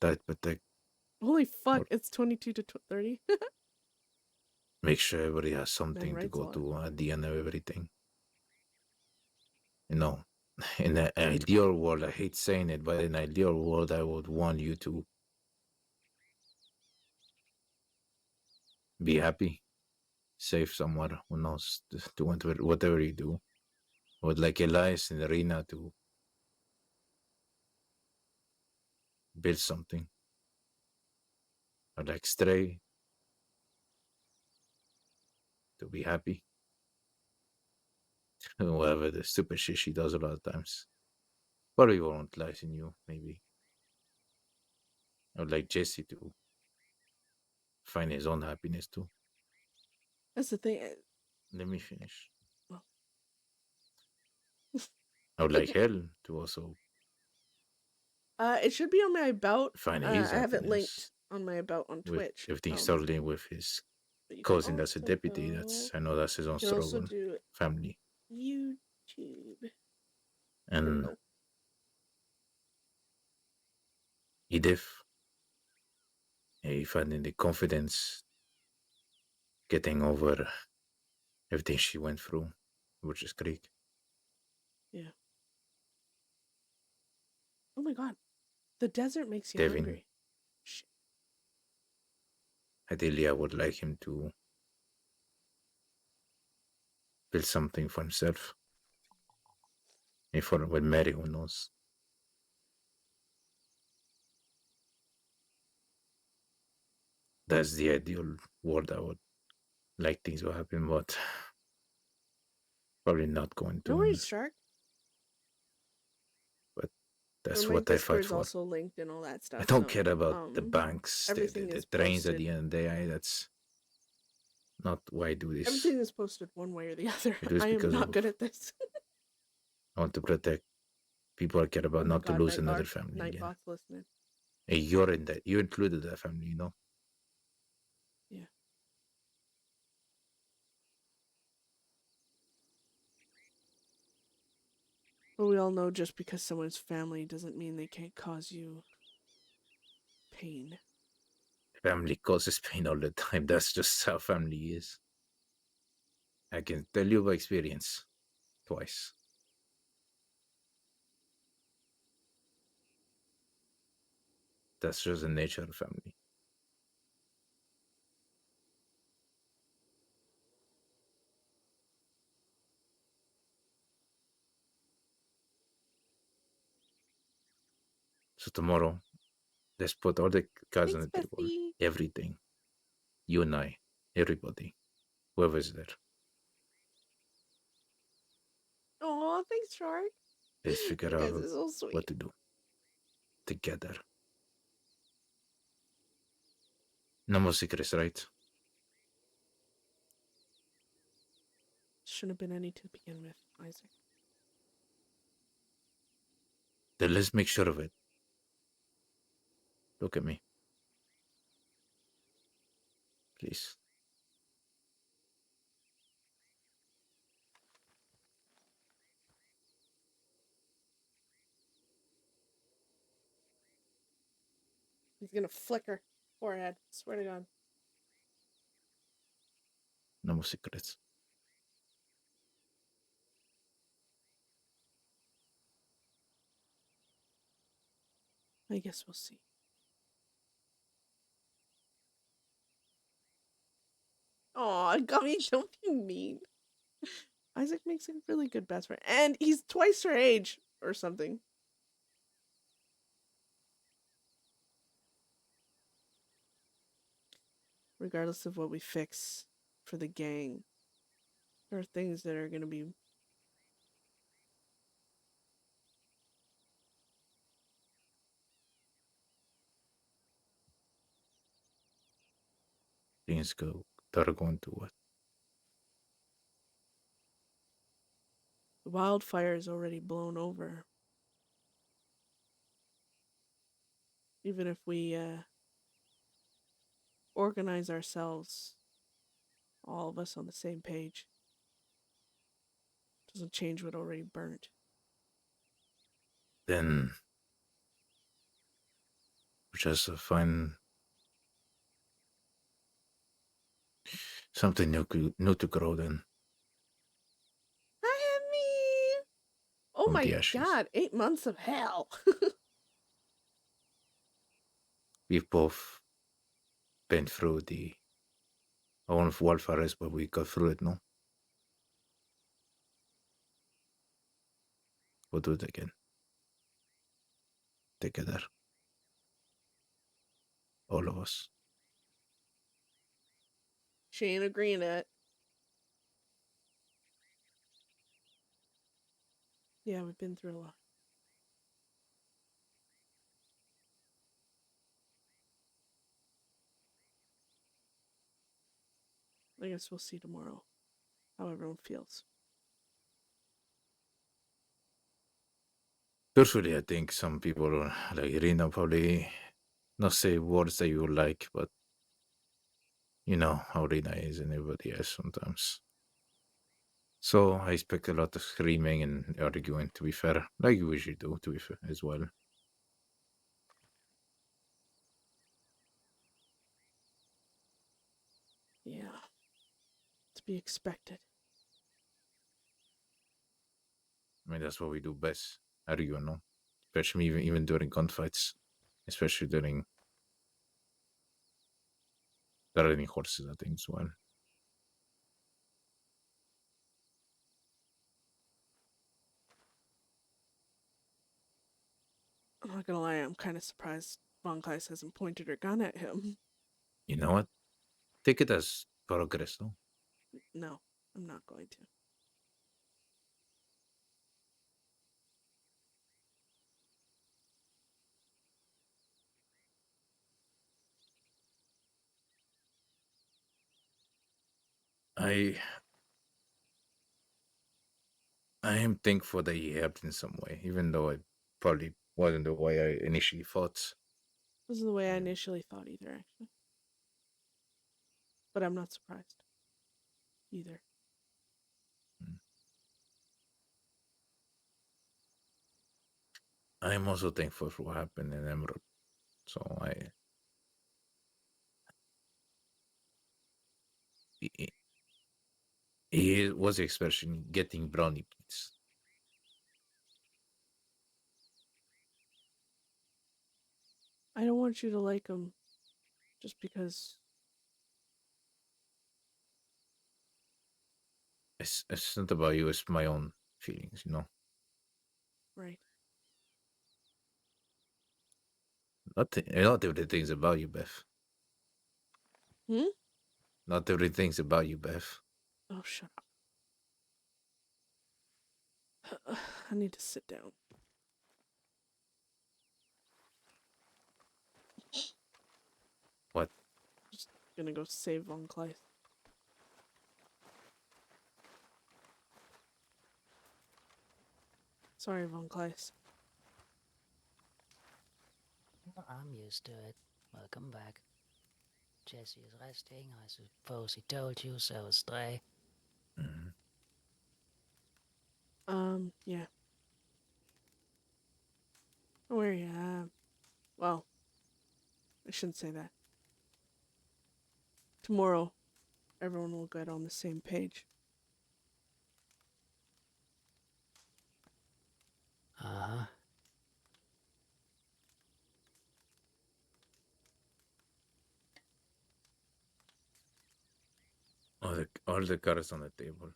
try to protect, Holy fuck, it's 22 to 30. make sure everybody has something to writes a go lot. to at the end of everything. You know, in an ideal world, I hate saying it, but in an ideal world, I would want you to be happy, safe somewhere, who knows, do whatever you do. I would like Elias and Arena to build something. Or like Stray. To be happy. Whatever the stupid shit she does a lot of times. Probably won't lie in you, maybe. I would like Jesse to find his own happiness too. That's the thing. Let me finish. Well. I would like Hell to also It should be on my about. find I his have it happiness linked on my about on with Twitch. everything starting with his But you can cousin that's a also deputy. go- That's I know that's his own You can also struggle. do Family. YouTube. And Hello. Edith, finding the confidence, getting over everything she went through, which is Greek. Yeah. Oh my god. The desert makes you Devin. hungry. Shit. Ideally, I would like him to build something for himself. If for with Mary, who knows? That's the ideal world I would like things to happen, but probably not going to. No worries, Shark. But that's And my what I fight Discord's for. also linked and all that stuff. I don't so, care about the banks, everything the is trains at posted. the end of the day. That's not why I do this. Everything is posted one way or the other. I do this I am because not good at this. I want to protect people I care about, Oh my not god, to lose another Nightbot- family again. Nightbot's listening. Hey, you're in that. You included that family, you know? Yeah. But we all know just because someone's family doesn't mean they can't cause you pain. Family causes pain all the time. That's just how family is. I can tell you by experience. Twice. That's just the nature of family. So tomorrow, let's put all the cards on the Thanks, table. Bestie. Everything. You and I. Everybody. Whoever's there. Aw, thanks, Shark. Let's figure You guys out are so sweet. what to do. Together. No more secrets, right? Shouldn't have been any to begin with, Isaac. Then let's make sure of it. Look at me. Please. He's gonna flicker. Forehead. Swear to God. No more secrets. I guess we'll see. Aw, Gummy, don't be mean. Isaac makes a really good best friend. And he's twice her age or something. Regardless of what we fix for the gang, there are things that are going to be... Things go. They're going to what? The wildfire is already blown over. Even if we organize ourselves, all of us on the same page, doesn't change what already burnt. Then we just find something new to grow then. Hi, me! Oh From my the ashes. god, 8 months of hell! We've both been through the own wildfires, but we got through it, no? We'll do it again. Together. All of us. She ain't agreeing to it. Yeah, we've been through a lot. I guess we'll see tomorrow how everyone feels. Personally, I think some people, like Irina, probably not say words that you like, but you know how Irina is and everybody else sometimes. So I expect a lot of screaming and arguing, to be fair. Like you usually do, to be fair, as well. Yeah. To be expected. I mean, that's what we do best. Argue, no? Especially even during gunfights. Especially during riding horses, I think, as well. I'm not gonna lie, I'm kind of surprised Von Kleist hasn't pointed her gun at him. You know what? Take it as progress, no? No, I'm not going to. I am thankful that he helped in some way, even though it probably wasn't the way I initially thought. This is the way I initially thought either, actually. But I'm not surprised. Either. I am also thankful for what happened in Emerald. So he was expressing getting brownie points. I don't want you to like him just because. It's not about you, it's my own feelings, you know? Right. Not everything's about you, Beth. Hmm? Not everything's about you, Beth. Oh, shut up. I need to sit down. What? Just gonna go save Von Kleist. Sorry, Von Kleist. I'm used to it. Welcome back. Jesse is resting. I suppose he told you, so is Stray. Mm-hmm. Yeah. Where you well, I shouldn't say that. Tomorrow, everyone will get on the same page. Uh-huh. All the cards on the table.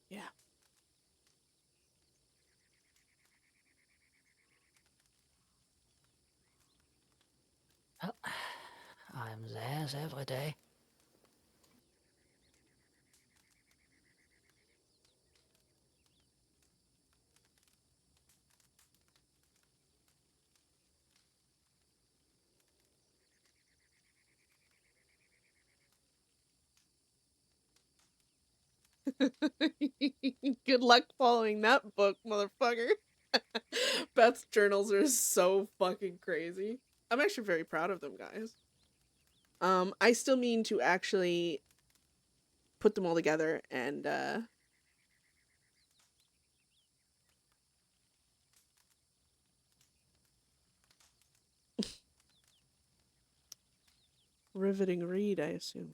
Yeah. Oh, I'm theirs every day. Good luck following that book, motherfucker. Beth's journals are so fucking crazy. I'm actually very proud of them, guys. I still mean to actually put them all together and riveting read, I assume.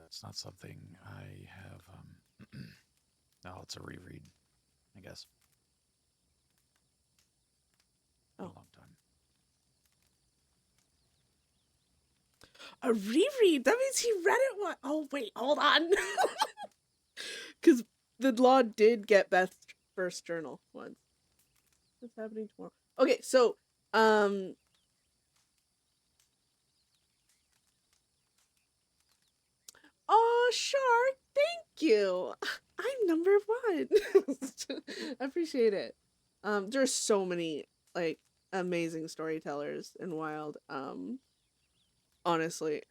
It's not something I have. No, it's a reread, I guess. A reread? That means he read it once. Oh, wait, hold on. Because the law did get Beth's first journal once. What's happening tomorrow? Okay, so, oh, Shark, thank you. I'm number 1. I appreciate it. There's so many, like, amazing storytellers in Wild. Honestly,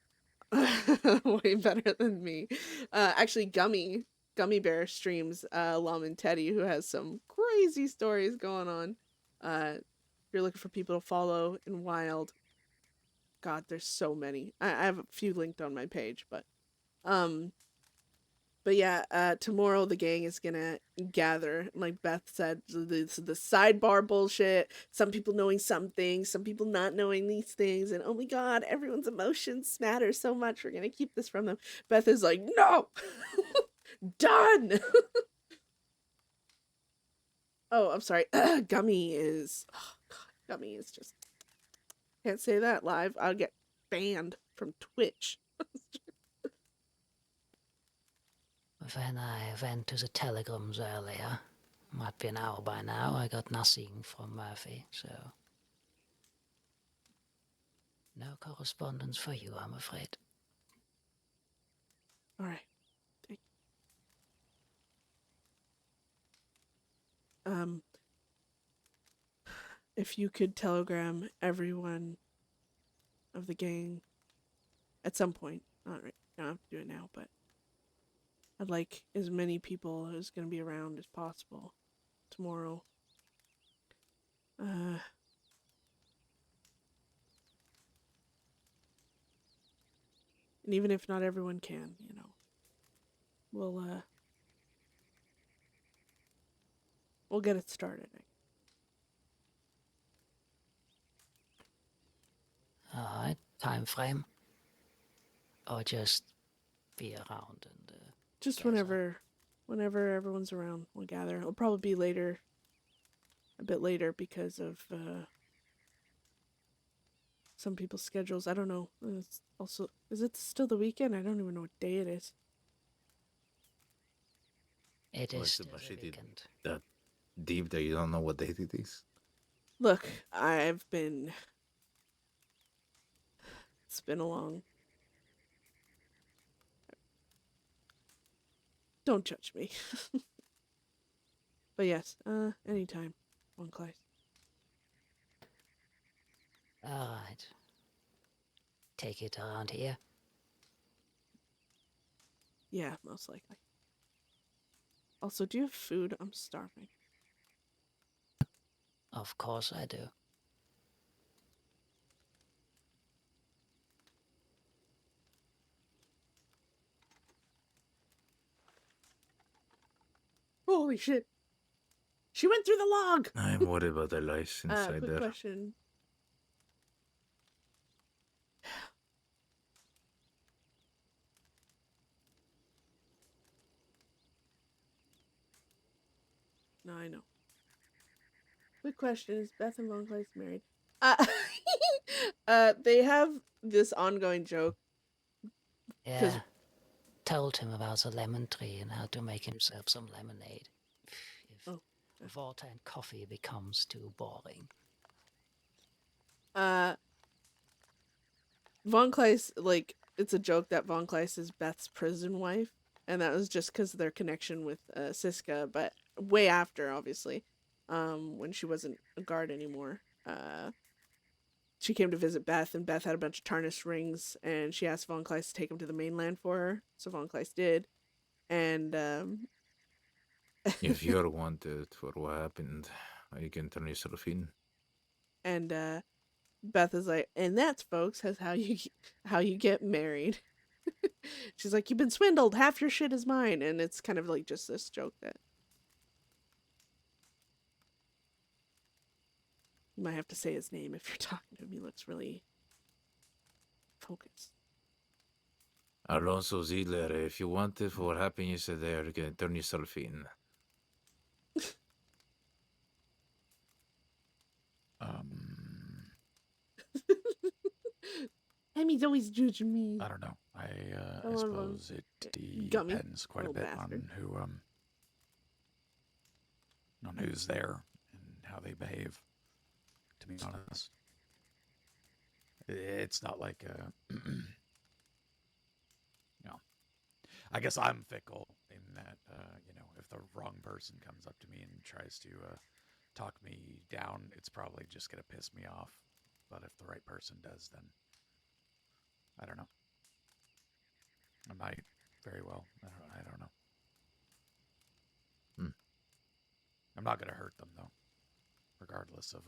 way better than me. Actually, Gummy Bear streams Lum and Teddy, who has some crazy stories going on. If you're looking for people to follow in Wild, God, there's so many. I have a few linked on my page, but yeah, tomorrow the gang is gonna gather. Like Beth said, the sidebar bullshit. Some people knowing some things, some people not knowing these things, and oh my god, everyone's emotions matter so much. We're gonna keep this from them. Beth is like, no, done. Oh, I'm sorry. Gummy is. Oh god, Gummy is just. Can't say that live. I'll get banned from Twitch. When I went to the telegrams earlier, might be an hour by now, I got nothing from Murphy, so... No correspondence for you, I'm afraid. Alright. If you could telegram everyone of the gang at some point, not right, you don't have to do it now, but I'd like as many people as going to be around as possible tomorrow. And even if not everyone can, you know, we'll get it started. Alright, time frame? Or just be around and... Just gather. whenever everyone's around, we'll gather. It'll probably be later, a bit later because of some people's schedules. I don't know. It's also, is it still the weekend? I don't even know what day it is. It Oh, is it's still the the shit weekend. that deep that you don't know what date it is. Look, it's been a long... Don't judge me. But yes, anytime. One class. Alright. Take it around here. Yeah, most likely. Also, do you have food? I'm starving. Of course I do. Holy shit. She went through the log! I'm worried about the lice inside Quick there. question. No, I know. Quick question, is Beth and Von Clyce married? They have this ongoing joke. Yeah. Told him about the lemon tree and how to make himself some lemonade. If water and coffee becomes too boring. Von Clyce, like, it's a joke that Von Clyce is Beth's prison wife, and that was just because of their connection with Siska, but way after, obviously, when she wasn't a guard anymore. She came to visit Beth, and Beth had a bunch of tarnished rings, and she asked Von Clyce to take them to the mainland for her, so Von Clyce did, and If you're wanted for what happened, you can turn yourself in. and Beth is like, and that's, folks, that's how you get married. She's like, you've been swindled, half your shit is mine, and it's kind of like just this joke that you might have to say his name if you're talking to him. He looks really focused. Alonso Ziegler, if you wanted for what happened yesterday, you can turn yourself in. Jimmy's always judging me. I don't know. I Come on, suppose it Gummy, depends quite a little bit bastard. on who's there and how they behave. To be honest, it's not like I guess I'm fickle in that if the wrong person comes up to me and tries to talk me down, it's probably just gonna piss me off. But if the right person does, then I don't know. I might very well. I don't know. I'm not gonna hurt them though, regardless of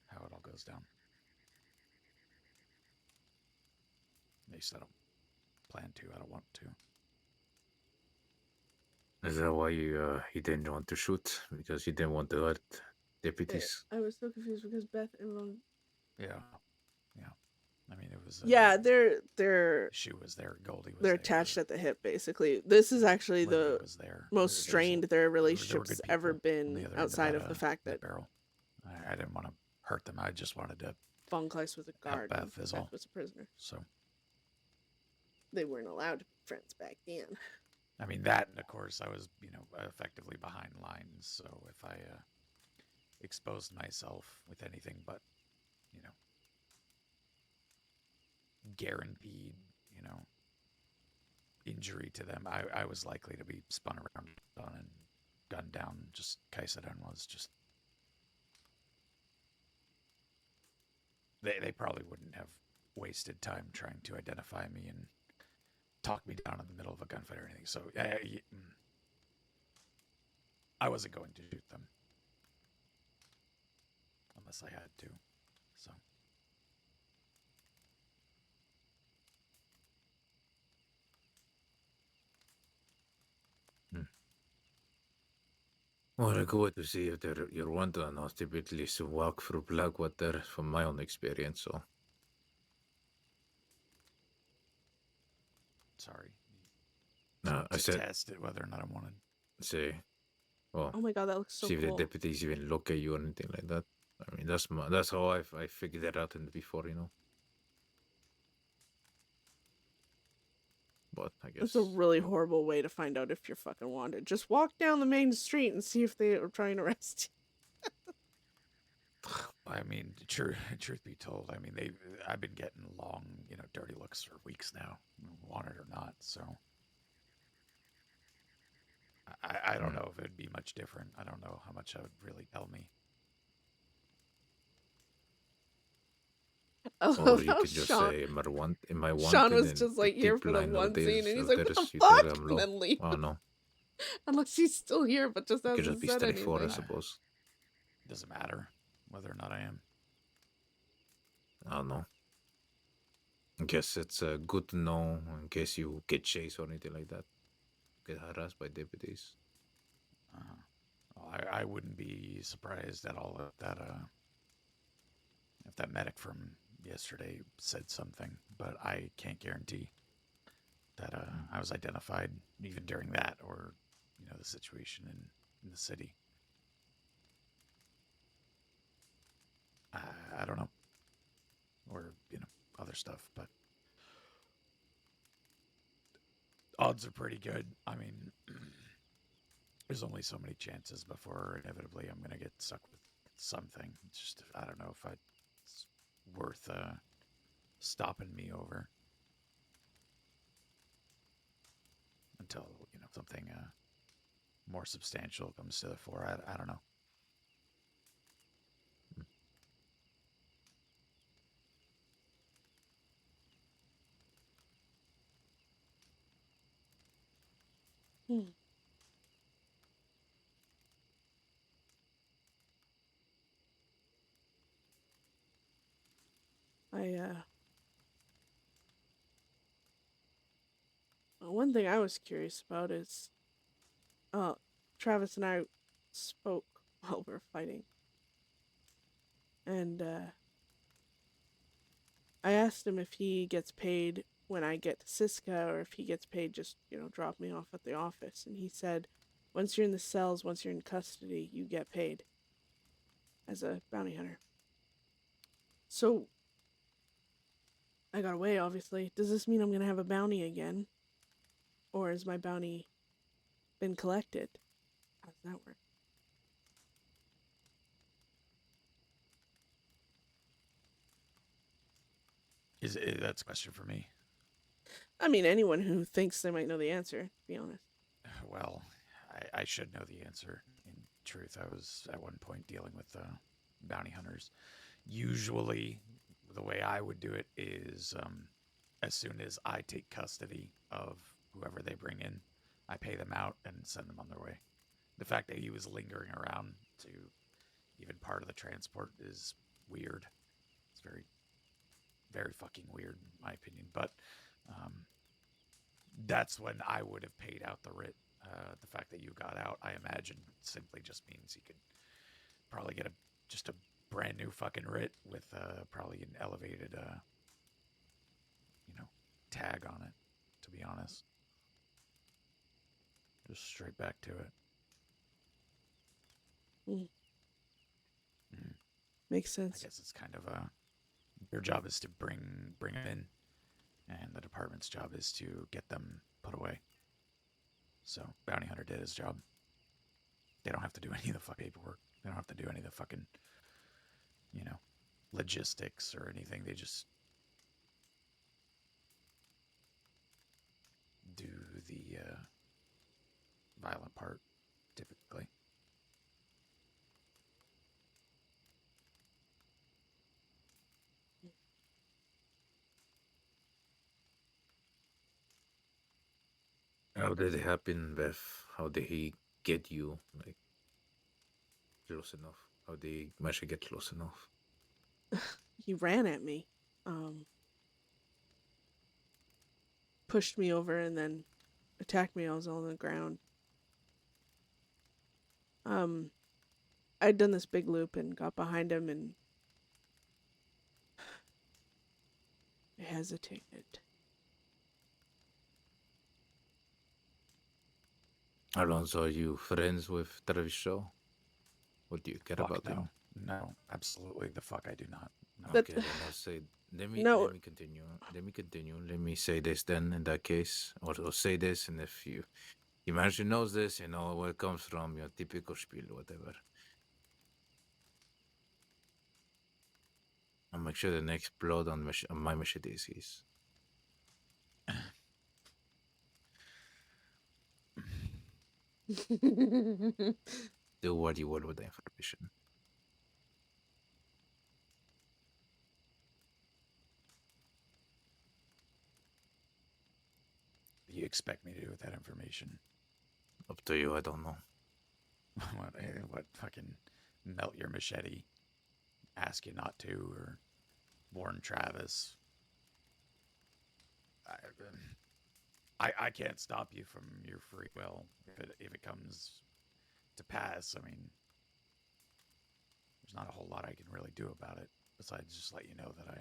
how it all goes down. At least I don't plan to. I don't want to. Is that why you didn't want to shoot? Because you didn't want to hurt deputies? I was so confused because Beth and Ron. Yeah. I mean, it was. Yeah, they're She was there. Goldie was they're there. attached at the hip, basically. This is actually Linda the was there. most strained their relationship's good ever people on been the other end outside of that, the fact that barrel. I didn't want to hurt them. I just wanted to Von Kleist was a guard and Beth is Beth all. was a prisoner. So, They weren't allowed to be friends back then. I mean, that, and of course, I was, effectively behind lines. So if I exposed myself with anything but, guaranteed, injury to them, I was likely to be spun around and gunned down. Just Kaisadon was just. They probably wouldn't have wasted time trying to identify me and talk me down in the middle of a gunfight or anything. So I wasn't going to shoot them unless I had to. So. Well, I go to see if you're wanted or not. Typically, to walk through Blackwater from my own experience. So. Sorry. No, I said. Tested whether or not I wanted. Say. Well. Oh my god, that looks so see if cool. the deputies even look at you or anything like that. I mean, that's how I figured that out before, But I guess it's a really horrible way to find out if you're fucking wanted. Just walk down the main street and see if they are trying to arrest you. I mean, truth be told, I mean, I've been getting long, dirty looks for weeks now, wanted or not. So I don't know if it'd be much different. I don't know how much that would really tell me. Or you could just say, am I wanted? Sean was just like here for the one scene, and he's like, what the fuck? And then leave. Oh, no. Unless he's still here, but just hasn't just be said steady for, I anything. suppose. It doesn't matter whether or not I am. I don't know. I guess it's good to know in case you get chased or anything like that. Get harassed by deputies. Well, I wouldn't be surprised at all if that medic from yesterday said something, but I can't guarantee that I was identified even during that or the situation in the city. I don't know, or other stuff, but odds are pretty good. I mean, there's only so many chances before inevitably I'm gonna get stuck with something. It's just, I don't know if it's worth stopping me over until something more substantial comes to the fore. I don't know. One thing I was curious about is, Travis and I spoke while we were fighting, and I asked him if he gets paid when I get to Siska, or if he gets paid just, drop me off at the office, and he said, once you're in the cells, once you're in custody, you get paid as a bounty hunter. So, I got away, obviously. Does this mean I'm gonna have a bounty again? Or has my bounty been collected? How does that work? That's a question for me? I mean, anyone who thinks they might know the answer, to be honest. Well, I should know the answer. In truth, I was at one point dealing with bounty hunters. Usually, the way I would do it is as soon as I take custody of whoever they bring in, I pay them out and send them on their way. The fact that he was lingering around to even part of the transport is weird. It's very, very fucking weird, in my opinion. But that's when I would have paid out the writ. The fact that you got out, I imagine, simply just means you could probably get just a brand new fucking writ with probably an elevated, tag on it. To be honest, just straight back to it. Mm. Mm. Makes I sense. guess it's kind of your job is to bring them in, and the department's job is to get them put away. So bounty hunter did his job. They don't have to do any of the fucking paperwork. They don't have to do any of the fucking, logistics or anything. They just do the violent part, typically. How did it happen, Beth? How did he get you, like, close enough? How did he manage to get close enough? He ran at me. Pushed me over and then attacked me. I was on the ground. I'd done this big loop and got behind him and hesitated. Alonso, are you friends with Travis Shaw? What do you care Fuck about no. him? No, absolutely the fuck I do not. No. But- Okay, then I'll say. Let me No. let me continue. Let me continue. Let me say this then. In that case, or say this, and if you manage to know this, you know where it comes from. Your typical spiel, whatever. I'll make sure the next blood on my machete is his. Do what you will with the information. What do you expect me to do with that information? Up to you. I don't know. what fucking melt your machete? Ask you not to, or warn Travis? I can't stop you from your free will if it comes to pass. I mean, there's not a whole lot I can really do about it besides just let you know that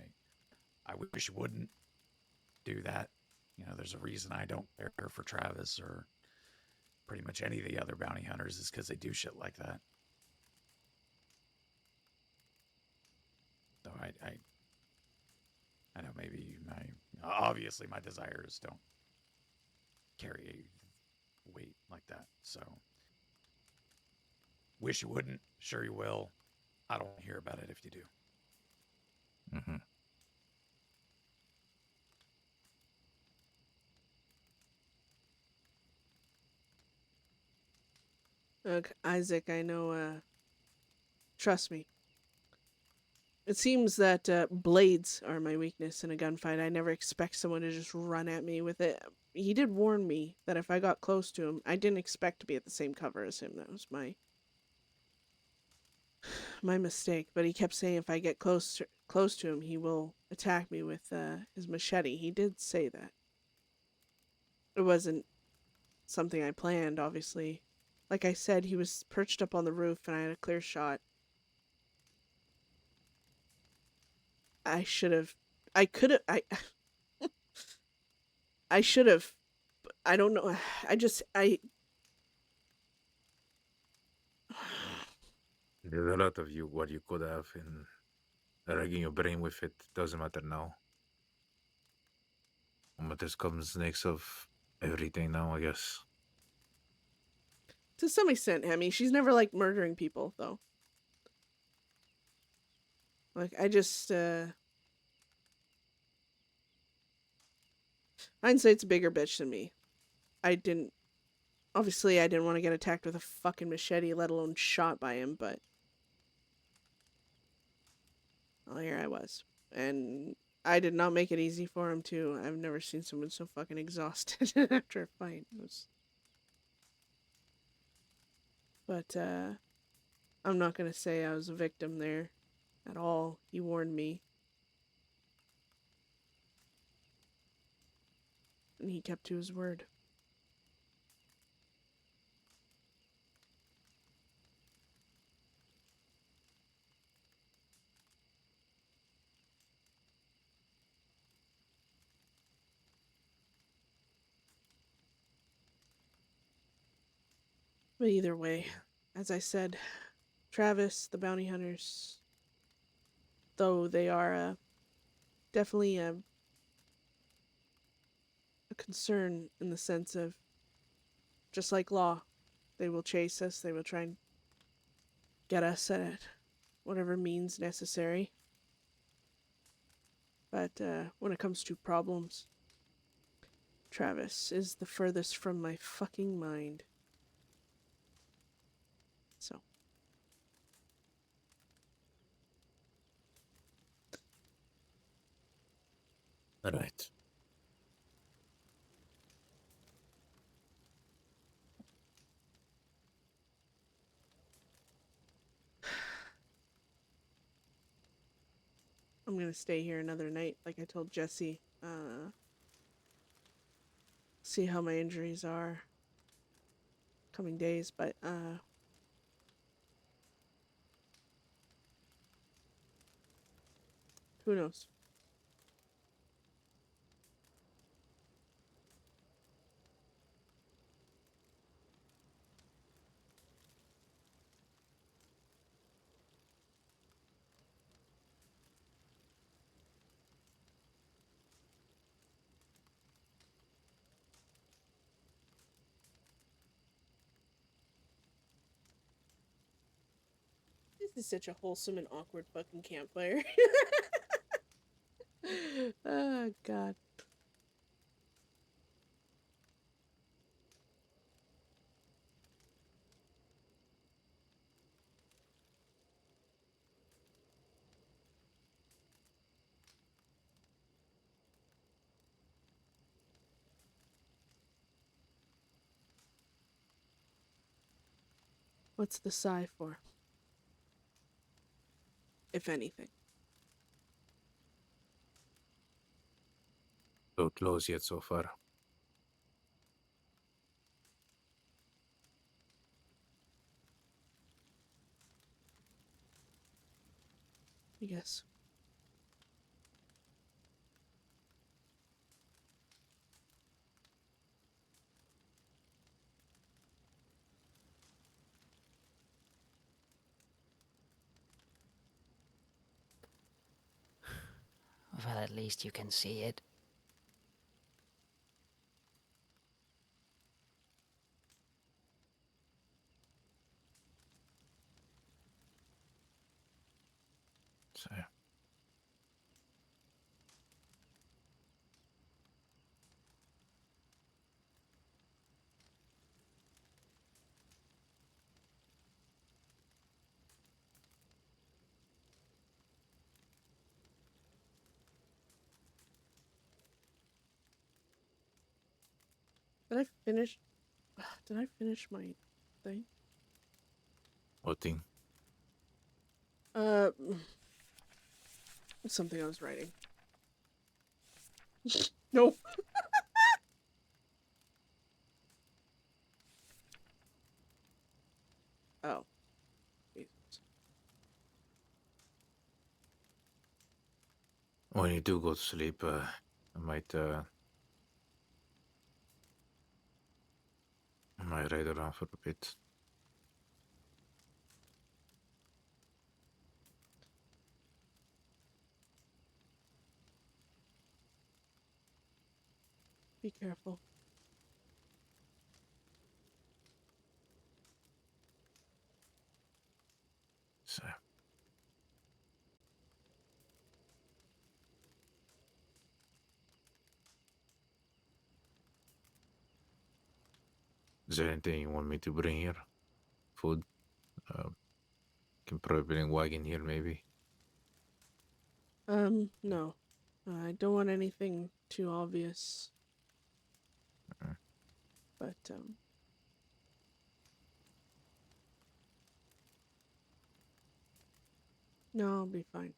I wish you wouldn't do that. There's a reason I don't care for Travis or pretty much any of the other bounty hunters is because they do shit like that. So I know maybe obviously my desires don't carry weight like that. So wish you wouldn't. Sure you will. I don't want to hear about it if you do. Mm-hmm. Look, Isaac, I know, trust me. It seems that blades are my weakness in a gunfight. I never expect someone to just run at me with it. He did warn me that if I got close to him, I didn't expect to be at the same cover as him. That was my mistake. But he kept saying if I get close to him, he will attack me with his machete. He did say that. It wasn't something I planned, obviously. Like I said, he was perched up on the roof and I had a clear shot. I should have. I could have. I should have. I don't know. There's a lot of what you could have, and ragging your brain with it doesn't matter now. But this comes next of everything now, I guess. To some extent, Hemi. She's never like murdering people, though. Like, I just, hindsight's a bigger bitch than me. Obviously, I didn't want to get attacked with a fucking machete, let alone shot by him, but... Well, here I was. And I did not make it easy for him, too. I've never seen someone so fucking exhausted after a fight. But, I'm not gonna say I was a victim there at all. He warned me. And he kept to his word. But either way, as I said, Travis, the bounty hunters, though they are definitely a concern in the sense of, just like law, they will chase us, they will try and get us at whatever means necessary. But when it comes to problems, Travis is the furthest from my fucking mind. So. Alright. I'm gonna stay here another night, like I told Jesse. See how my injuries are coming days, but who knows? This is such a wholesome and awkward fucking campfire. Oh, God. What's the sigh for? If anything. So close yet so far. I guess. Well, at least you can see it. So, Did I finish? Did I finish my thing? what thing? Uh, something I was writing. Nope. Oh. Jesus. When you do go to sleep, I might ride around for a bit. Be careful. So, is there anything you want me to bring here? Food? Can probably bring a wagon here, maybe. No. I don't want anything too obvious. Mm. But, no, I'll be fine.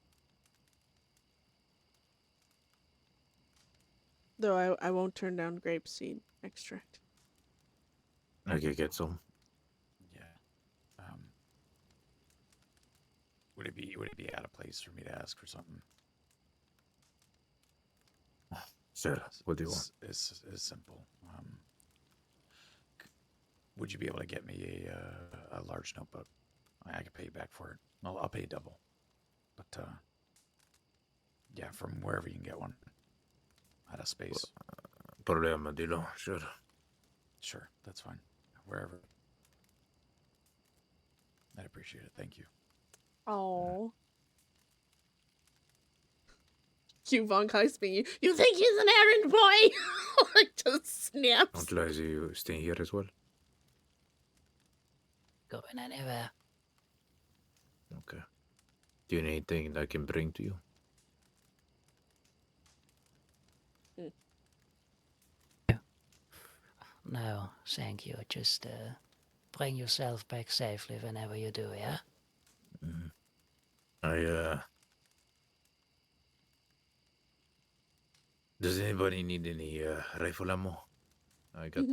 Though I won't turn down grapeseed extract. I could get some. Yeah. Would it be out of place for me to ask for something? Sure. What do you want? It's simple. Would you be able to get me a large notebook? I could pay you back for it. I'll pay you double. But yeah, from wherever you can get one. Out of space. Problema, dilo. Sure. Sure, that's fine. Wherever. I'd appreciate it. Thank you. Oh. Cute Von Kai speaking. You think he's an errand boy? Like, just snaps. Don't lie, you staying here as well? Going anywhere. Okay. Do you need anything that I can bring to you? No, thank you. Just bring yourself back safely whenever you do, yeah? Does anybody need any rifle ammo? I got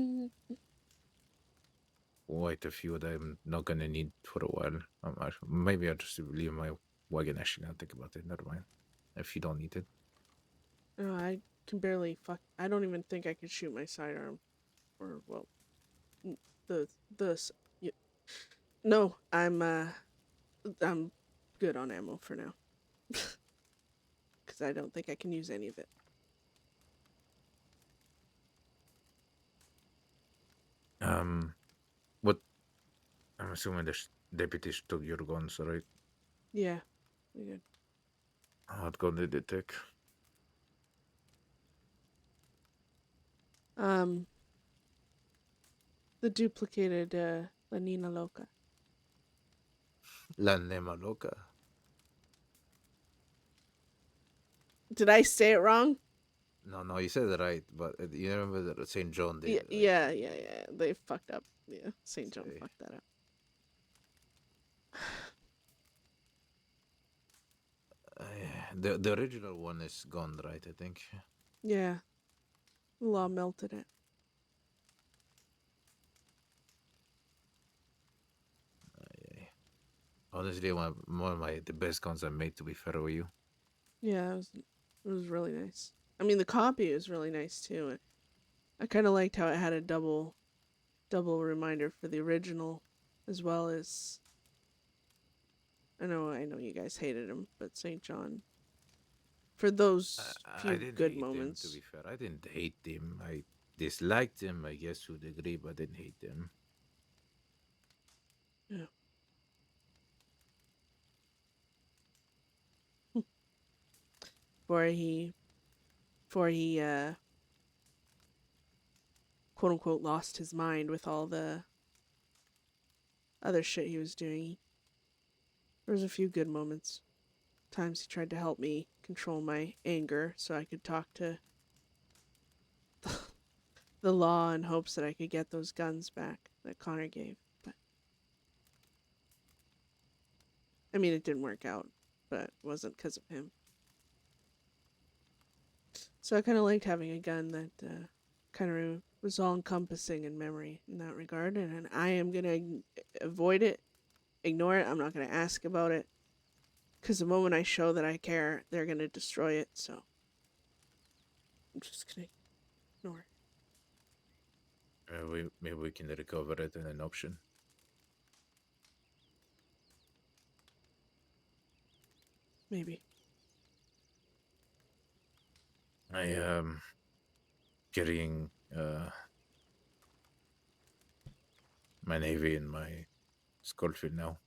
quite a few that I'm not gonna need for a while. Maybe I'll just leave my wagon. Actually, I'll think about it. Never mind. If you don't need it. No, I can barely I don't even think I could shoot my sidearm. Or, well, no, I'm good on ammo for now. Because I don't think I can use any of it. What? I'm assuming the deputies took your guns, right? Yeah, we did. What gun did they take? The duplicated La Nina Loca. La Nema Loca. Did I say it wrong? No, you said it right, but you remember that St. John did. Yeah, They fucked up. Yeah, St. John See. fucked that up. The original one is gone, right? I think. Yeah. The law melted it. Honestly, one of the best guns I made. To be fair with you. Yeah, it was really nice. I mean, the copy was really nice too. I kind of liked how it had a double reminder for the original, as well as. I know you guys hated him, but St. John. For those I few didn't good hate moments. him, to be fair, I didn't hate him. I disliked him, I guess, to a degree, but I didn't hate him. Yeah. Before he quote unquote lost his mind with all the other shit he was doing. There was a few good moments. Times he tried to help me control my anger so I could talk to the law in hopes that I could get those guns back that Connor gave. But I mean, it didn't work out, but it wasn't because of him. So I kind of liked having a gun that kind of was all-encompassing in memory in that regard, and I am going to avoid it, ignore it. I'm not going to ask about it, because the moment I show that I care, they're going to destroy it, so I'm just going to ignore it. Maybe we can recover it in an option. Maybe. I carrying my navy and my Skullfield now.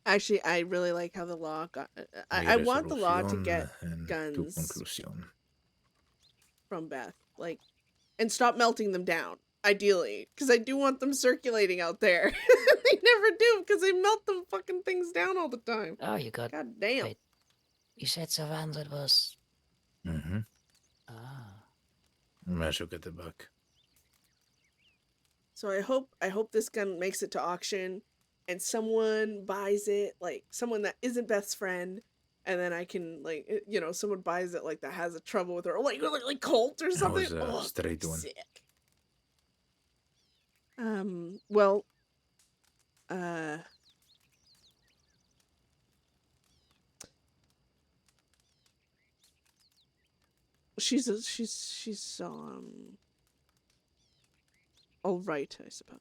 Actually, I really like how the law got. Mi I want the law to get resolución and tu guns conclusión. from Beth, like, and stop melting them down. Ideally, because I do want them circulating out there. They never do because they melt them fucking things down all the time. Oh, you got. God damn. Wait. You said Savannah was. Mm-hmm. Ah. I should get it back. So I hope this gun makes it to auction, and someone buys it, like someone that isn't Beth's friend, and then I can like someone buys it like that has a trouble with her, or like Colt or That something. was a straight one. Sick. Well, she's all right, I suppose.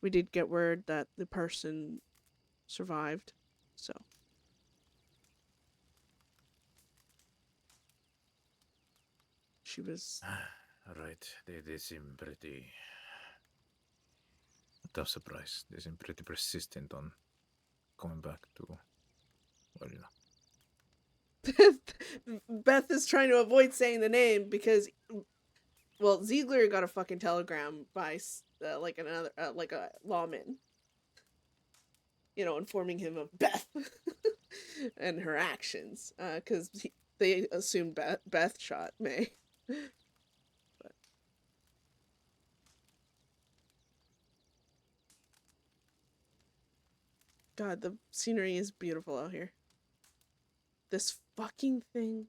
We did get word that the person survived, so. She was. Right, they seem pretty. Tough surprise. They seem pretty persistent on coming back to. Well, Beth is trying to avoid saying the name because, well, Ziegler got a fucking telegram by like another like a lawman, informing him of Beth and her actions, because they assumed Beth shot May. But God, the scenery is beautiful out here. This fucking thing.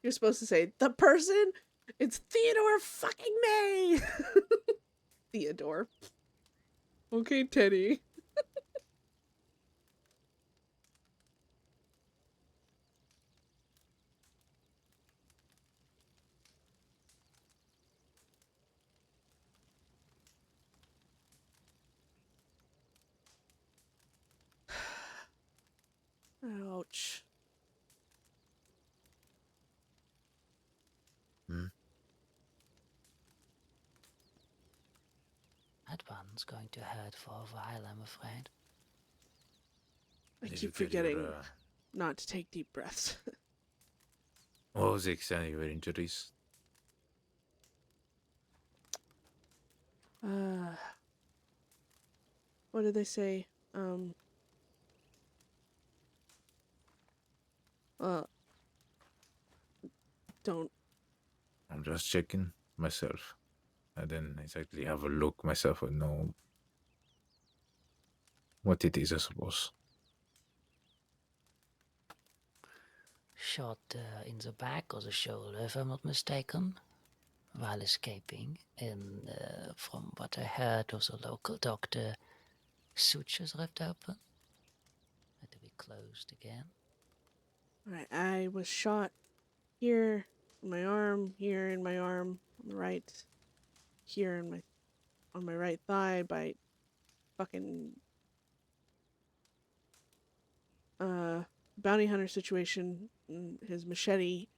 You're supposed to say, the person? It's Theodore fucking May! Theodore. Okay, Teddy. Ouch. That one's going to hurt for a while, I'm afraid. I Did keep you get forgetting your, not to take deep breaths. what was the extent of your injuries? What did they say? Don't. I'm just checking myself. I didn't exactly have a look myself and know what it is, I suppose. Shot in the back or the shoulder, if I'm not mistaken, while escaping. And from what I heard of the local doctor, sutures ripped open. Had to be closed again. Alright, I was shot here in my arm, here in my arm, on the right, here in on my right thigh by fucking bounty hunter situation. His machete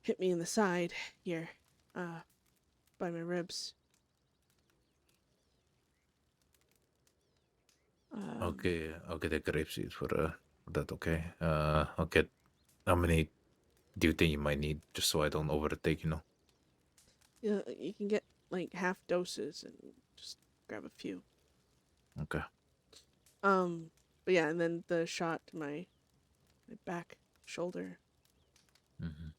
hit me in the side here, by my ribs. Okay, I'll get a grapeseed for that, okay? I'll get... How many do you think you might need, just so I don't overtake, Yeah, you can get like half doses and just grab a few. Okay. But yeah, and then the shot to my back shoulder. Mm-hmm.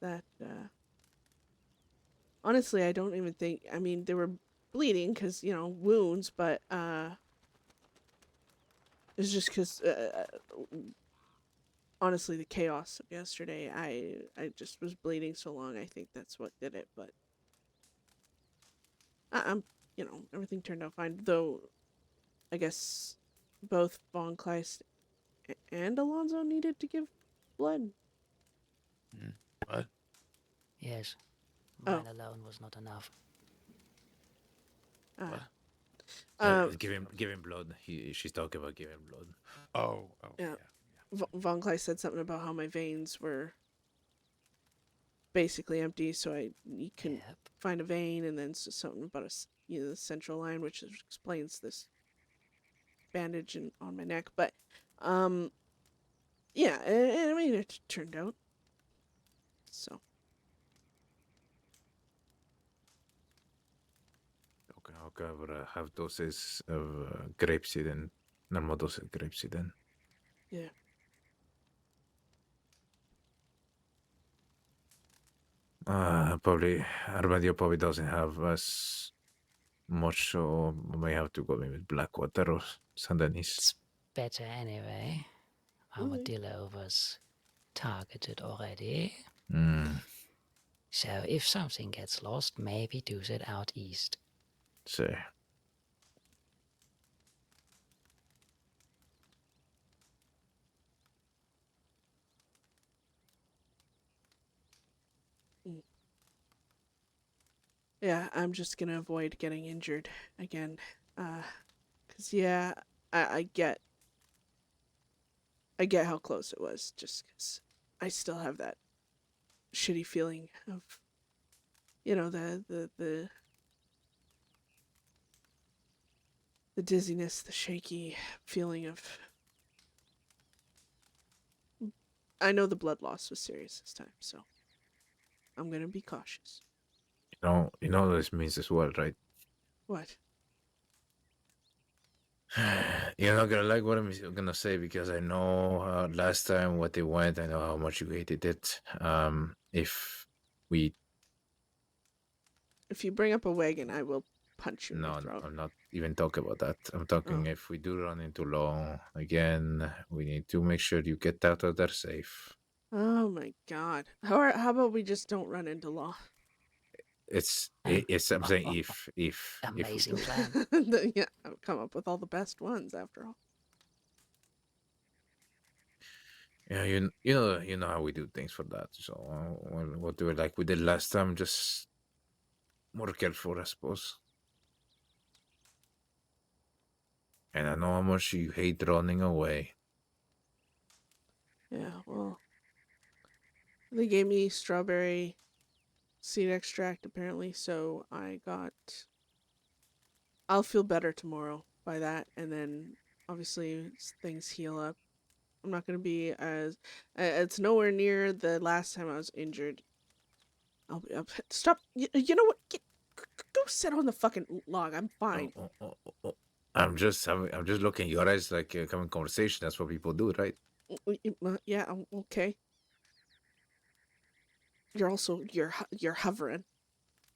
That honestly, I don't even think. I mean, they were bleeding because wounds, but it's just because honestly, the chaos of yesterday. I just was bleeding so long. I think that's what did it. But I'm, everything turned out fine. Though, I guess both Von Kleist and Alonzo needed to give blood. What? Yes, Oh. mine alone was not enough. Uh, What? Give him blood. She's talking about giving blood. Oh, Yeah. yeah. Von Kleist said something about how my veins were basically empty, so you couldn't Yep. find a vein, and then something about the central line, which explains this bandage on my neck. But, yeah, I mean, it turned out. So. Okay, but have doses of grapeseed and normal dose of grapeseed then. Yeah. Probably Armadio probably doesn't have as much, so we may have to go with Blackwater or Sandanis. It's better anyway. Our Okay. dealer was targeted already. Mm, So if something gets lost, maybe do it out east. so Yeah, I'm just gonna avoid getting injured again. 'Cause yeah, I get how close it was, just 'cause I still have that shitty feeling of, the dizziness, the shaky feeling of. I know the blood loss was serious this time, so I'm gonna be cautious. you know this means as well, right? What? You're not gonna like what I'm gonna say because I know last time what they went. I know how much you hated it. If we If you bring up a wagon, I will punch you in no, the throat. I'm not even talking about that. I'm talking if we do run into law again, we need to make sure you get out of there safe. Oh my god. How about we just don't run into law? I'm saying if we Amazing do. plan. Yeah, I'll come up with all the best ones after all. Yeah, you know how we do things for that. So we'll do it like we did last time, just more careful, I suppose. And I know how much you hate running away. Yeah, well, they gave me strawberry seed extract apparently, so I'll feel better tomorrow by that, and then obviously as things heal up. I'm not gonna be as it's nowhere near the last time I was injured. Stop. You know what? Go sit on the fucking log. I'm fine. Oh. I'm just looking at your eyes like a common conversation. That's what people do, right? Yeah, I'm okay. You're hovering.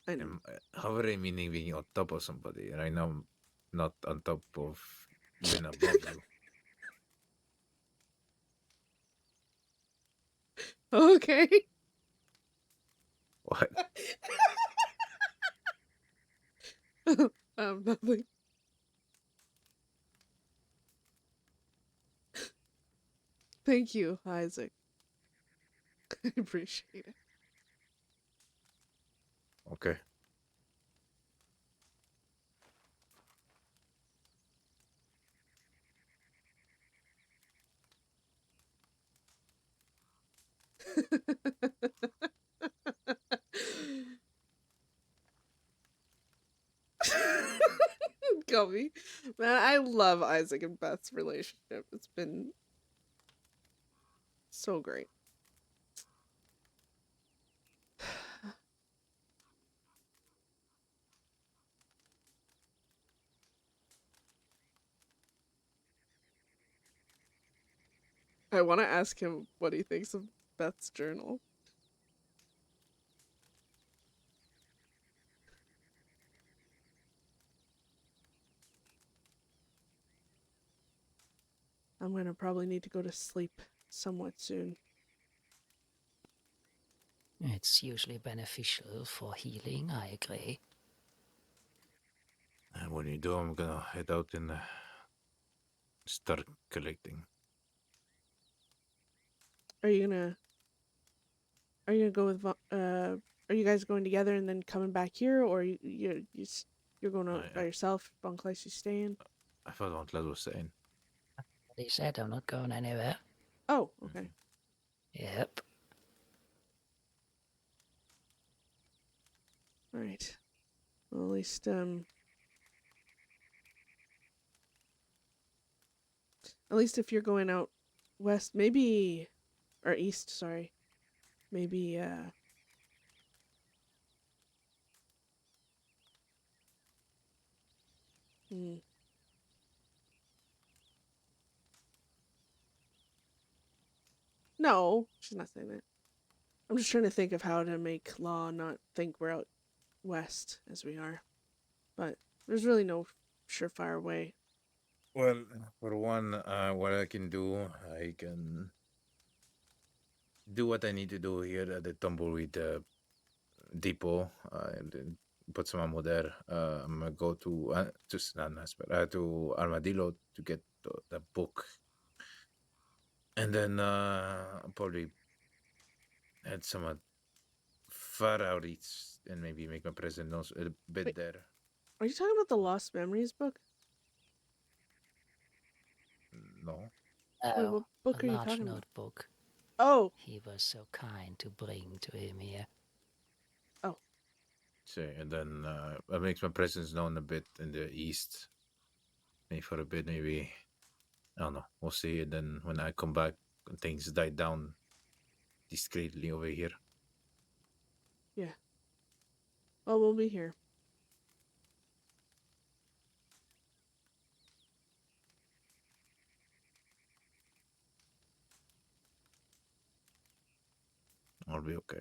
And Hovering meaning being on top of somebody. Right now, I'm not on top of, even above you. okay. What? Nothing. Thank you, Isaac. I appreciate it. Okay. Gummy. Man, I love Isaac and Beth's relationship. It's been so great. I want to ask him what he thinks of Beth's journal. I'm going to probably need to go to sleep somewhat soon. It's usually beneficial for healing, I agree. And when you do, I'm gonna head out and start collecting. Are you gonna go with are you guys going together and then coming back here, or you're going out by yourself? Von Kleist, you staying? I thought Von Kleist was saying. He said I'm not going anywhere. Oh, okay. Yep. All right. Well, at least if you're going out west, maybe, or east, sorry, maybe No, she's not saying that. I'm just trying to think of how to make Law not think we're out west as we are. But there's really no surefire way. Well, for one, what I can do, I can do what I need to do here at the Tumbleweed depot and then put some ammo there. I'm gonna go to to Armadillo to get the book, and then probably add some far outreach and maybe make my presence a bit Wait. there. Are you talking about the Lost Memories book? No. Wait, what book a are you large talking about? notebook. Oh. He was so kind to bring to him here. Oh. So, and then I make my presence known a bit in the east. Maybe for a bit, maybe. I don't know. We'll see. And then when I come back, things die down discreetly over here. Yeah. Well, we'll be here. I'll be okay.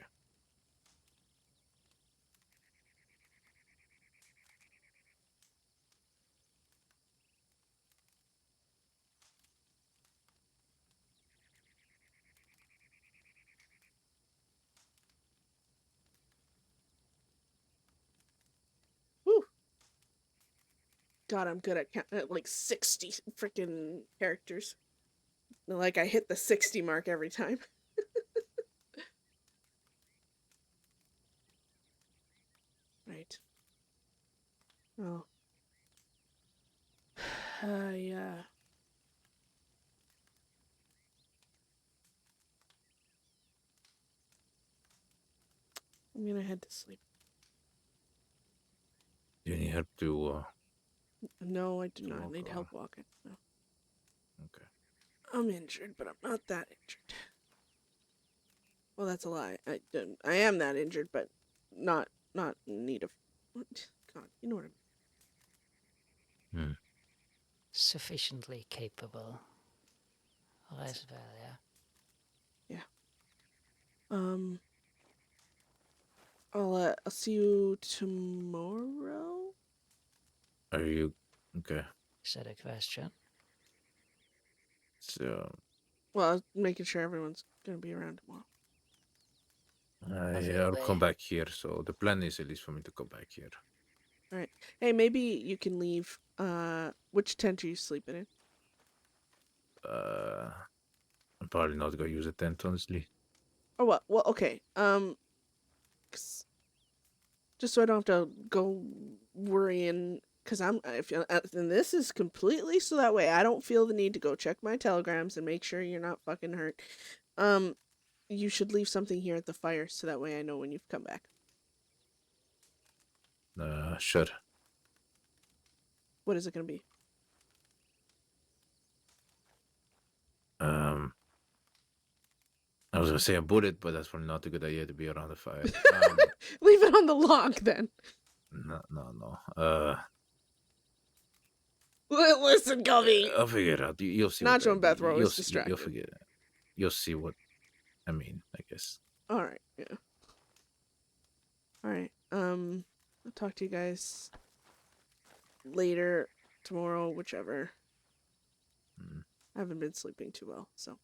Whew. God, I'm good at like 60 freaking characters. Like, I hit the 60 mark every time. Right. Oh. Yeah. I'm gonna head to sleep. Do you need help to... No, I do to not walk need or- help walking. No. Okay. I'm injured, but I'm not that injured. Well, that's a lie. I am that injured, but not in need of... God, you know what I mean. Sufficiently capable. As well, yeah. Yeah. I'll see you tomorrow? Are you... Okay. Is that a question? So... Well, I was making sure everyone's gonna be around tomorrow. I'll come back here. So the plan is at least for me to come back here. All right. Hey, maybe you can leave. Which tent are you sleeping in? I'm probably not gonna use a tent, honestly. Or what? Well, okay. 'Cause just so I don't have to go worrying. Cause and this is completely so that way I don't feel the need to go check my telegrams and make sure you're not fucking hurt. You should leave something here at the fire so that way I know when you've come back. Sure. What is it gonna be? I was gonna say a bullet, but that's probably not a good idea to be around the fire. Leave it on the log then. No. Listen, Gummy. I'll figure it out. You'll see. Nacho and Beth were you'll always see, distracted. You'll figure it out. You'll see what I mean, I guess. All right. Yeah. All right. I'll talk to you guys later, tomorrow, whichever. I haven't been sleeping too well, so.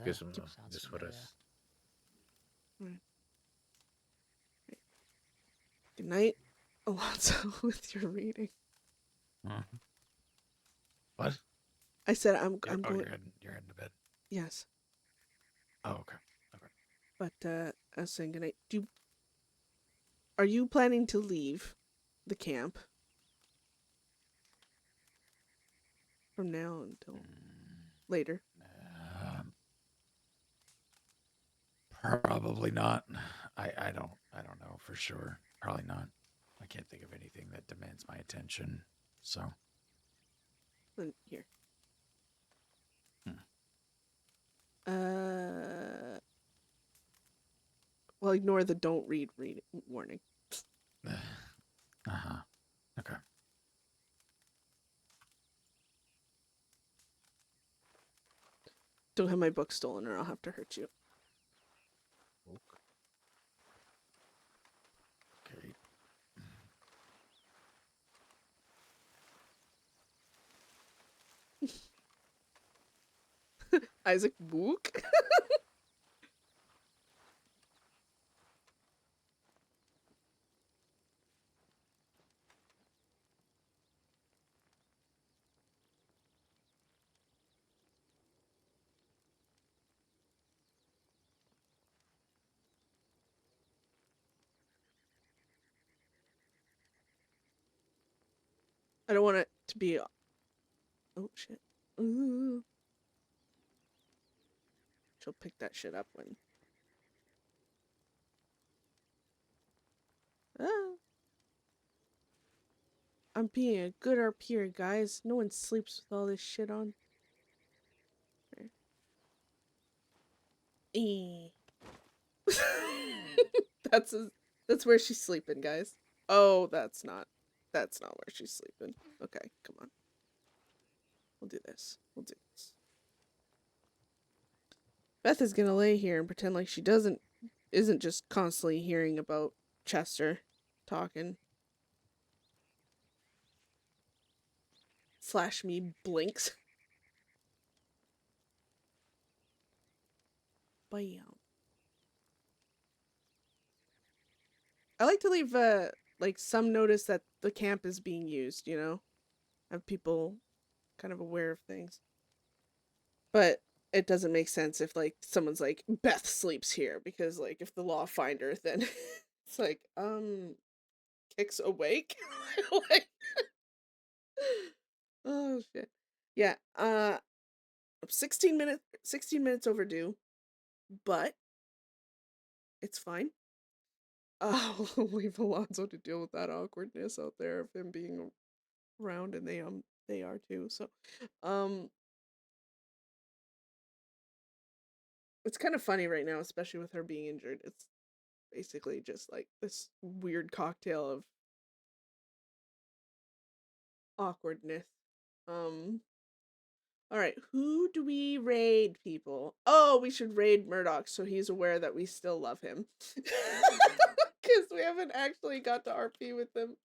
Guess I'm sounds just for familiar. us. All right. Good night, Alonso, with your reading. What? I said I'm going. You're heading to bed. Yes, Oh, okay. but I was saying goodnight. Are you planning to leave the camp from now until later? Probably not. I don't know for sure. Probably not. I can't think of anything that demands my attention. So. Then here. Well, ignore the don't read warning. Okay. Don't have my book stolen or I'll have to hurt you. Okay. Isaac book? I don't want it to be... Oh, shit. Ooh. She'll pick that shit up when... Ah. I'm being a good RPer, guys. No one sleeps with all this shit on. That's where she's sleeping, guys. Oh, that's not where she's sleeping. Okay, come on. We'll do this. Beth is gonna lay here and pretend like she isn't just constantly hearing about Chester talking. Flash me blinks. Bam. I like to leave like some notice that the camp is being used, you know? Have people kind of aware of things. But it doesn't make sense if like someone's like, Beth sleeps here, because like if the law find her, then it's like, Kick's awake? Like, oh shit. Yeah, 16 minutes overdue, but it's fine. I'll leave Alonzo to deal with that awkwardness out there of him being around, and they are too. So, it's kind of funny right now, especially with her being injured. It's basically just like this weird cocktail of awkwardness. All right, who do we raid, people? Oh, we should raid Murdoch so he's aware that we still love him. Because we haven't actually got to RP with him.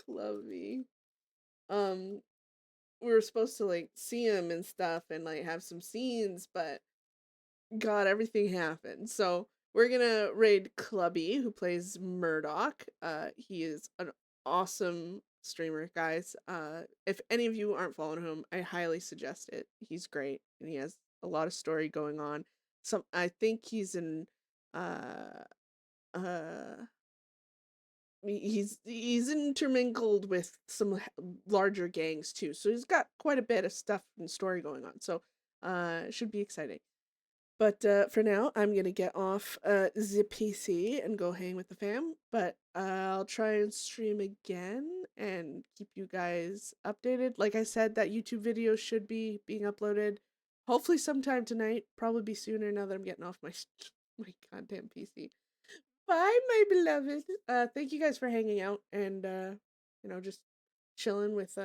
Clubby. We were supposed to like see him and stuff and like have some scenes, but God, everything happened. So we're gonna raid Clubby, who plays Murdoch. He is an awesome streamer, guys. If any of you aren't following him, I highly suggest it. He's great and he has a lot of story going on. I think he's in he's intermingled with some larger gangs too, so he's got quite a bit of stuff and story going on. So it should be exciting. But for now, I'm gonna get off the PC and go hang with the fam. But I'll try and stream again and keep you guys updated. Like I said, that YouTube video should be being uploaded hopefully sometime tonight. Probably be sooner now that I'm getting off my my goddamn PC. Bye, my beloved. Thank you guys for hanging out and just chilling with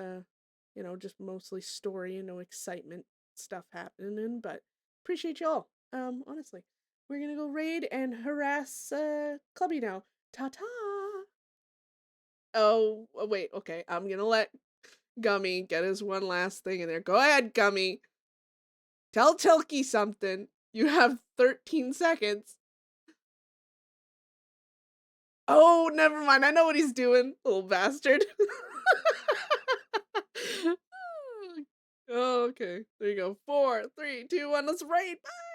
just mostly story and no excitement stuff happening. But appreciate y'all. Honestly, we're gonna go raid and harass Clubby now. Ta-ta. Oh, wait, okay. I'm gonna let Gummy get his one last thing in there. Go ahead, Gummy. Tell Tilky something. You have 13 seconds. Oh, never mind. I know what he's doing, little bastard. Oh, okay. There you go. 4, 3, 2, 1. Let's raid. Bye.